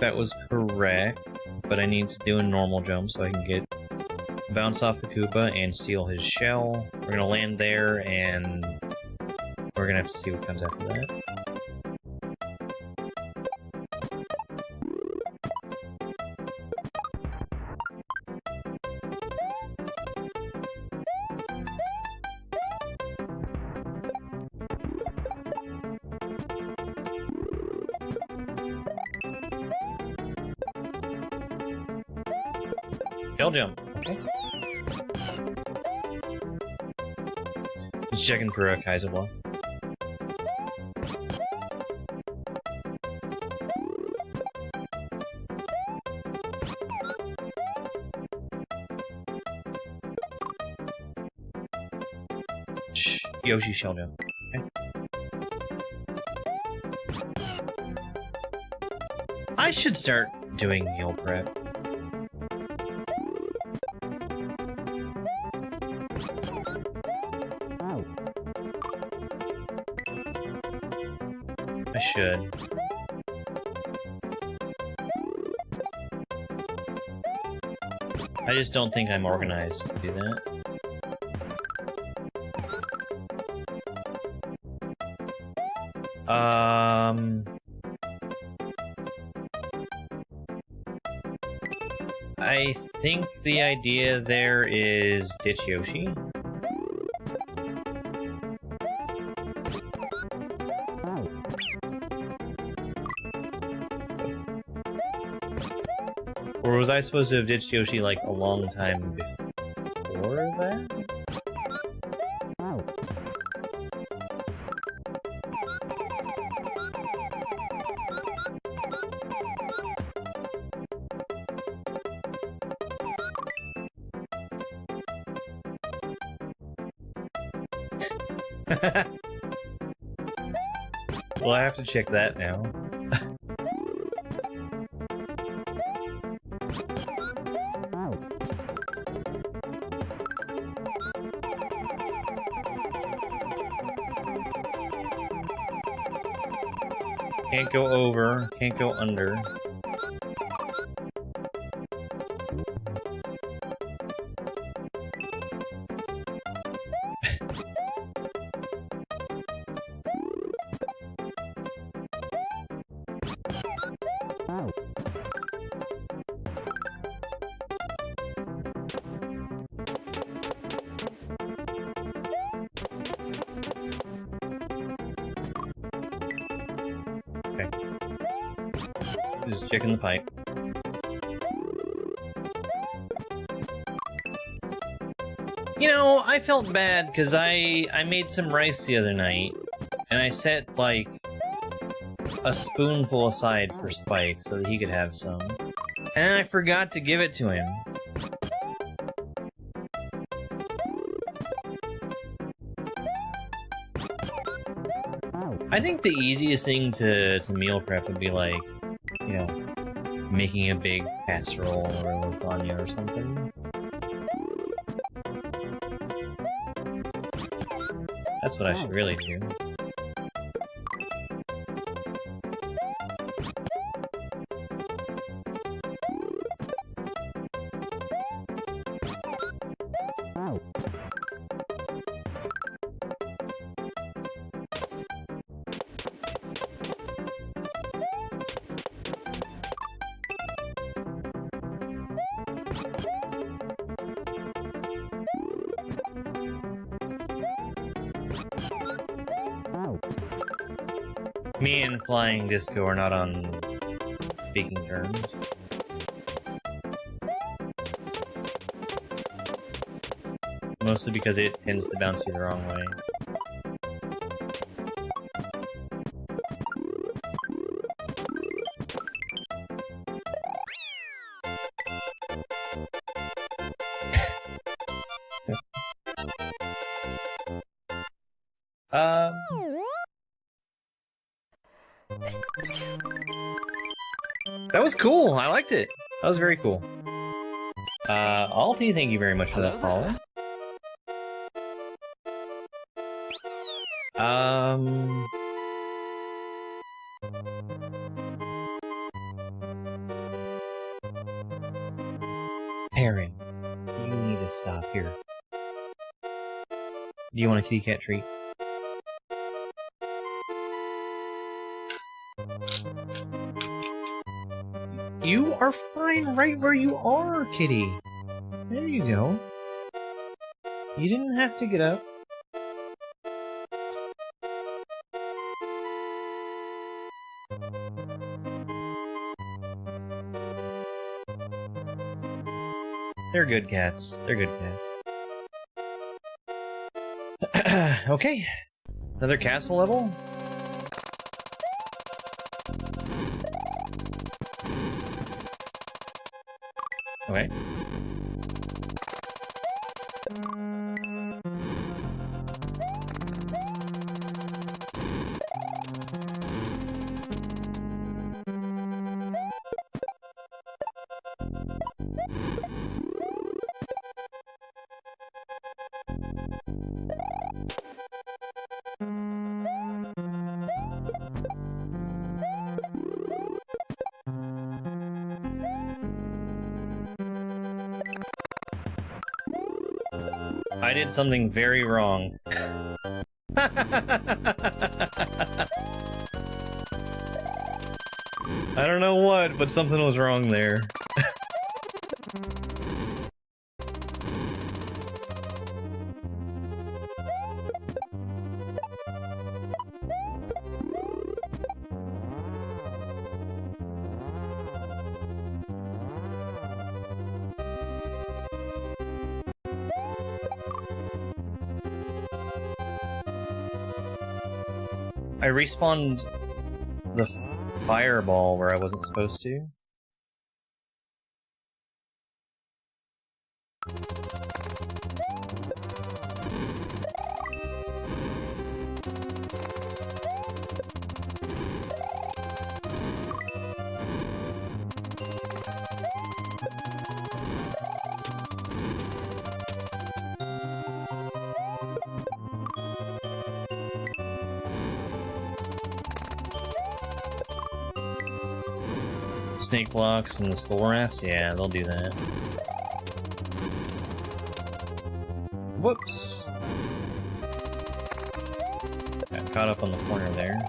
Speaker 3: that was correct, but I need to do a normal jump so I can bounce off the Koopa and steal his shell. We're gonna land there, and we're gonna have to see what comes after that. Shell jump. Okay. Just checking for a Kaizo ball. Yoshi shell jump. Okay. I should start doing meal prep. I should. I just don't think I'm organized to do that. I think the idea there is ditch Yoshi. Or was I supposed to have ditched Yoshi like a long time before that? Well, I have to check that now. Can't go over, can't go under. Just checking the pipe. You know, I felt bad because I made some rice the other night, and I set, like, a spoonful aside for Spike so that he could have some. And then I forgot to give it to him. I think the easiest thing to meal prep would be like, you know, making a big casserole or lasagna or something. That's what I should really do. Me and Flying Disco are not on speaking terms. Mostly because it tends to bounce you the wrong way. That was cool. I liked it. That was very cool. Alti, thank you very much for that follow. Perrin, you need to stop here. Do you want a kitty cat treat? You are fine right where you are, kitty. There you go. You didn't have to get up. They're good cats. They're good cats. Okay. Another castle level? Okay. I did something very wrong. I don't know what, but something was wrong there. I respawned the fireball where I wasn't supposed to. snake blocks and the skull rafts? Yeah, they'll do that. Whoops! Got caught up on the corner there.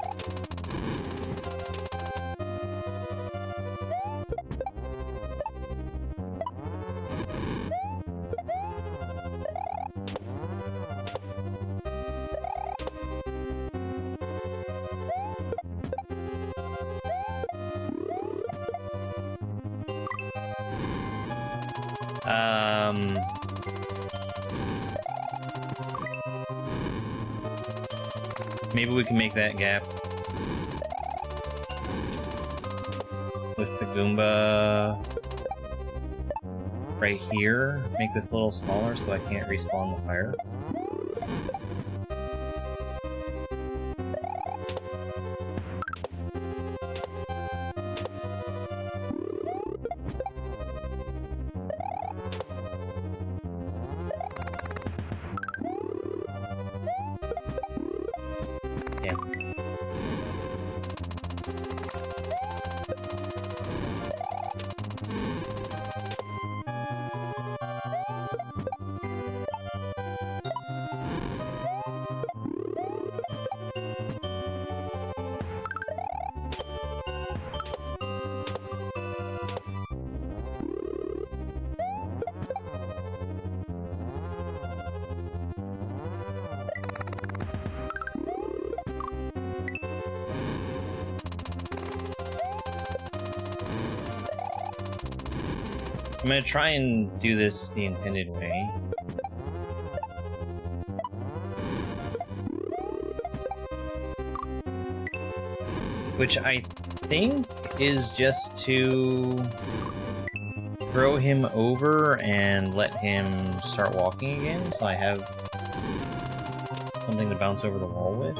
Speaker 3: Maybe we can make that gap with the Goomba right here. Make this a little smaller so I can't respawn the fire. I'm gonna try and do this the intended way. Which I think is just to throw him over and let him start walking again, so I have something to bounce over the wall with.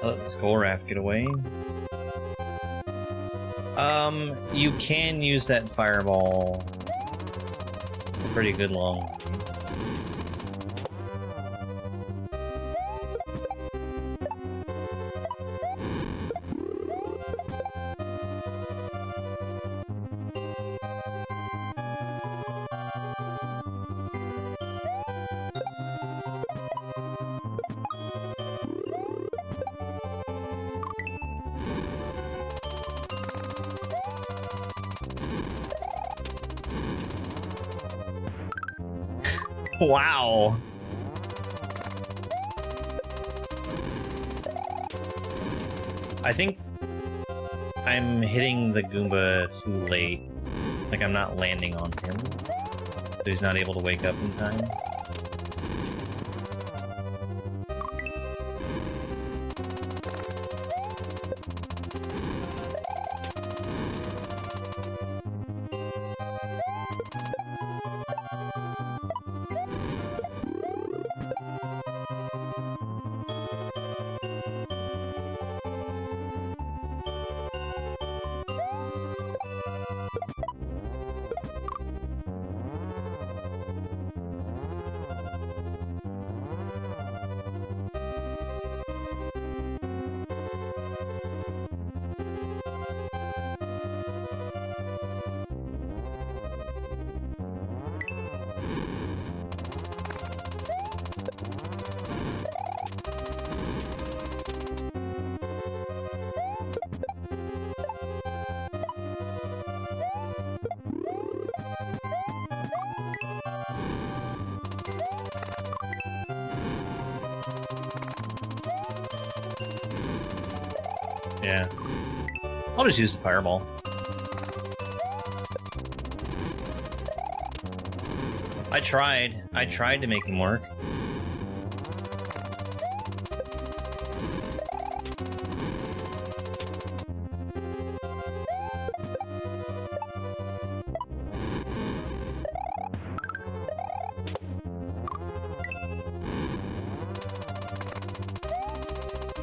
Speaker 3: I'll let the skull raft get away. You can use that fireball a pretty good long. Wow. I think I'm hitting the Goomba too late. Like I'm not landing on him. So he's not able to wake up in time. Yeah. I'll just use the fireball. I tried to make him work.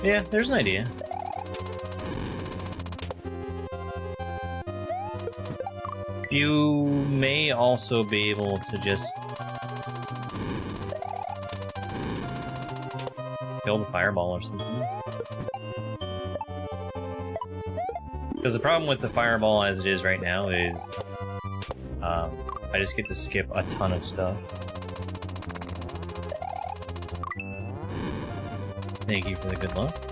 Speaker 3: Yeah, there's an idea. You may also be able to just kill the fireball or something. Because the problem with the fireball as it is right now is I just get to skip a ton of stuff. Thank you for the good luck.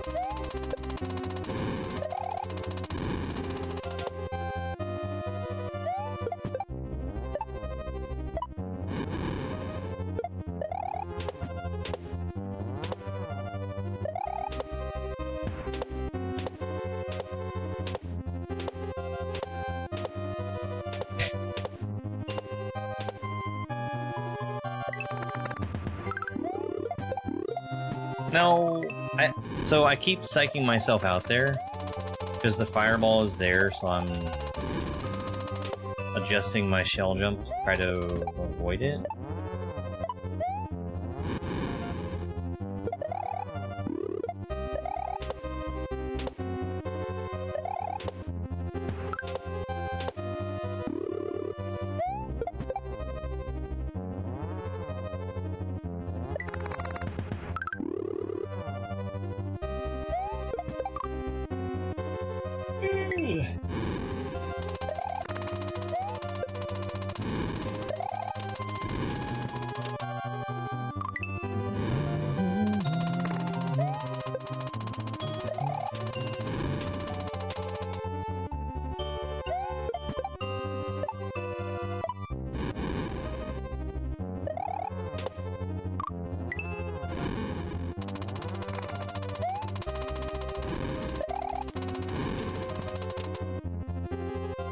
Speaker 3: No, so I keep psyching myself out there because the fireball is there, so I'm adjusting my shell jump to try to avoid it.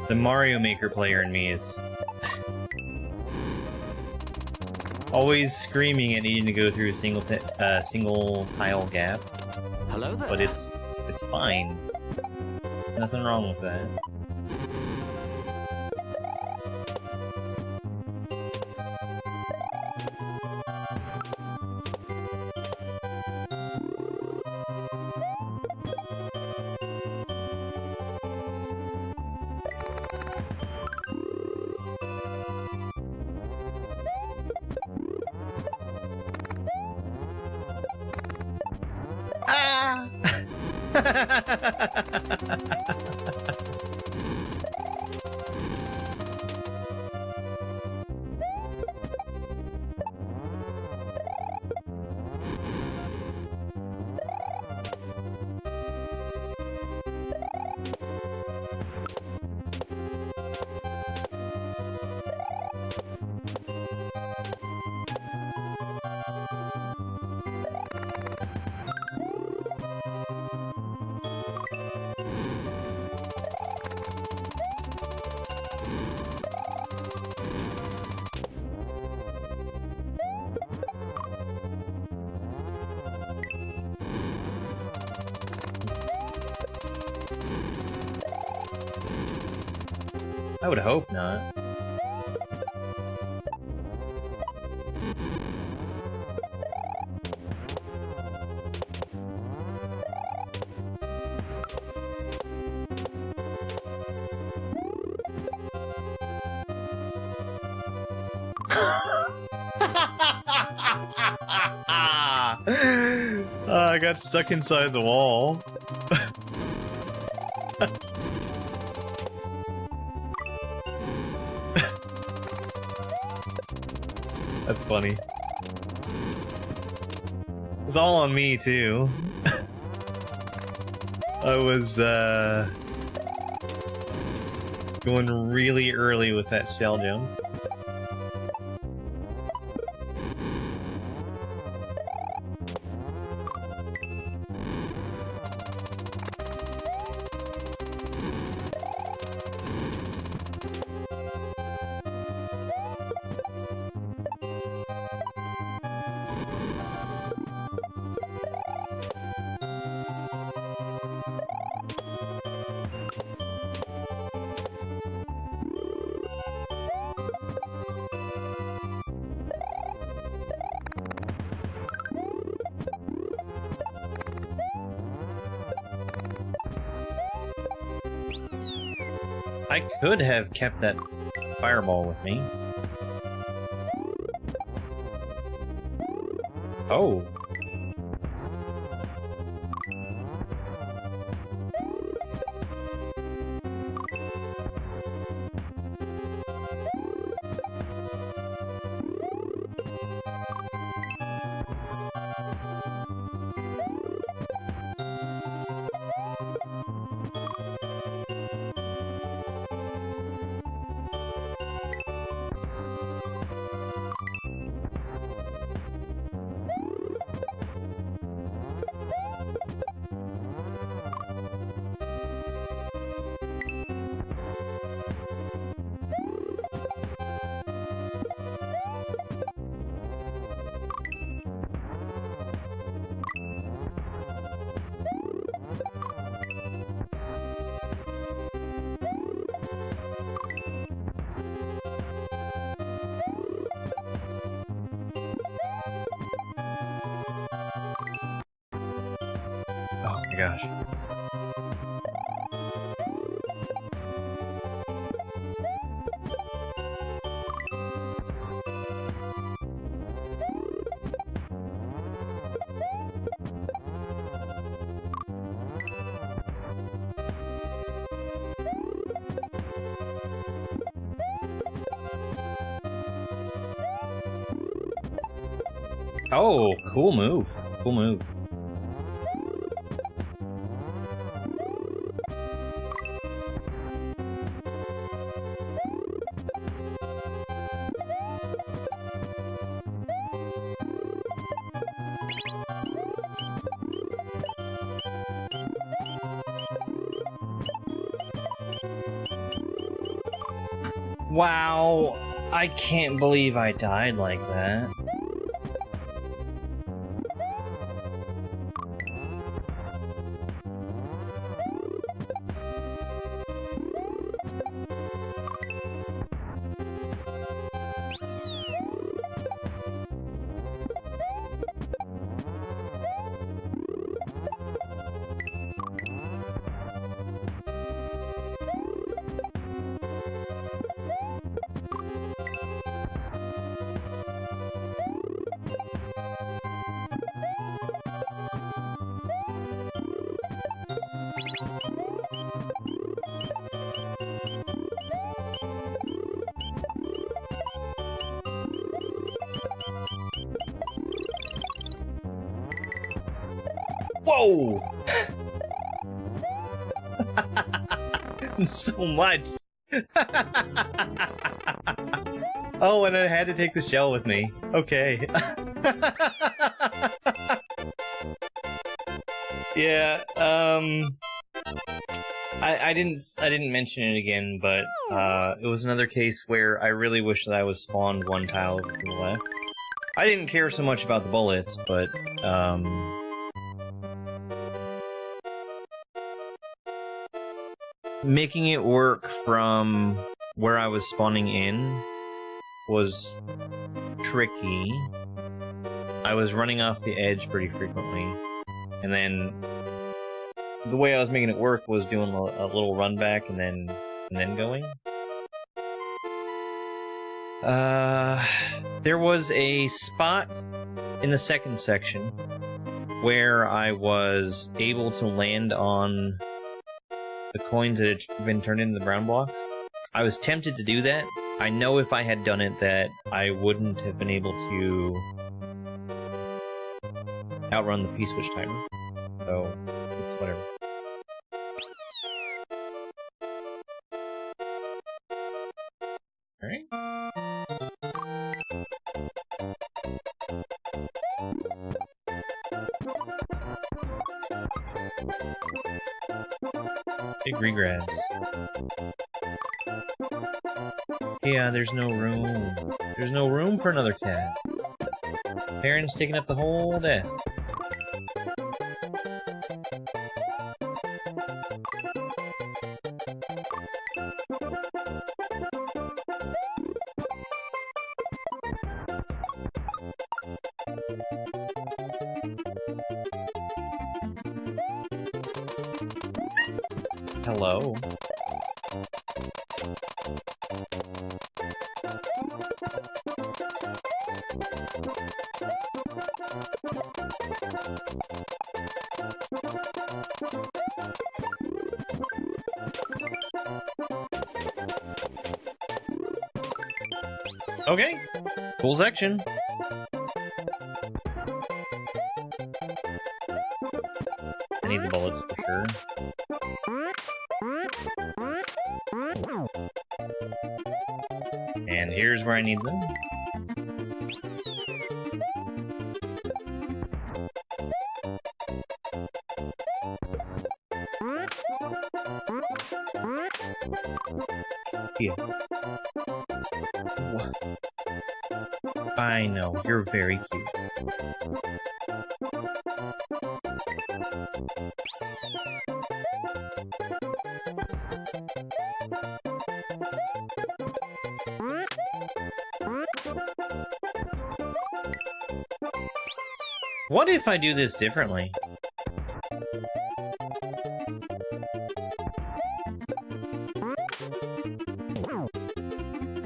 Speaker 3: The Mario Maker player in me is always screaming at needing to go through a single tile gap,
Speaker 5: Hello there.
Speaker 3: but it's fine. Nothing wrong with that. Ah! I would hope not. I got stuck inside the wall. That's funny. It's all on me, too. I was, going really early with that shell jump. I could have kept that fireball with me. Oh. Oh my gosh. Oh, cool move. Cool move. Wow, I can't believe I died like that. Whoa! So much. Oh, and I had to take the shell with me. Okay. Yeah, I didn't mention it again, but it was another case where I really wish that I was spawned one tile to the left. I didn't care so much about the bullets, but making it work from where I was spawning in was tricky. I was running off the edge pretty frequently, and then the way I was making it work was doing a little run back and then going. There was a spot in the second section where I was able to land on the coins that had been turned into the brown blocks. I was tempted to do that. I know if I had done it that I wouldn't have been able to outrun the P-switch timer. So, it's whatever. Alright. Big regrabs. Yeah, there's no room. There's no room for another cat. Parents taking up the whole desk. Hello. Okay. Cool section. I need the bullets for sure. And here's where I need them. Yeah. I know, you're very cute. What if I do this differently?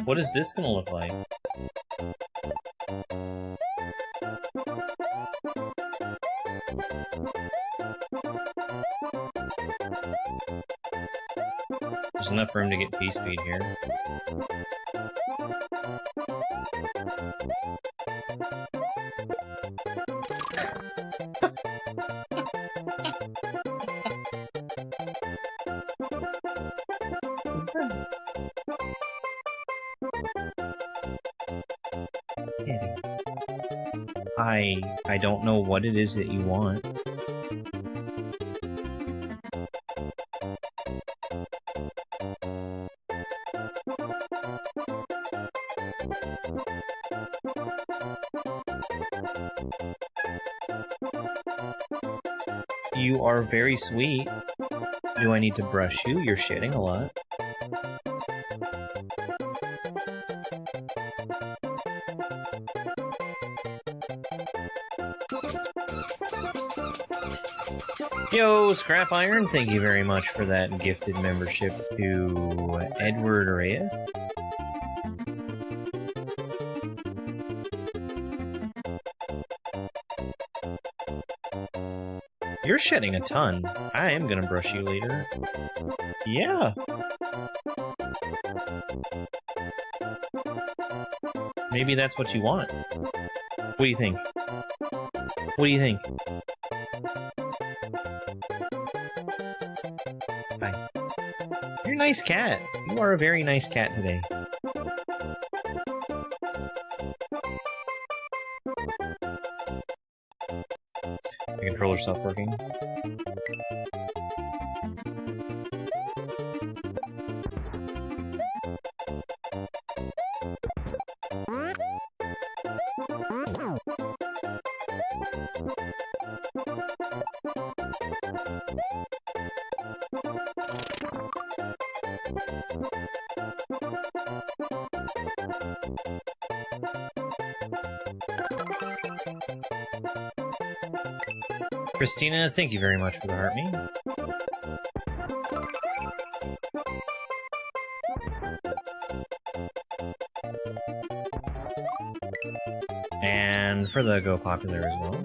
Speaker 3: What is this gonna look like? There's enough room to get P-speed here. I don't know what it is that you want. You are very sweet. Do I need to brush you? You're shitting a lot. Yo, Scrap Iron, thank you very much for that gifted membership to Edward Reyes. You're shedding a ton. I am gonna brush you later. Yeah. Maybe that's what you want. What do you think? What do you think? Hi. You're a nice cat. You are a very nice cat today. The controller stopped working. Christina, thank you very much for the heart me. And for the Go Popular as well.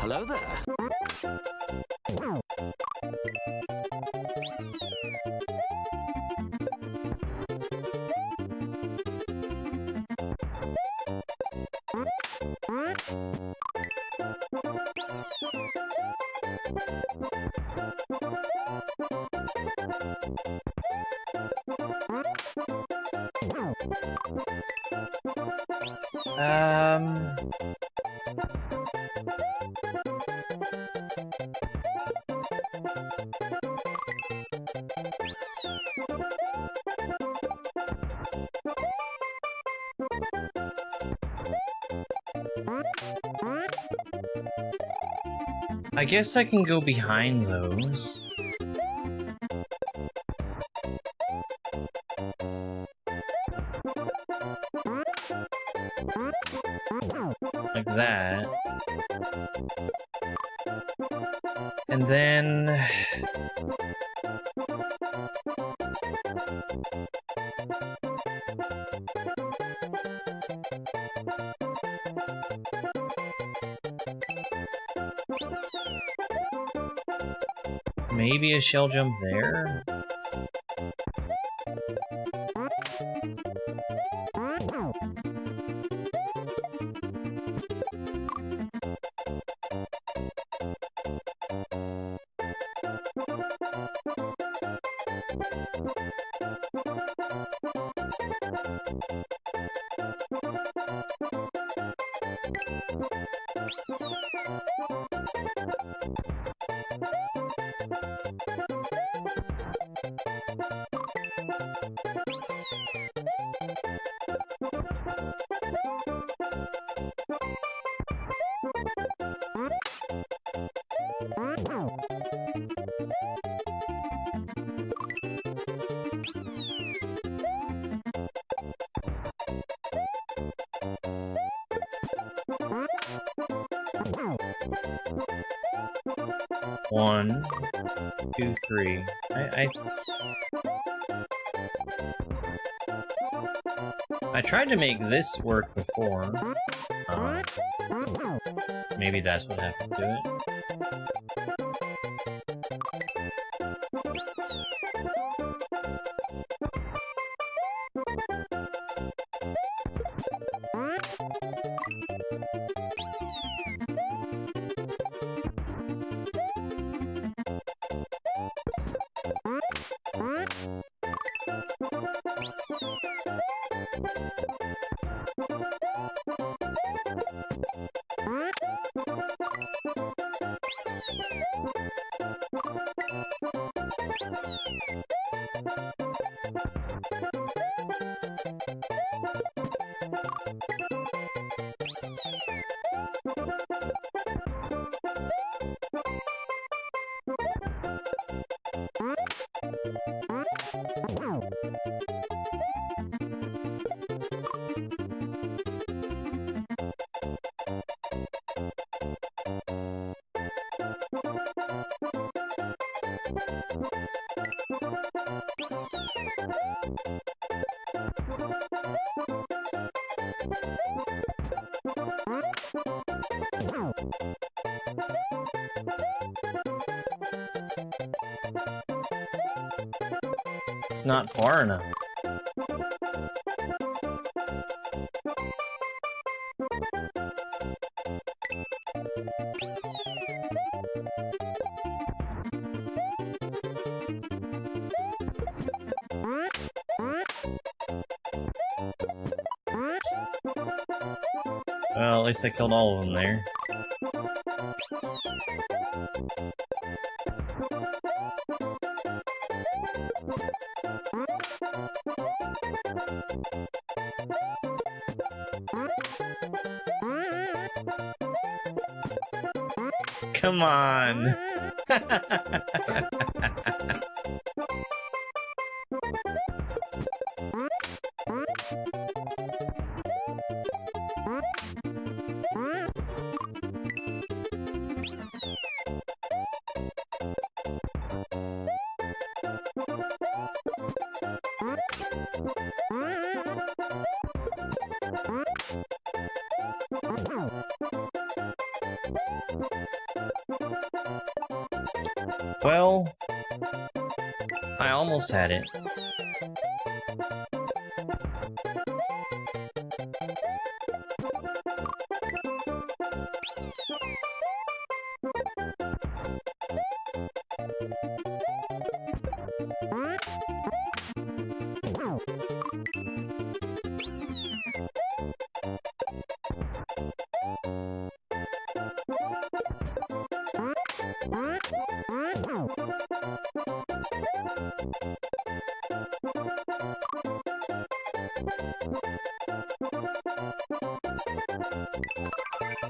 Speaker 5: Hello there. I guess I can go behind those.
Speaker 3: that. And then... maybe a shell jump there? One, two, three. I tried to make this work before. Maybe that's what happened to it. It's not far enough. Well, at least I killed all of them there. Come on. Well, I almost had it.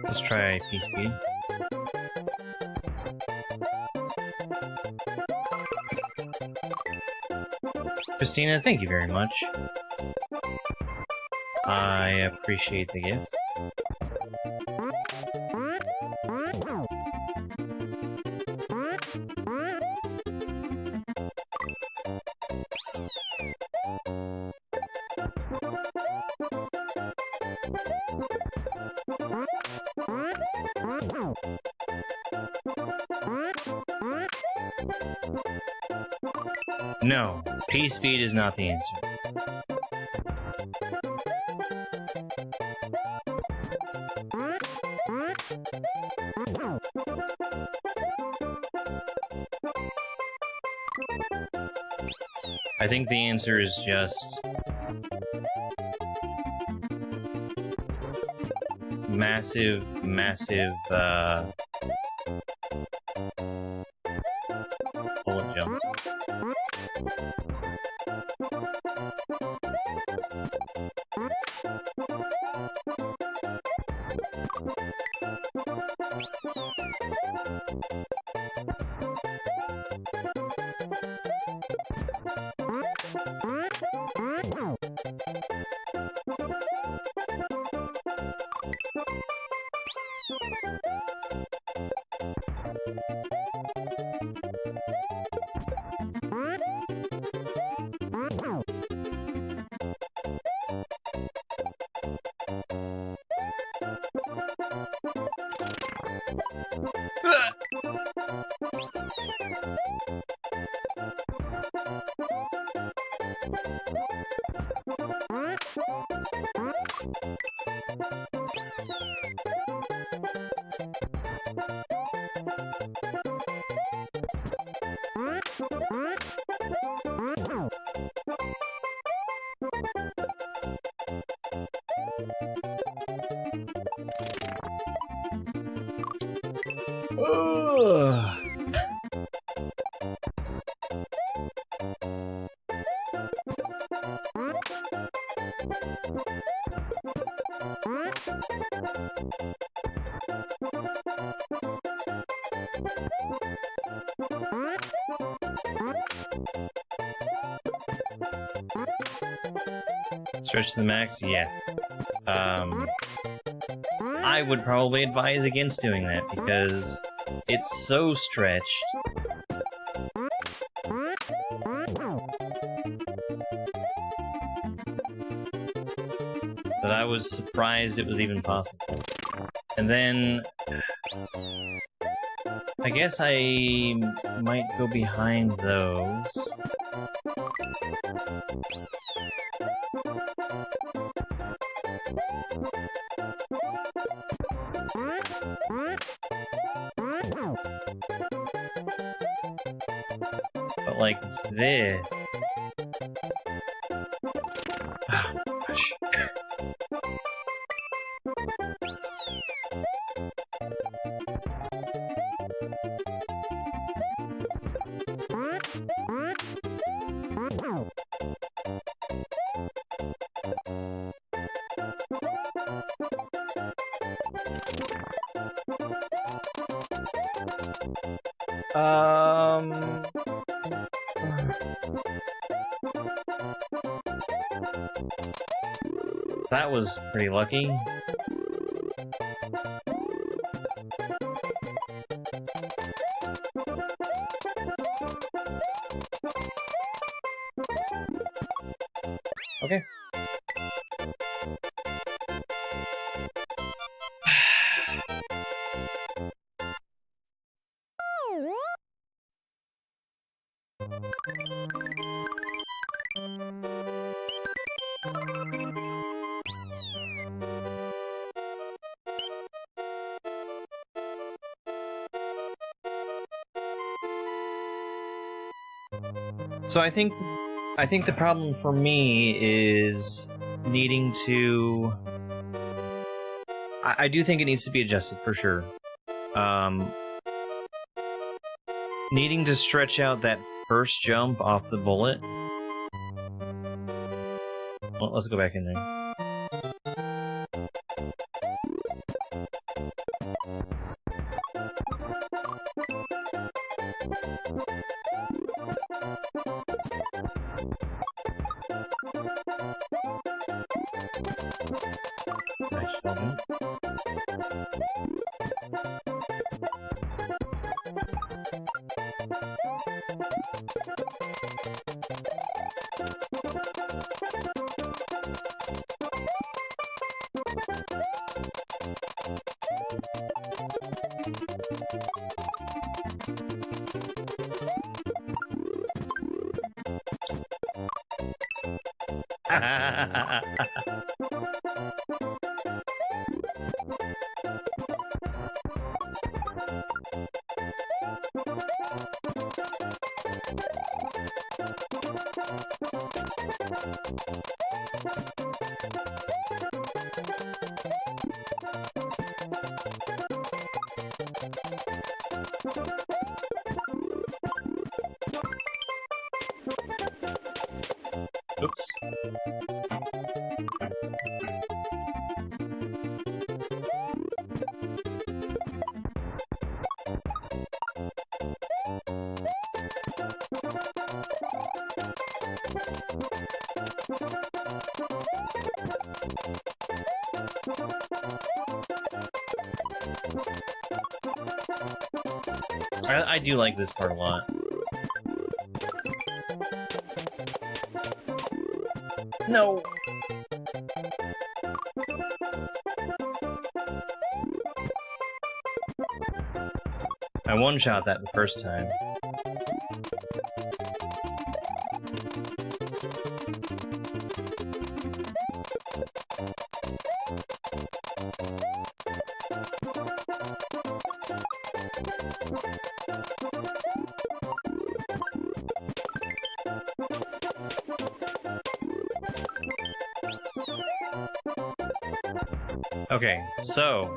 Speaker 3: Let's try P-Speed. Christina, thank you very much. I appreciate the gift.
Speaker 5: No, P-speed is not the answer. I think the answer is just massive bullet jump. Ugh. Stretch to the max? Yes. I would probably advise against doing that because it's so stretched. That I was surprised it was even possible. And then I guess I might go behind those. But like this. Oh, gosh. That was pretty lucky. Okay. So I think the problem for me is needing to... I do think it needs to be adjusted for sure. Needing to stretch out that first jump off the bullet. Well, let's go back in there. Nice shot.
Speaker 3: Oops. I do like this part a lot. No! I one-shot that the first time. Okay, so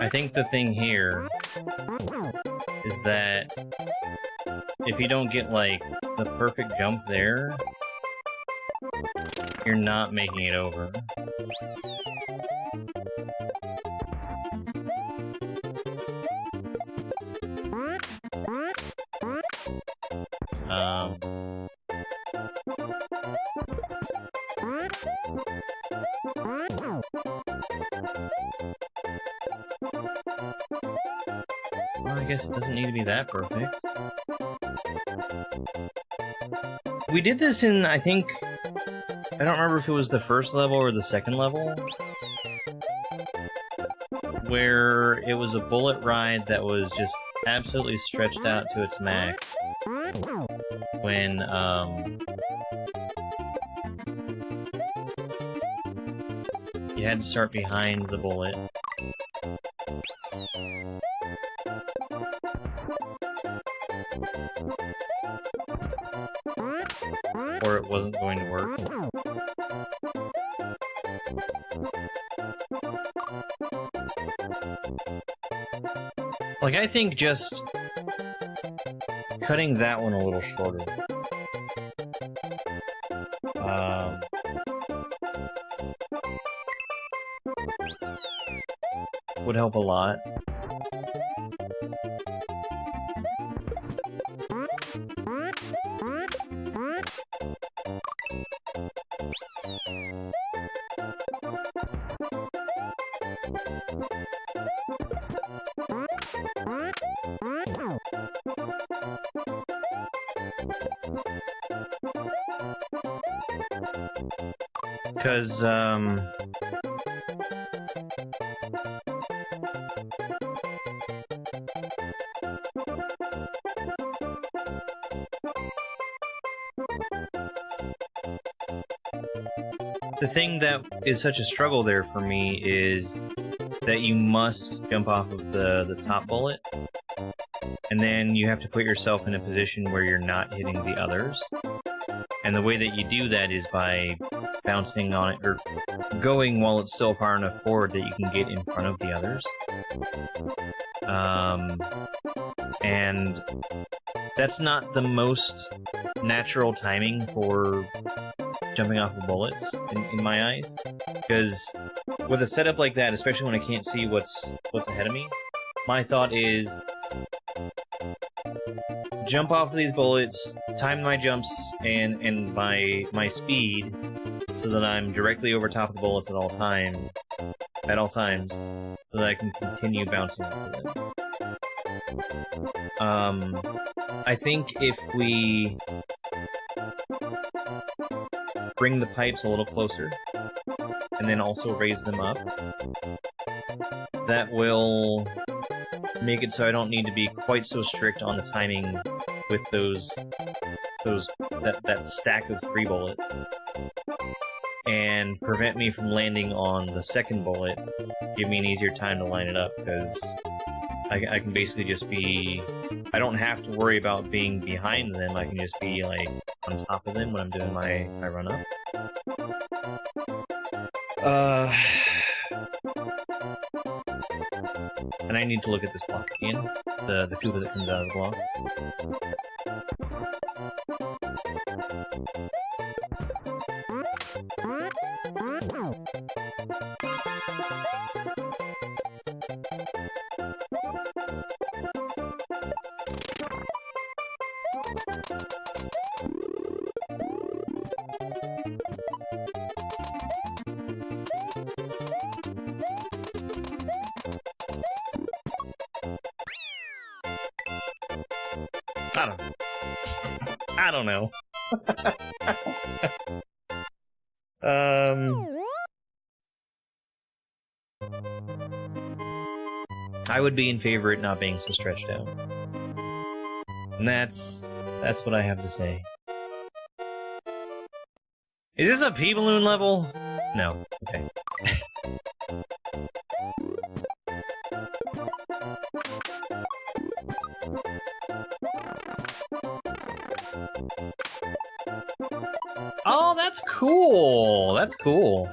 Speaker 3: I think the thing here is that if you don't get, like, the perfect jump there, you're not making it over. Well, I guess it doesn't need to be that perfect. We did this in, I think, I don't remember if it was the first level or the second level, where it was a bullet ride that was just absolutely stretched out to its max when, you had to start behind the bullet. Or it wasn't going to work. Like, I think just cutting that one a little shorter. Would help a lot. Because, the thing that is such a struggle there for me is that you must jump off of the top bullet, and then you have to put yourself in a position where you're not hitting the others. And the way that you do that is by bouncing on it, or going while it's still far enough forward that you can get in front of the others. And that's not the most natural timing for jumping off of bullets, in my eyes. Because with a setup like that, especially when I can't see what's ahead of me, my thought is jump off of these bullets, time my jumps and my speed so that I'm directly over top of the bullets at all times, so that I can continue bouncing off of them. I think if we bring the pipes a little closer, and then also raise them up, that will make it so I don't need to be quite so strict on the timing with those
Speaker 5: that stack of 3 bullets and prevent me from landing on the second bullet, give me an easier time to line it up, because I can basically just be... I don't have to worry about being behind them, I can just be, like, on top of them when I'm doing my run-up. And I need to look at this block again, the Koopa that comes out of the block. I don't know. I would be in favor of it not being so stretched out. And that's what I have to say. Is this a pea balloon level? No. Okay. Oh, that's cool! That's cool.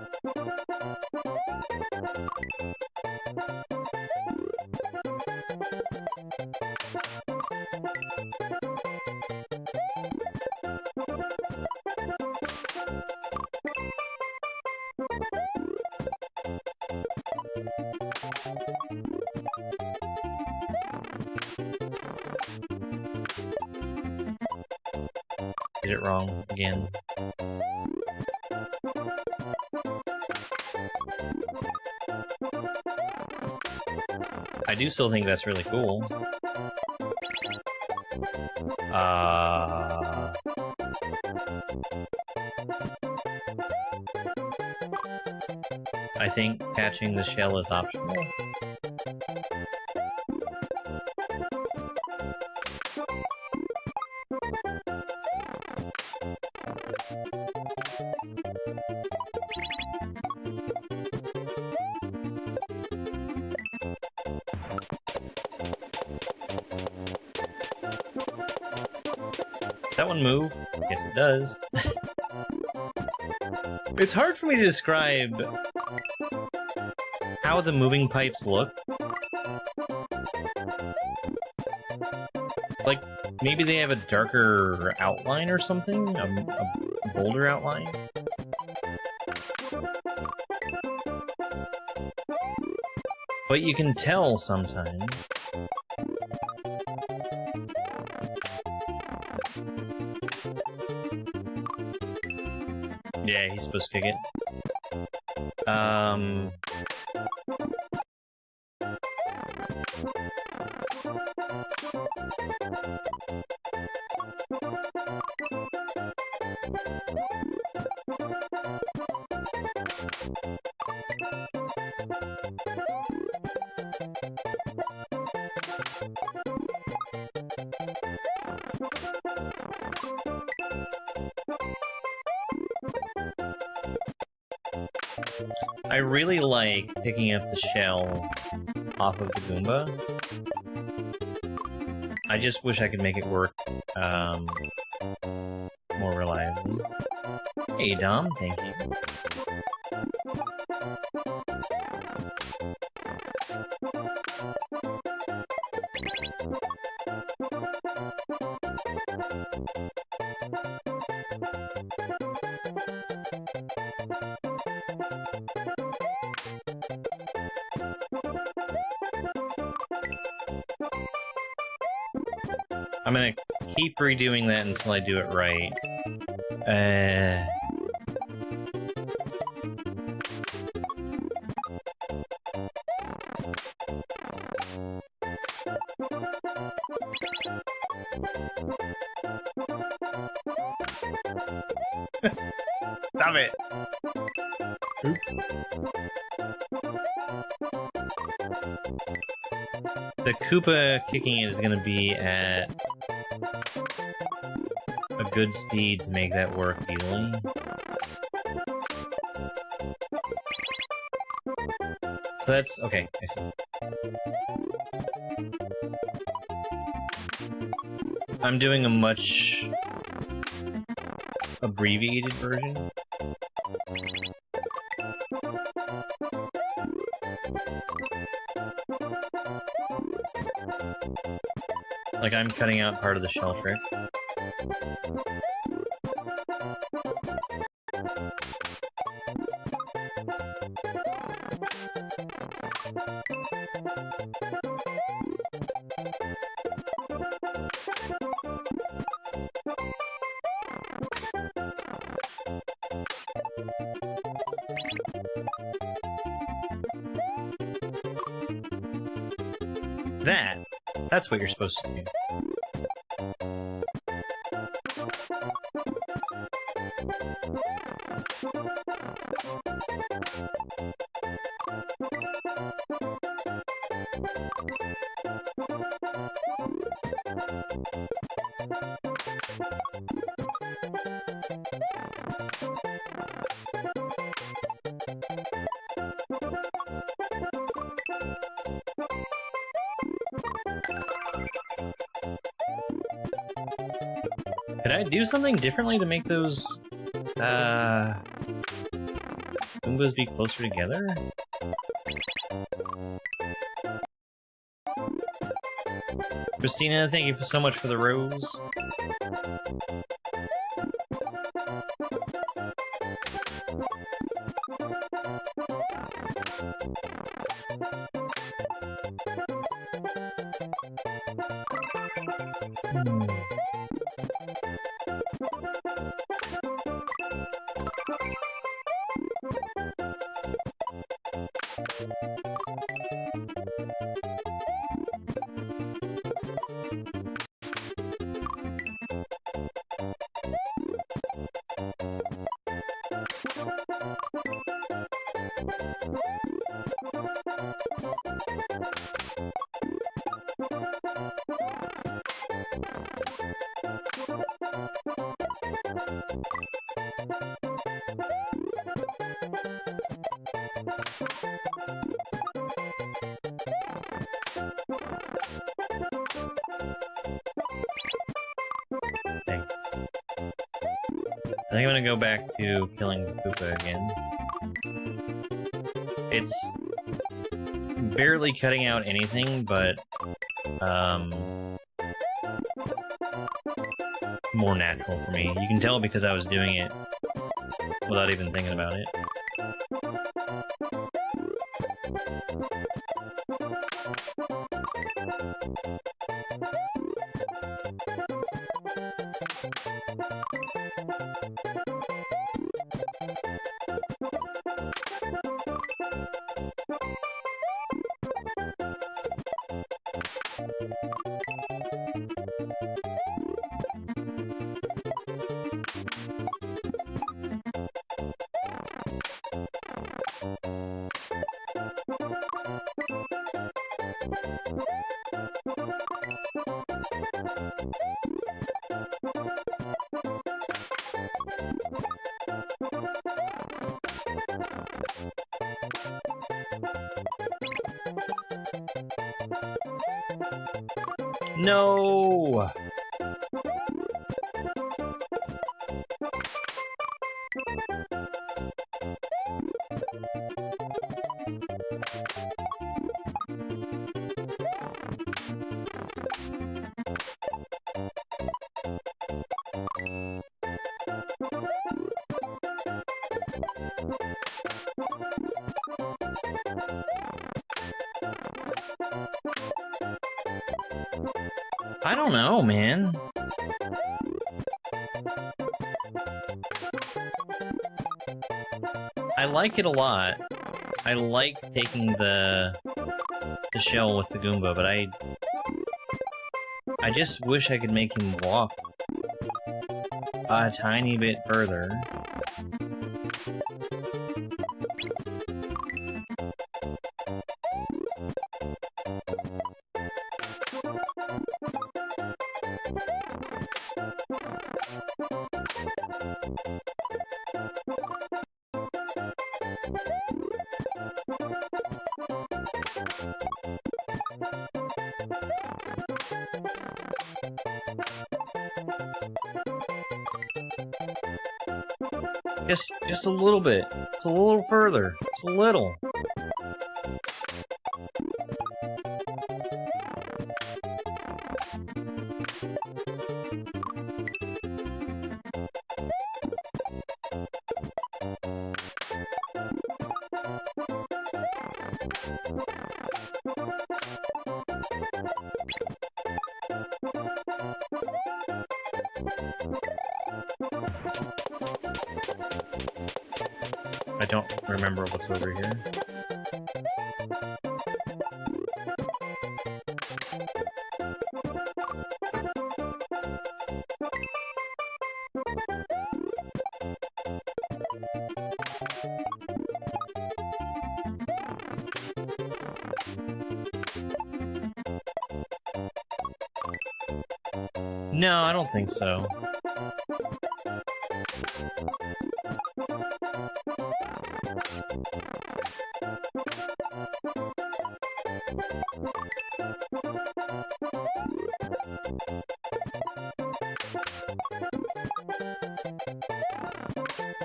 Speaker 5: Did it wrong again. I do still think that's really cool. I think catching the shell is optional. That one move? Yes, it does. It's hard for me to describe how the moving pipes look. Like, maybe they have a darker outline or something? A bolder outline? But you can tell sometimes. Yeah, he's supposed to kick it. I really like picking up the shell off of the Goomba. I just wish I could make it work more reliably. Hey Dom, thank you. I'm gonna keep redoing that until I do it right. Stop it! Oops. The Koopa kicking it is gonna be at a good speed to make that work easily. So that's okay, I see. I'm doing a much abbreviated version. Like, I'm cutting out part of the shell trick. That's what you're supposed to do. Could I do something differently to make those, Goombas be closer together? Christina, thank you so much for the rose. I think I'm gonna go back to killing the Koopa again. It's barely cutting out anything, but more natural for me. You can tell because I was doing it without even thinking about it. No! I don't know, man. I like it a lot. I like taking the shell with the Goomba, but I just wish I could make him walk a tiny bit further. Just a little bit. Just a little further. Just a little. I don't remember what's over here. No, I don't think so.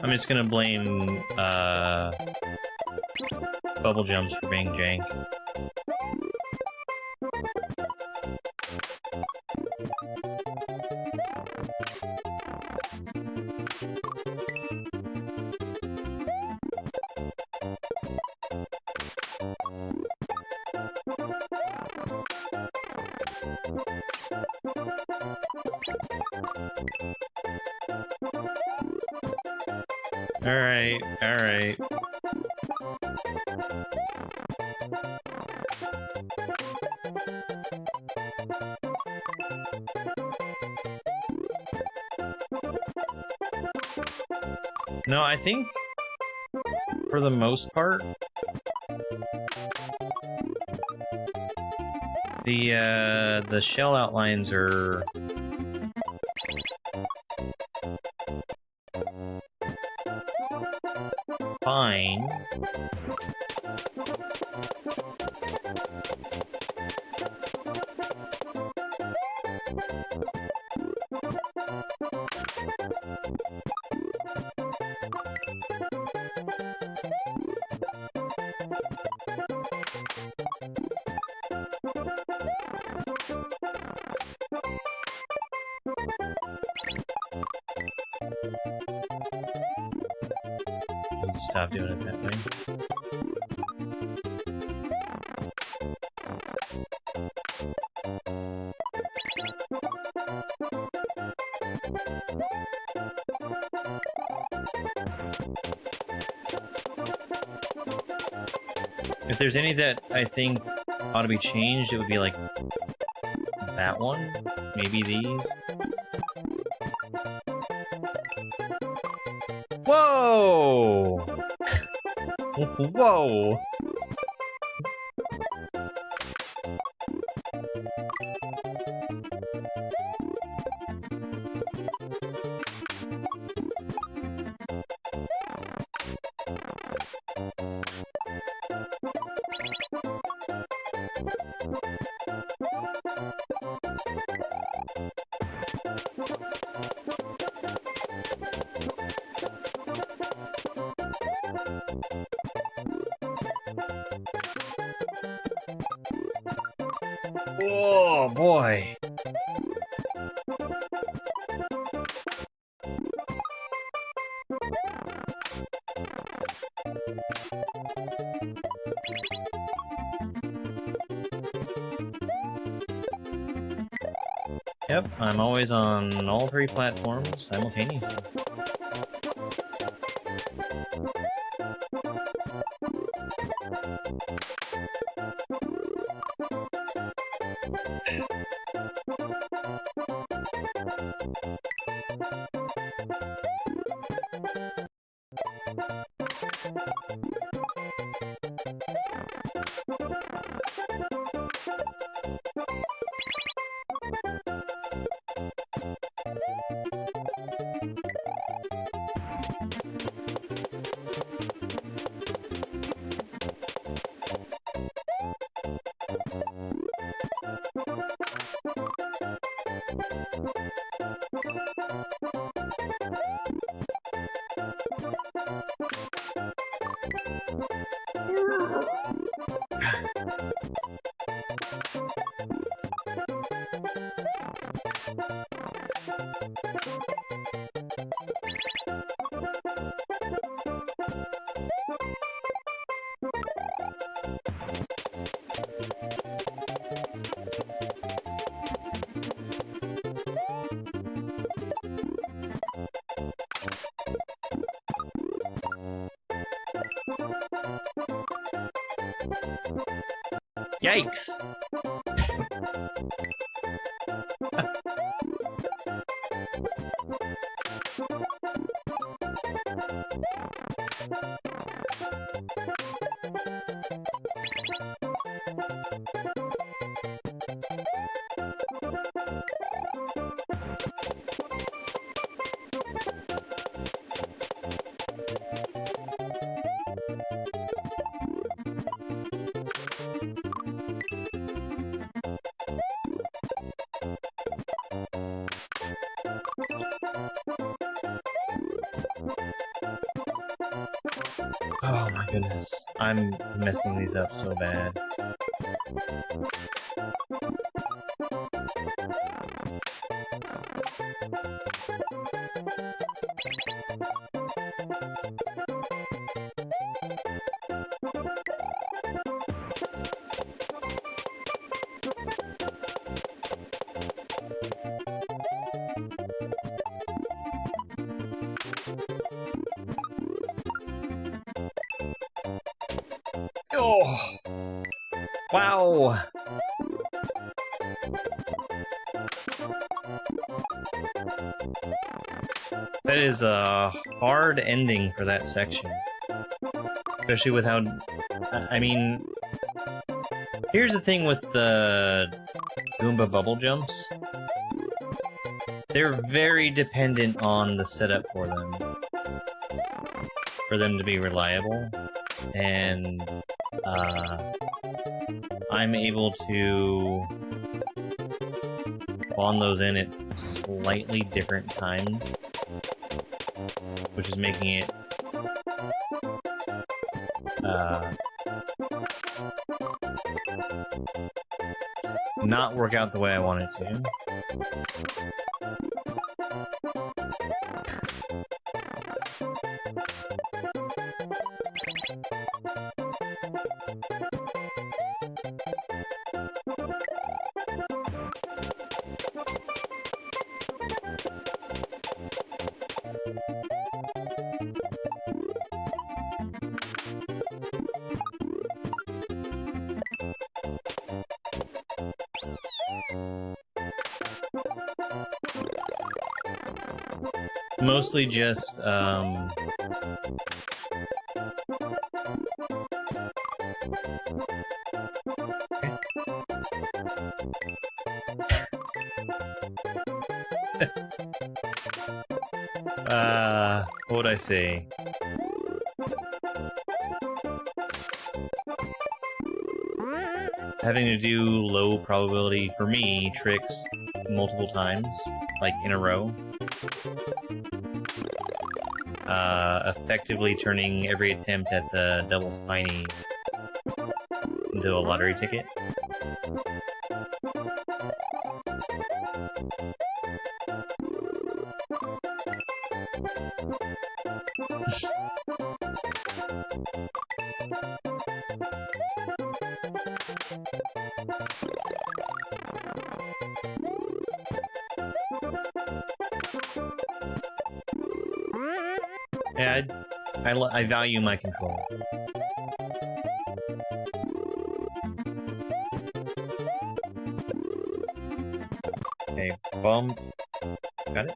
Speaker 5: I'm just gonna blame bubble jumps for being jank. Alright, alright. No, I think for the most part, the shell outlines are fine. Stop doing it that way. If there's any that I think ought to be changed, it would be like that one, maybe these. Whoa! Whoa! Oh boy. Yep, I'm always on all three platforms simultaneously. Yikes! Oh my goodness. I'm messing these up so bad. Oh! Wow! That is a hard ending for that section. Especially with how... I mean... Here's the thing with the Goomba bubble jumps. They're very dependent on the setup for them. For them to be reliable. And... I'm able to spawn those in at slightly different times, which is making it not work out the way I want it to. Mostly just, what would I say? Having to do low probability, for me, tricks multiple times, like in a row. Effectively turning every attempt at the double spiny into a lottery ticket. Yeah, I value my control. Okay, bump. Got it?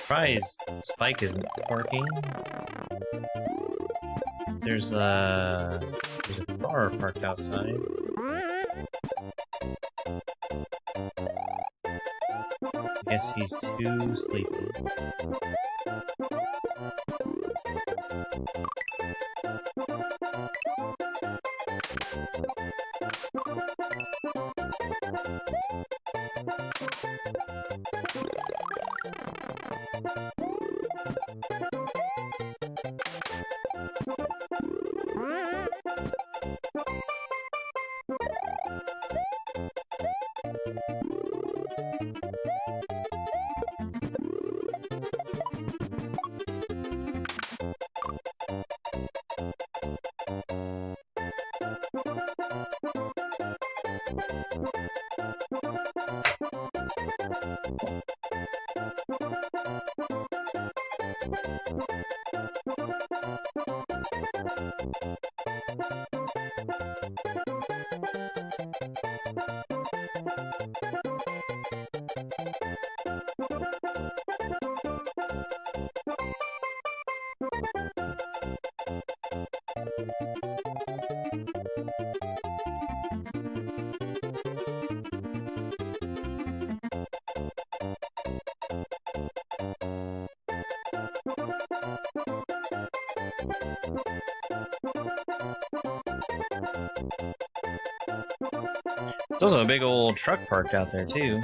Speaker 5: Surprise! Spike isn't working. There's a bar car parked outside. I guess he's too sleepy. There's also a big old truck parked out there, too.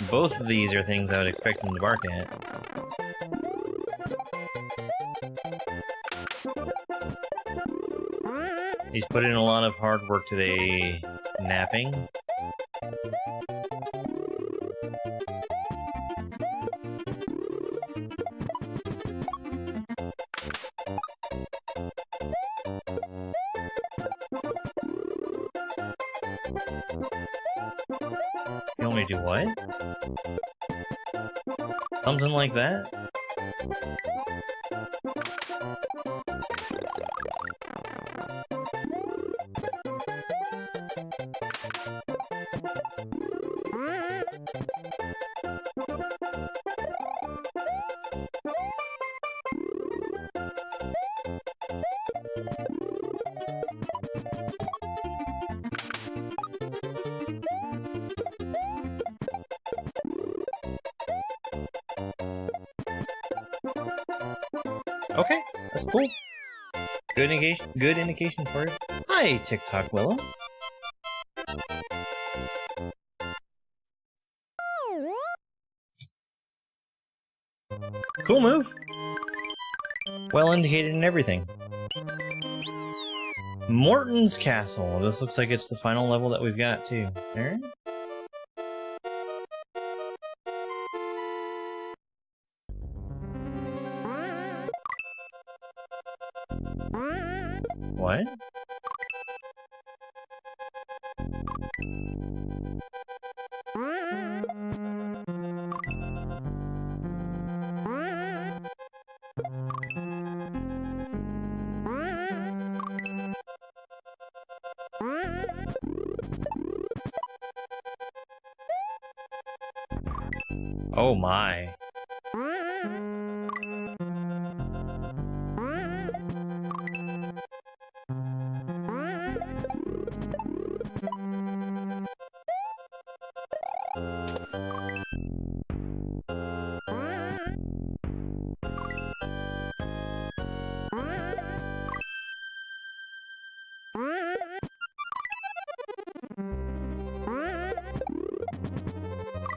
Speaker 5: Both of these are things I would expect him to bark at. He's put in a lot of hard work today, napping. You want me to do what? Something like that? Okay, that's cool. Good indication for it. Hi, TikTok Willow. Cool move. Well indicated and everything. Morton's Castle. This looks like it's the final level that we've got, too. Alright. What? Oh my.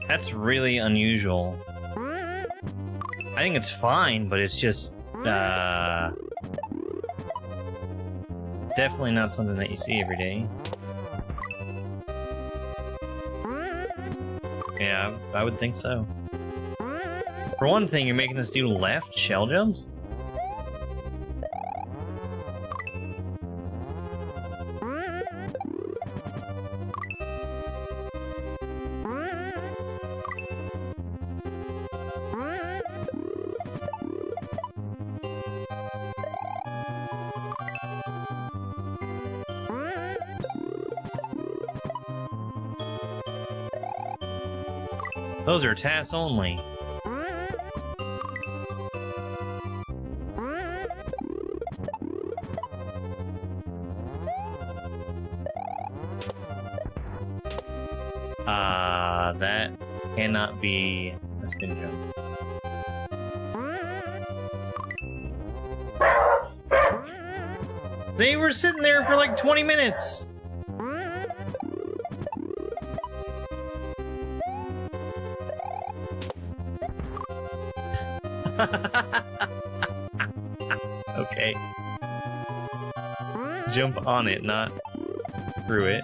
Speaker 5: That's really unusual. I think it's fine, but it's just, definitely not something that you see every day. Yeah, I would think so. For one thing, you're making us do left shell jumps? Those are TAS only. That cannot be a spin jump. They were sitting there for like 20 minutes! Okay. Jump on it, not through it.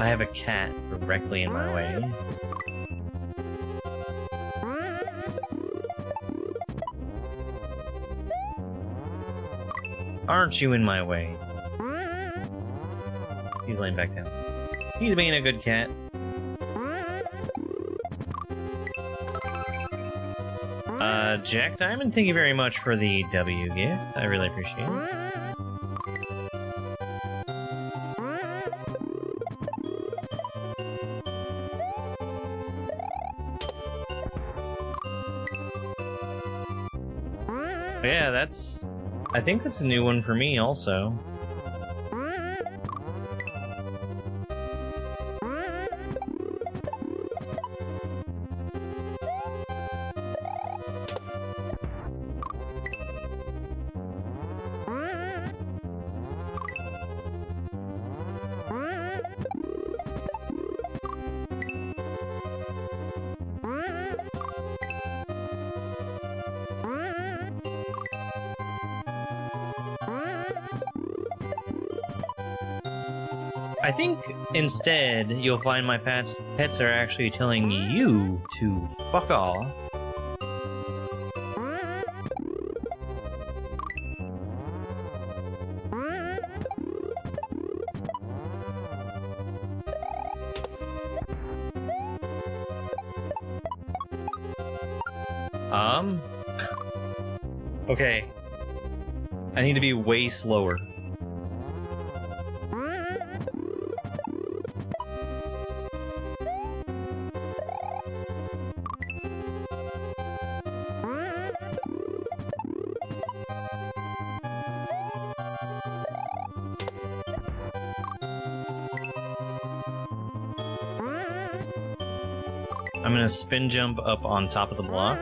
Speaker 5: I have a cat directly in my way. Aren't you in my way? He's laying back down. He's being a good cat. Jack Diamond, thank you very much for the W gift. I really appreciate it. Yeah, that's... I think that's a new one for me, also. I think instead you'll find my pets are actually telling you to fuck off. Okay. I need to be way slower. I'm gonna spin jump up on top of the block.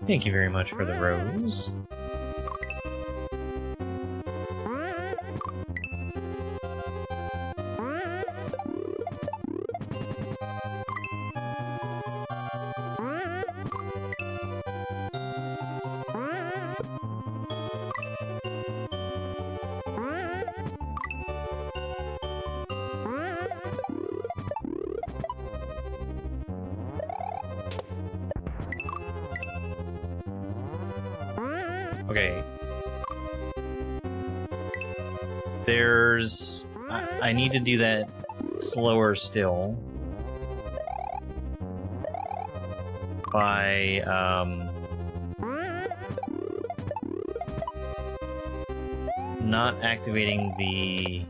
Speaker 5: Thank you very much for the rose. Okay. There's... I need to do that slower still. By, not activating the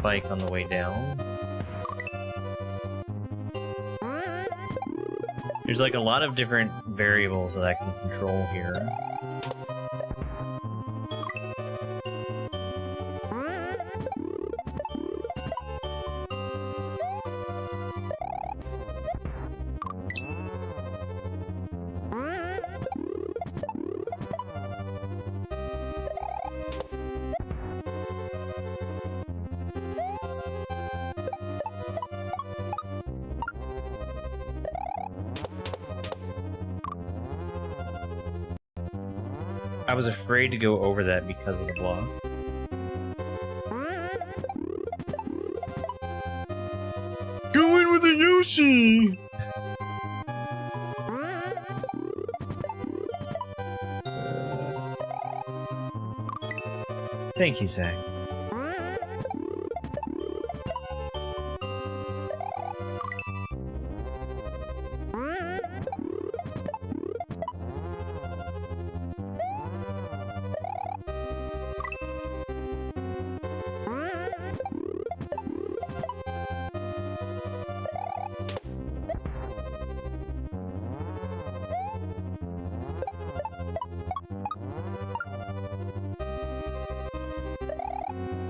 Speaker 5: bike on the way down. There's like a lot of different variables that I can control here. I was afraid to go over that because of the block. Go in with a Yoshi!
Speaker 3: Thank you, Zach.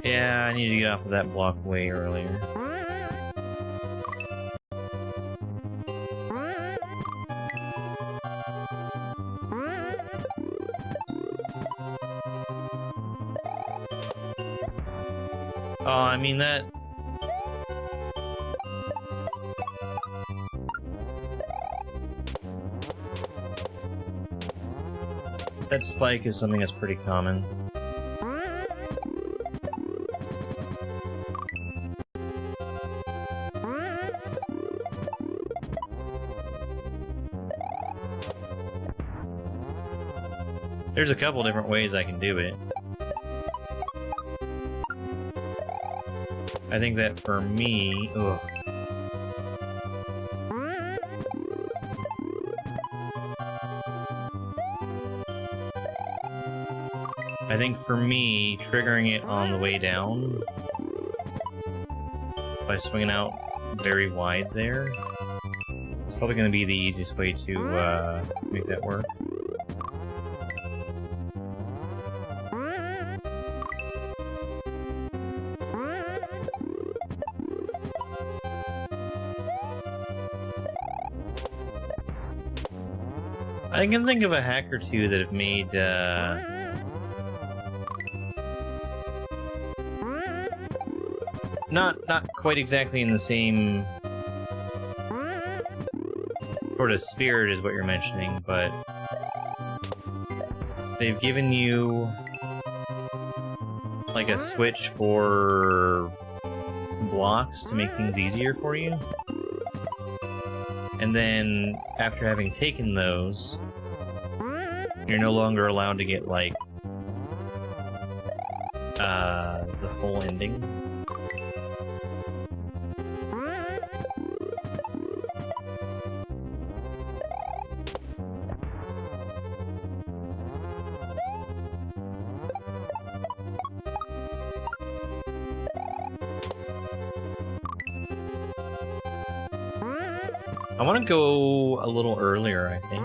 Speaker 3: Yeah, I need to get off of that block way earlier. Oh, I mean that... That spike is something that's pretty common. There's a couple different ways I can do it. I think that for me... Ugh. I think for me, triggering it on the way down by swinging out very wide there is probably going to be the easiest way to make that work. I can think of a hack or two that have made not quite exactly in the same sort of spirit as what you're mentioning, but they've given you like a switch for blocks to make things easier for you. And then, after having taken those, you're no longer allowed to get, like, the full ending. I want to go a little earlier, I think.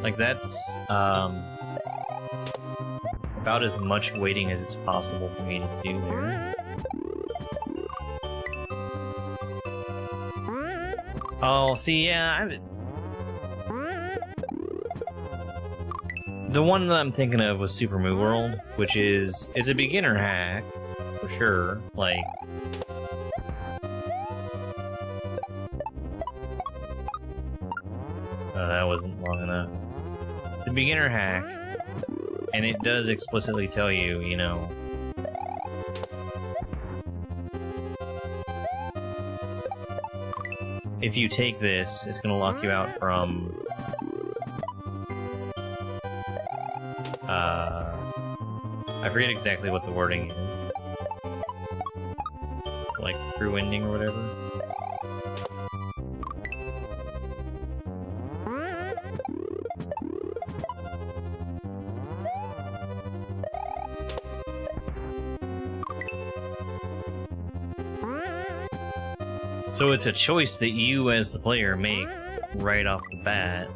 Speaker 3: Like, that's, about as much waiting as it's possible for me to do there. Oh, see, yeah, the one that I'm thinking of was supermarioworld, which is a beginner hack, for sure, like... that wasn't long enough. The beginner hack, and it does explicitly tell you, you know, if you take this, it's gonna lock you out from I forget exactly what the wording is. Like true ending or whatever. So it's a choice that you, as the player, make right off the bat.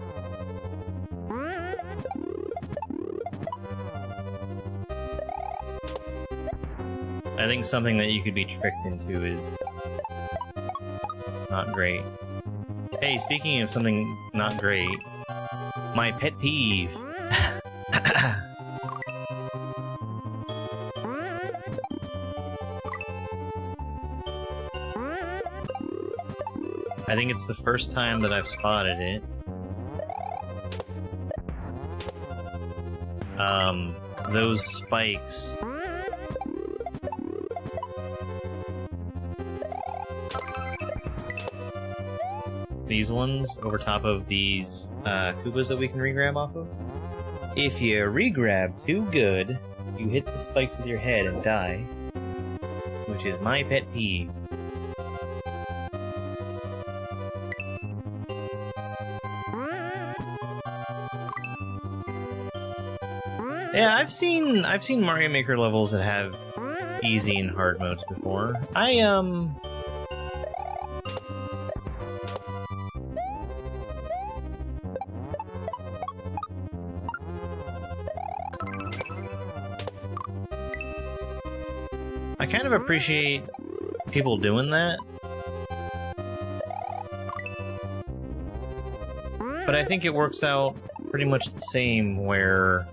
Speaker 3: I think something that you could be tricked into is not great. Hey, speaking of something not great, my pet peeve. I think it's the first time that I've spotted it. Those spikes. These ones over top of these Koopas that we can re-grab off of.
Speaker 5: If you regrab too good, you hit the spikes with your head and die, which is my pet peeve. Yeah, I've seen Mario Maker levels that have easy and hard modes before. I kind of appreciate people doing that. But I think it works out pretty much the same, where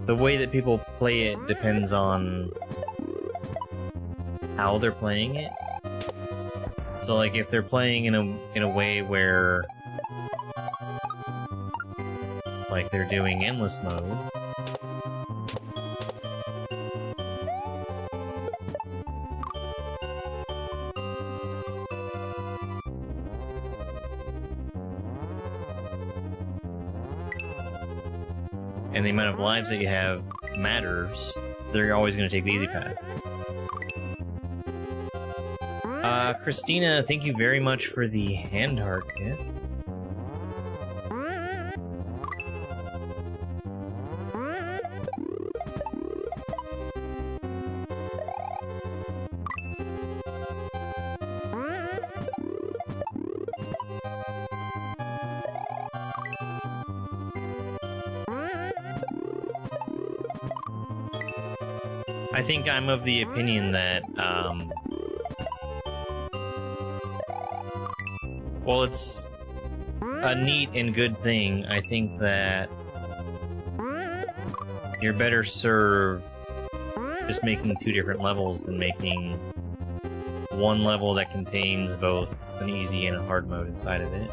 Speaker 5: the way that people play it depends on how they're playing it. So, like, if they're playing in a way where, like, they're doing endless mode, and the amount of lives that you have matters, they're always going to take the easy path. Christina, thank you very much for the hand heart gift. I think I'm of the opinion that, well, it's a neat and good thing. I think that you're better served just making two different levels than making one level that contains both an easy and a hard mode inside of it.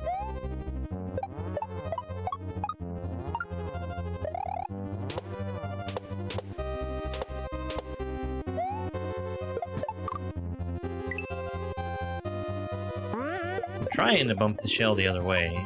Speaker 5: Trying to bump the shell the other way.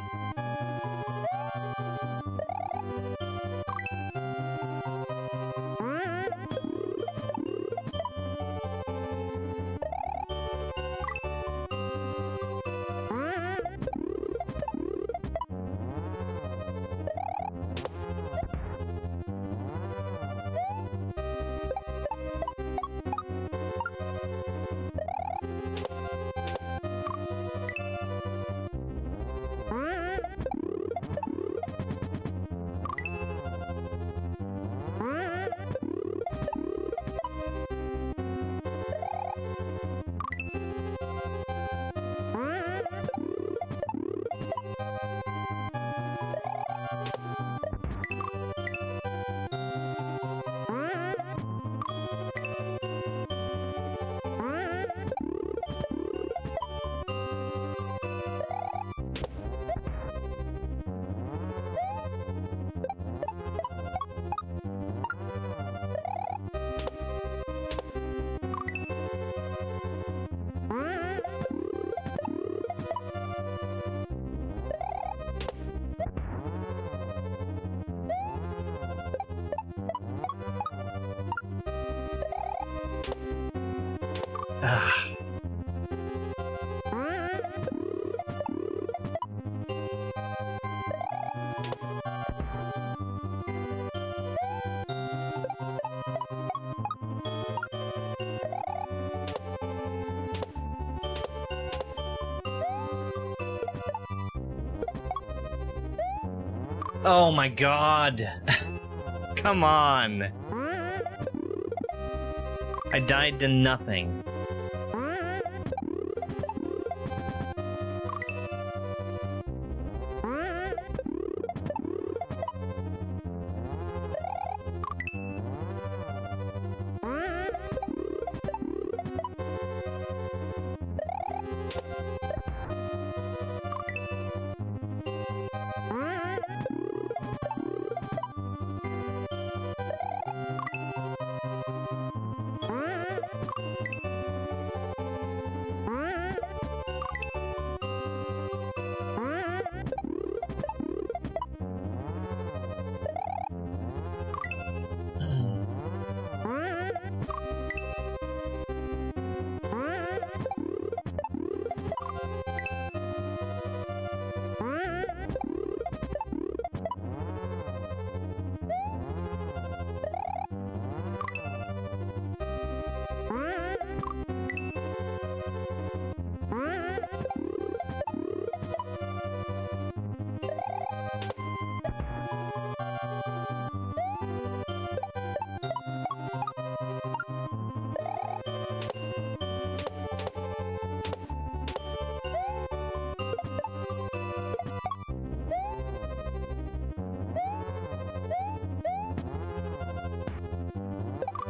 Speaker 5: Oh my god! Come on! I died to nothing.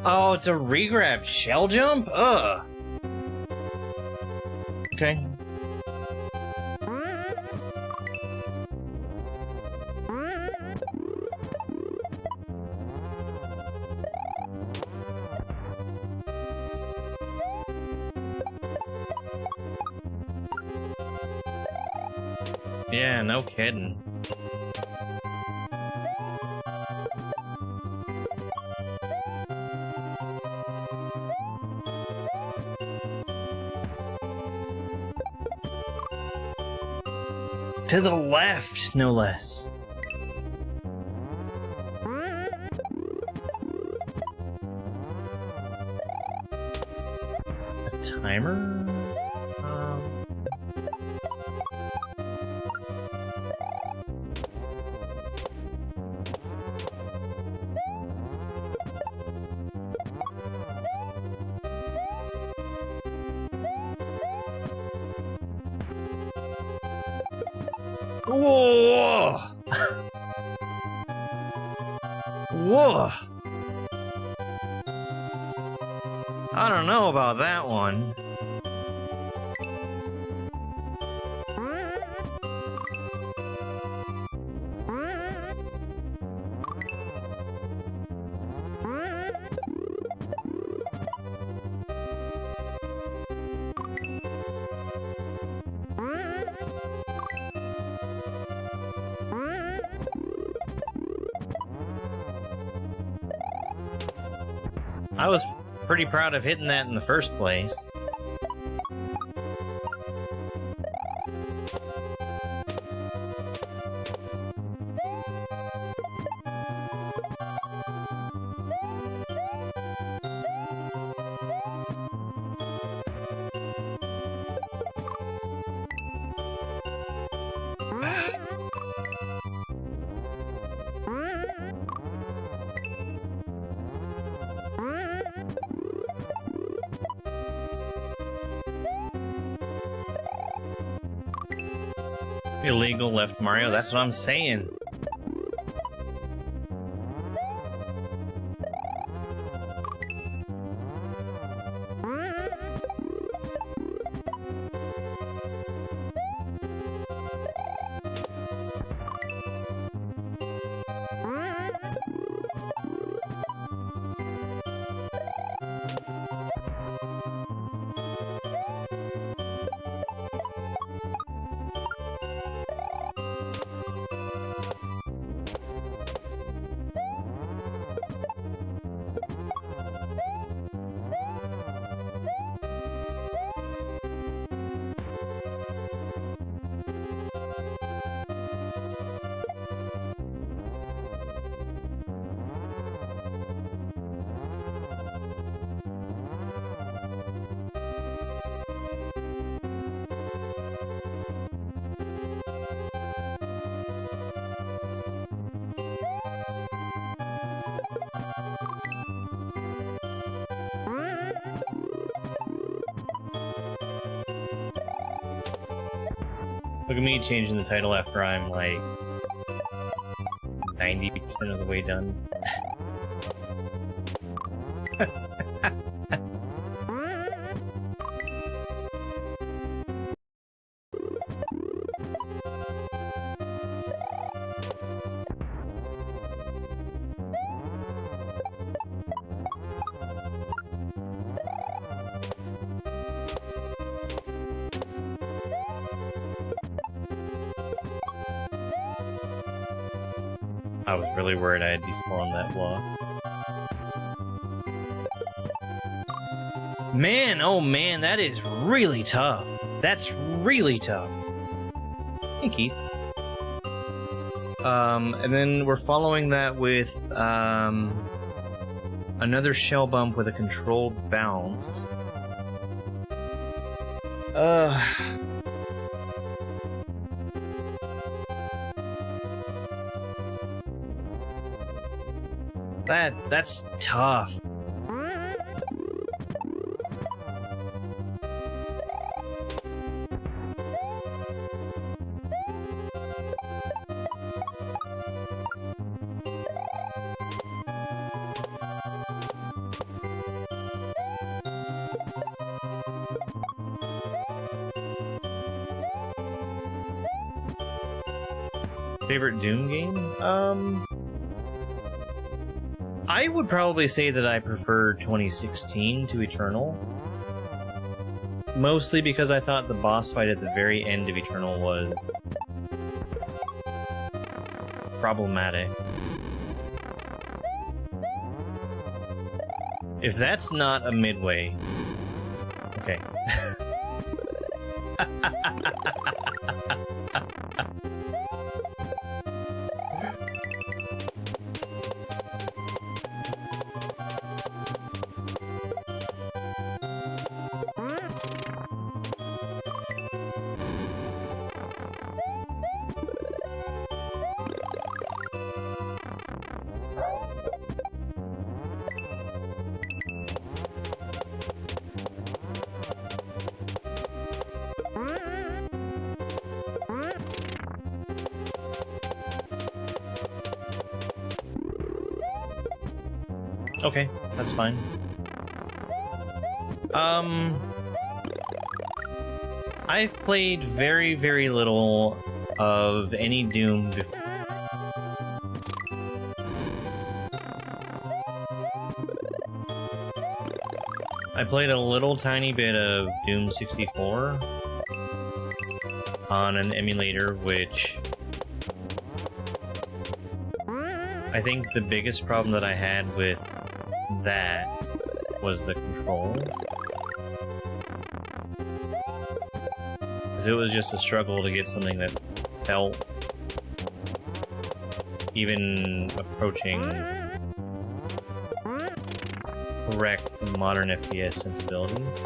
Speaker 5: Oh, it's a regrab shell jump? Ugh. Okay. Yeah, no kidding. To the left, no less. A timer? Whoa! Whoa! I don't know about that one. I was pretty proud of hitting that in the first place. Illegal left Mario, that's what I'm saying. Look at me changing the title after I'm like 90% of the way done. I was really worried I had despawned that block. Man, oh man, that is really tough. That's really tough. Hey, Keith. And then we're following that with, another shell bump with a controlled bounce. That's tough. Favorite Doom game? I would probably say that I prefer 2016 to Eternal. Mostly because I thought the boss fight at the very end of Eternal was problematic. If that's not a midway... Okay. Okay, that's fine. I've played very, very little of any Doom before. I played a little tiny bit of Doom 64 on an emulator, which I think the biggest problem that I had with that was the controls. Because it was just a struggle to get something that felt even approaching correct modern FPS sensibilities.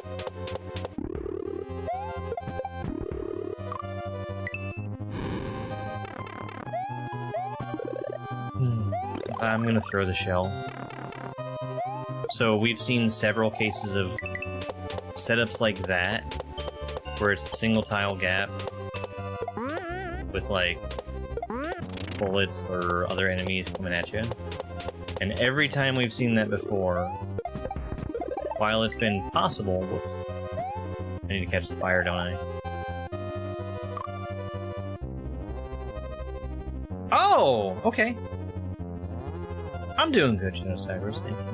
Speaker 5: I'm gonna throw the shell. So we've seen several cases of setups like that, where it's a single tile gap with like bullets or other enemies coming at you. And every time we've seen that before, while it's been possible, whoops, I need to catch the fire, don't I? Oh, okay. I'm doing good, Shadow Cybers, thank you.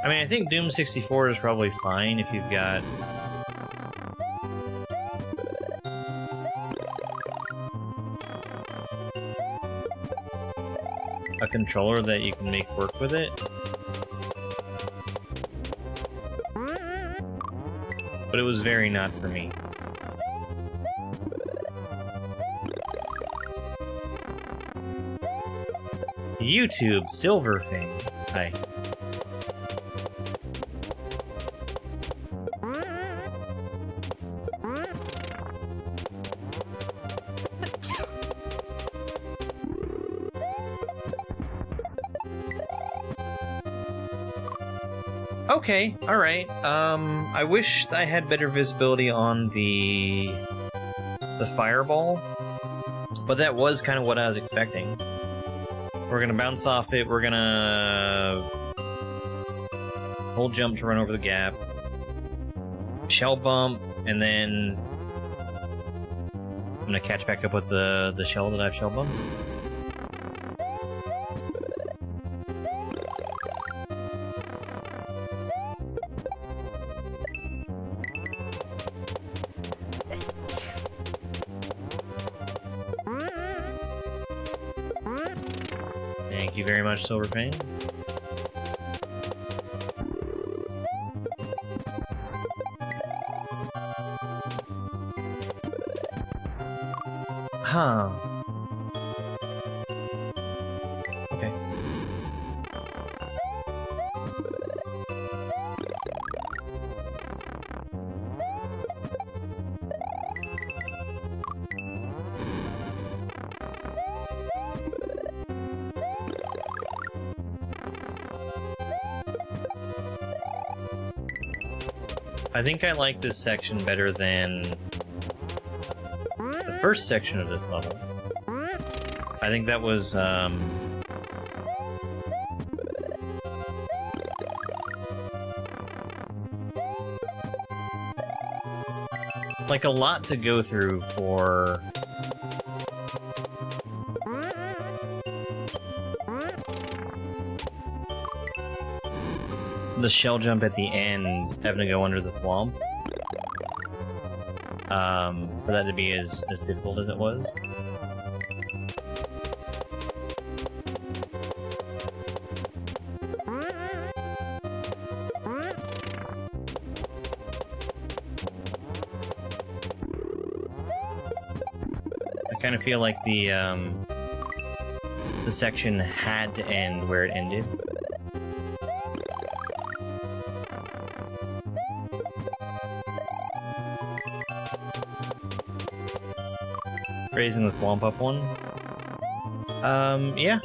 Speaker 5: I mean, I think Doom 64 is probably fine if you've got a controller that you can make work with it. But it was very not for me. YouTube Silverfang. Hi. Okay, alright. I wish I had better visibility on the fireball, but that was kind of what I was expecting. We're gonna bounce off it, we're gonna hold jump to run over the gap, shell bump, and then I'm gonna catch back up with the shell that I've shell bumped. Thank you very much, Silverfang. Huh. Okay. I think I like this section better than the first section of this level. I think that was, like a lot to go through for the shell jump at the end, having to go under the thwomp. For that to be as difficult as it was. I kind of feel like the section had to end where it ended. Raising the thwomp up one. Yeah.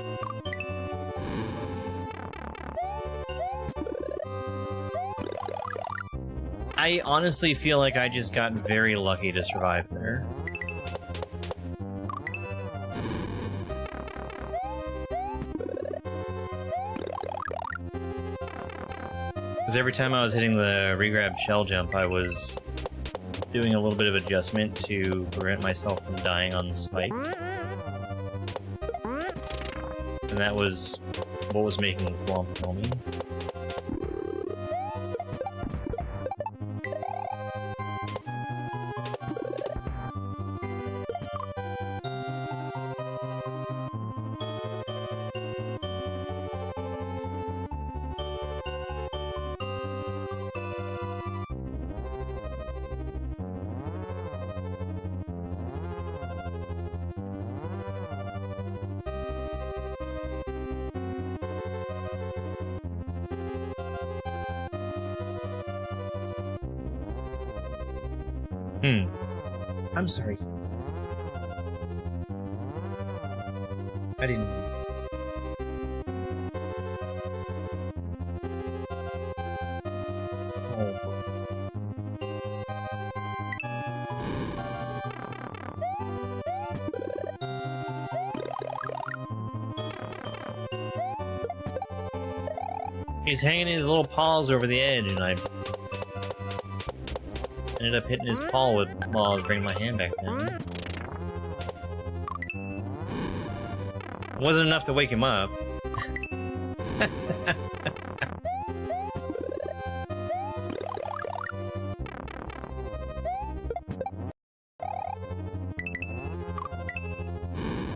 Speaker 5: I honestly feel like I just got very lucky to survive there. Because every time I was hitting the regrab shell jump, I was doing a little bit of adjustment to prevent myself from dying on the spikes. And that was what was making the thwomp kill me. I'm sorry. I didn't... Oh. He's hanging his little paws over the edge, and I ended up hitting his paw while I was bringing my hand back down. It wasn't enough to wake him up.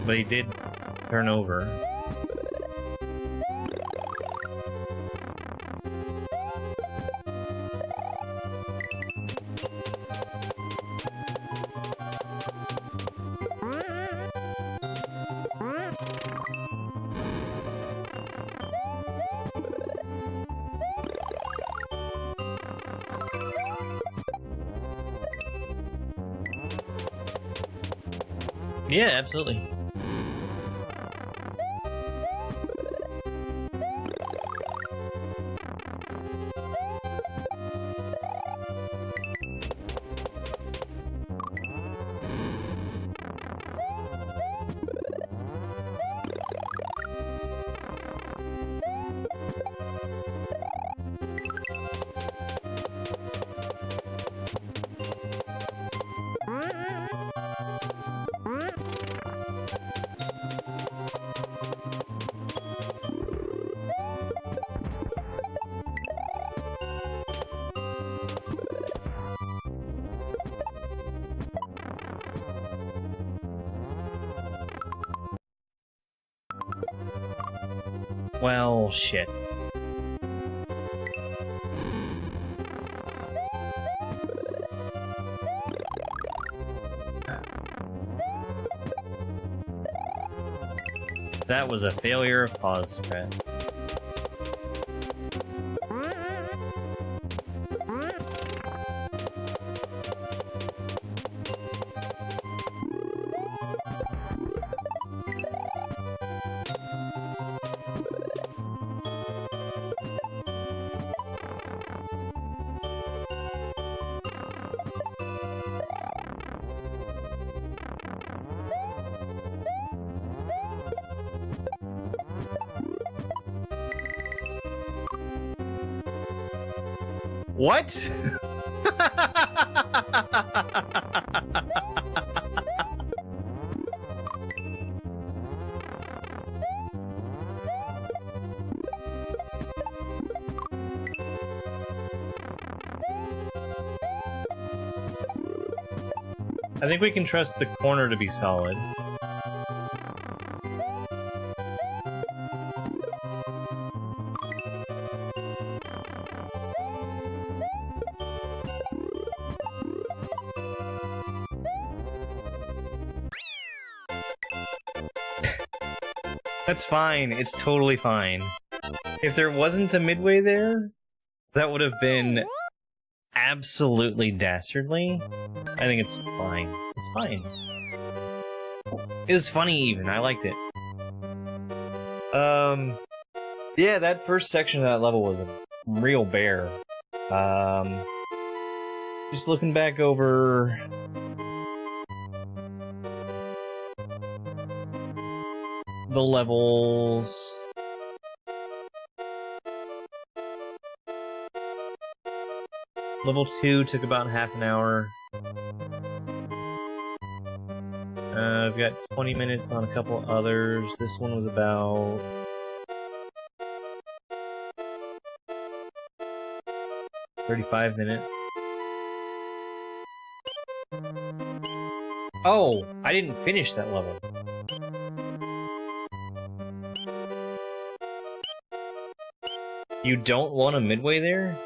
Speaker 5: But he did turn over. Yeah, absolutely. Well, shit. That was a failure of pause stress. What? I think we can trust the corner to be solid. That's fine. It's totally fine. If there wasn't a midway there, that would have been absolutely dastardly. I think it's fine. It's fine. It was funny even. I liked it. Yeah, that first section of that level was a real bear. Just looking back over the levels. Level 2 took about half an hour. I've got 20 minutes on a couple others. This one was about 35 minutes. Oh, I didn't finish that level. You don't want a midway there?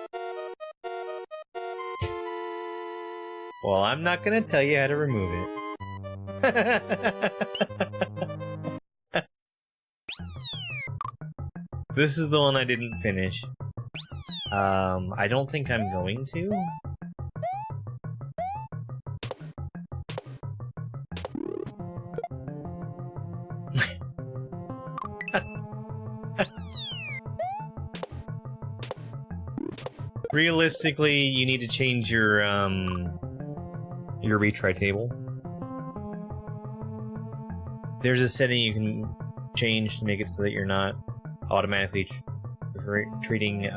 Speaker 5: Well, I'm not gonna tell you how to remove it. This is the one I didn't finish. I don't think I'm going to. Realistically, you need to change your retry table. There's a setting you can change to make it so that you're not automatically treating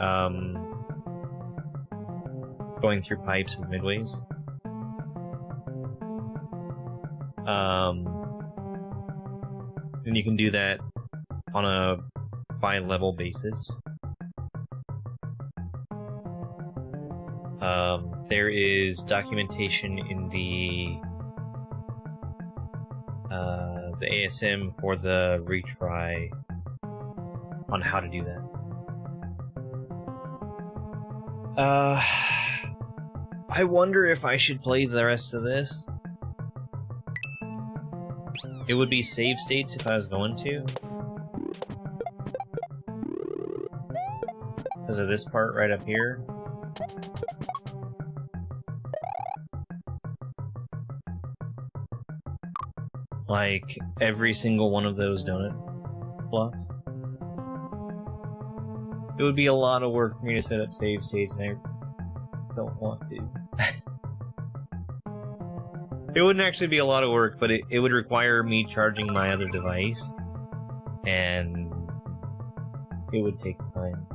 Speaker 5: going through pipes as midways. And you can do that on a by-level basis. There is documentation in the ASM for the retry on how to do that. I wonder if I should play the rest of this. It would be save states if I was going to. Because of this part right up here. Like, every single one of those donut blocks. It would be a lot of work for me to set up save states, and I don't want to. It wouldn't actually be a lot of work, but it would require me charging my other device, and it would take time.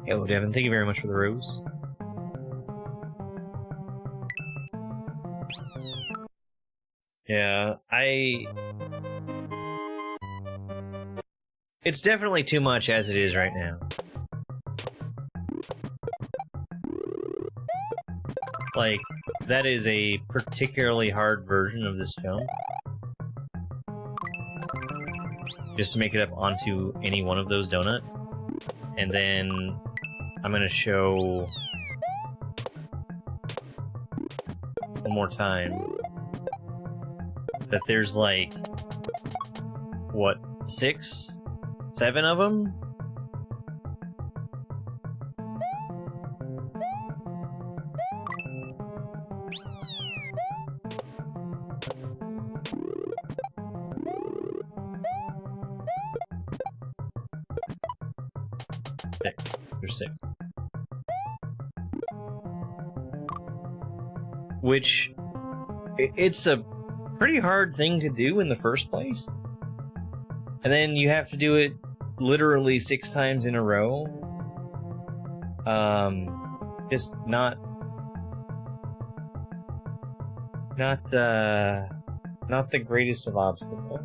Speaker 5: Hello, Devin. Thank you very much for the rose. Yeah, it's definitely too much as it is right now. Like, that is a particularly hard version of this jump. Just to make it up onto any one of those donuts. And then I'm gonna show one more time that there's like, what, 6, 7 of them? There's 6. Which, it's a pretty hard thing to do in the first place. And then you have to do it literally 6 times in a row. Just not Not the greatest of obstacles.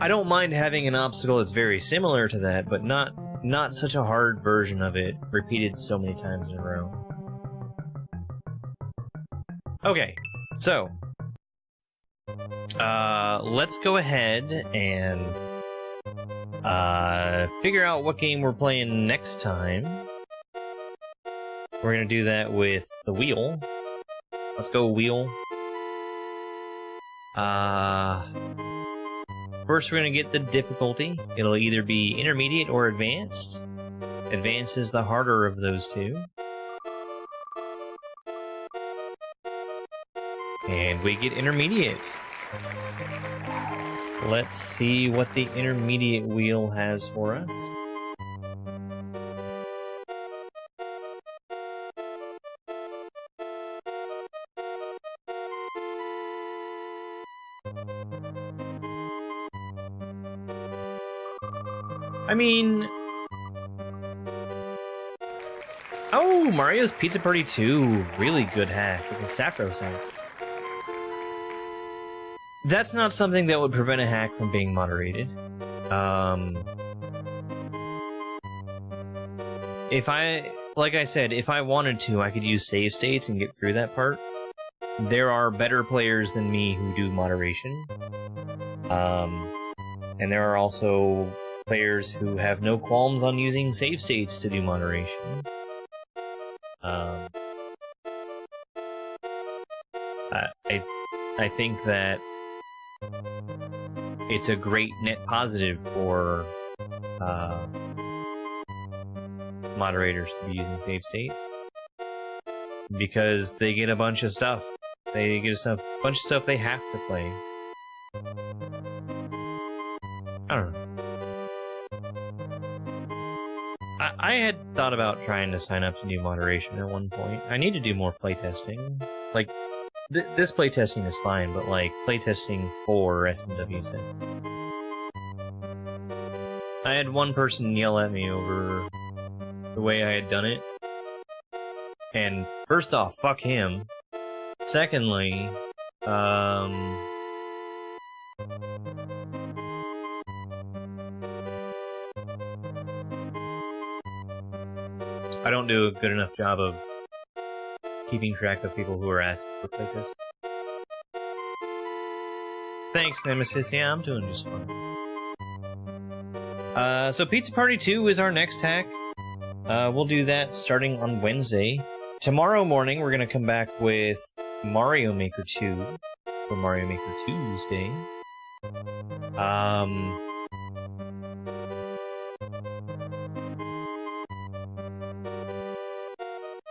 Speaker 5: I don't mind having an obstacle that's very similar to that, but not such a hard version of it, repeated so many times in a row. Okay, so let's go ahead and figure out what game we're playing next time. We're gonna do that with the wheel. Let's go wheel. First, we're going to get the difficulty. It'll either be intermediate or advanced. Advanced is the harder of those two. And we get intermediate. Let's see what the intermediate wheel has for us. I mean... Oh, Mario's Pizza Party 2. Really good hack with the Saffros hack. That's not something that would prevent a hack from being moderated. Like I said, if I wanted to, I could use save states and get through that part. There are better players than me who do moderation. And there are also players who have no qualms on using save states to do moderation. I think that it's a great net positive for moderators to be using save states because they get a bunch of stuff. They get a bunch of stuff they have to play. I don't know. I had thought about trying to sign up to do moderation at one point. I need to do more playtesting. Like, this playtesting is fine, but like, playtesting for SMW set. I had one person yell at me over the way I had done it. And first off, fuck him. Secondly, I don't do a good enough job of keeping track of people who are asking for playtest. Thanks, Nemesis. Yeah, I'm doing just fine. So Pizza Party 2 is our next hack. We'll do that starting on Wednesday. Tomorrow morning, we're going to come back with Mario Maker 2 for Mario Maker Tuesday.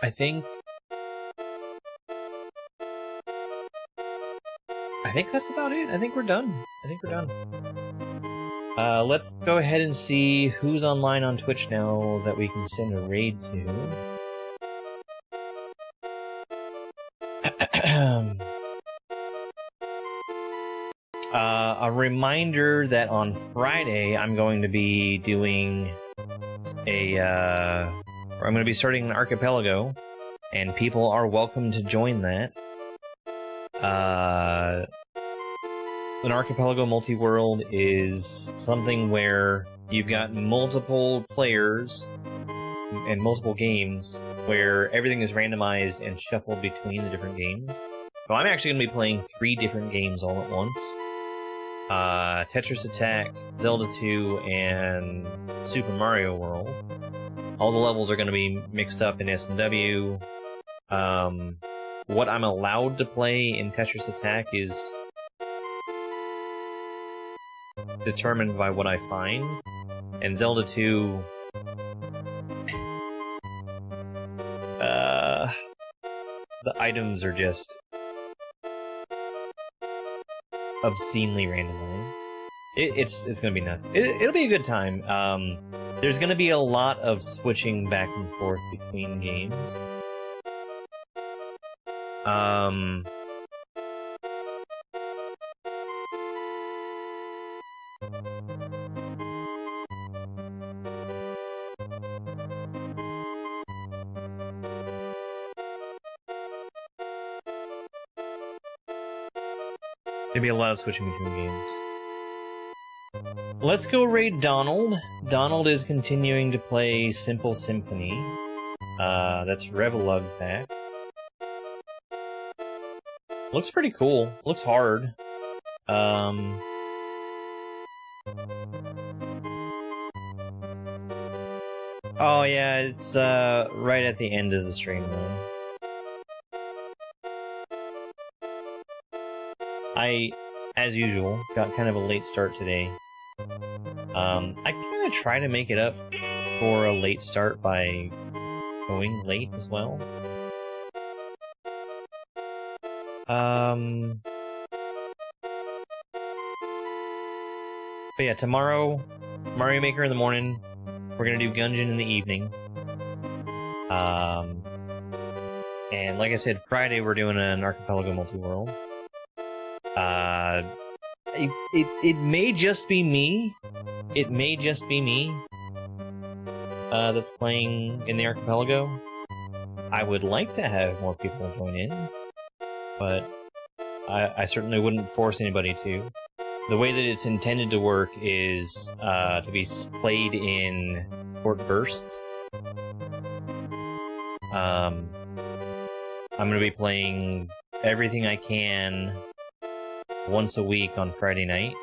Speaker 5: I think that's about it. I think we're done. Let's go ahead and see who's online on Twitch now that we can send a raid to. A reminder that on Friday I'm going to be doing I'm going to be starting an archipelago, and people are welcome to join that. An archipelago multi-world is something where you've got multiple players and multiple games where everything is randomized and shuffled between the different games. So I'm actually going to be playing 3 different games all at once. Tetris Attack, Zelda 2, and Super Mario World. All the levels are going to be mixed up in S&W. What I'm allowed to play in Tetris Attack is determined by what I find. And Zelda 2... the items are just obscenely randomized. It's gonna be nuts. It'll be a good time. There's gonna be a lot of switching back and forth between games. There'd be a lot of switching between games. Let's go raid Donald. Donald is continuing to play Simple Symphony. That's Revelug's hack. Looks pretty cool. Looks hard. Oh yeah, it's right at the end of the stream though. I, as usual, got kind of a late start today. I kind of try to make it up for a late start by going late as well. But yeah, tomorrow, Mario Maker in the morning. We're gonna do Gungeon in the evening. And like I said, Friday we're doing an Archipelago Multi-World. It may just be me. It may just be me that's playing in the Archipelago. I would like to have more people join in, but I certainly wouldn't force anybody to. The way that it's intended to work is to be played in short bursts. I'm going to be playing everything I can once a week on Friday night.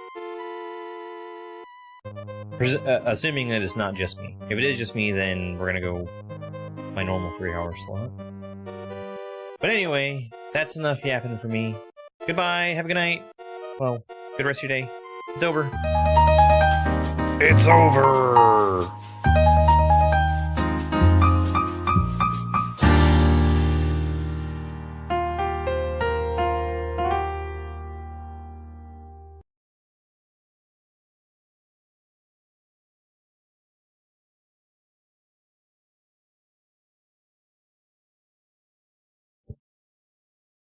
Speaker 5: Assuming that it's not just me. If it is just me, then we're going to go my normal 3-hour slot. But anyway, that's enough yapping for me. Goodbye, have a good night. Well, good rest of your day. It's over.
Speaker 3: It's over!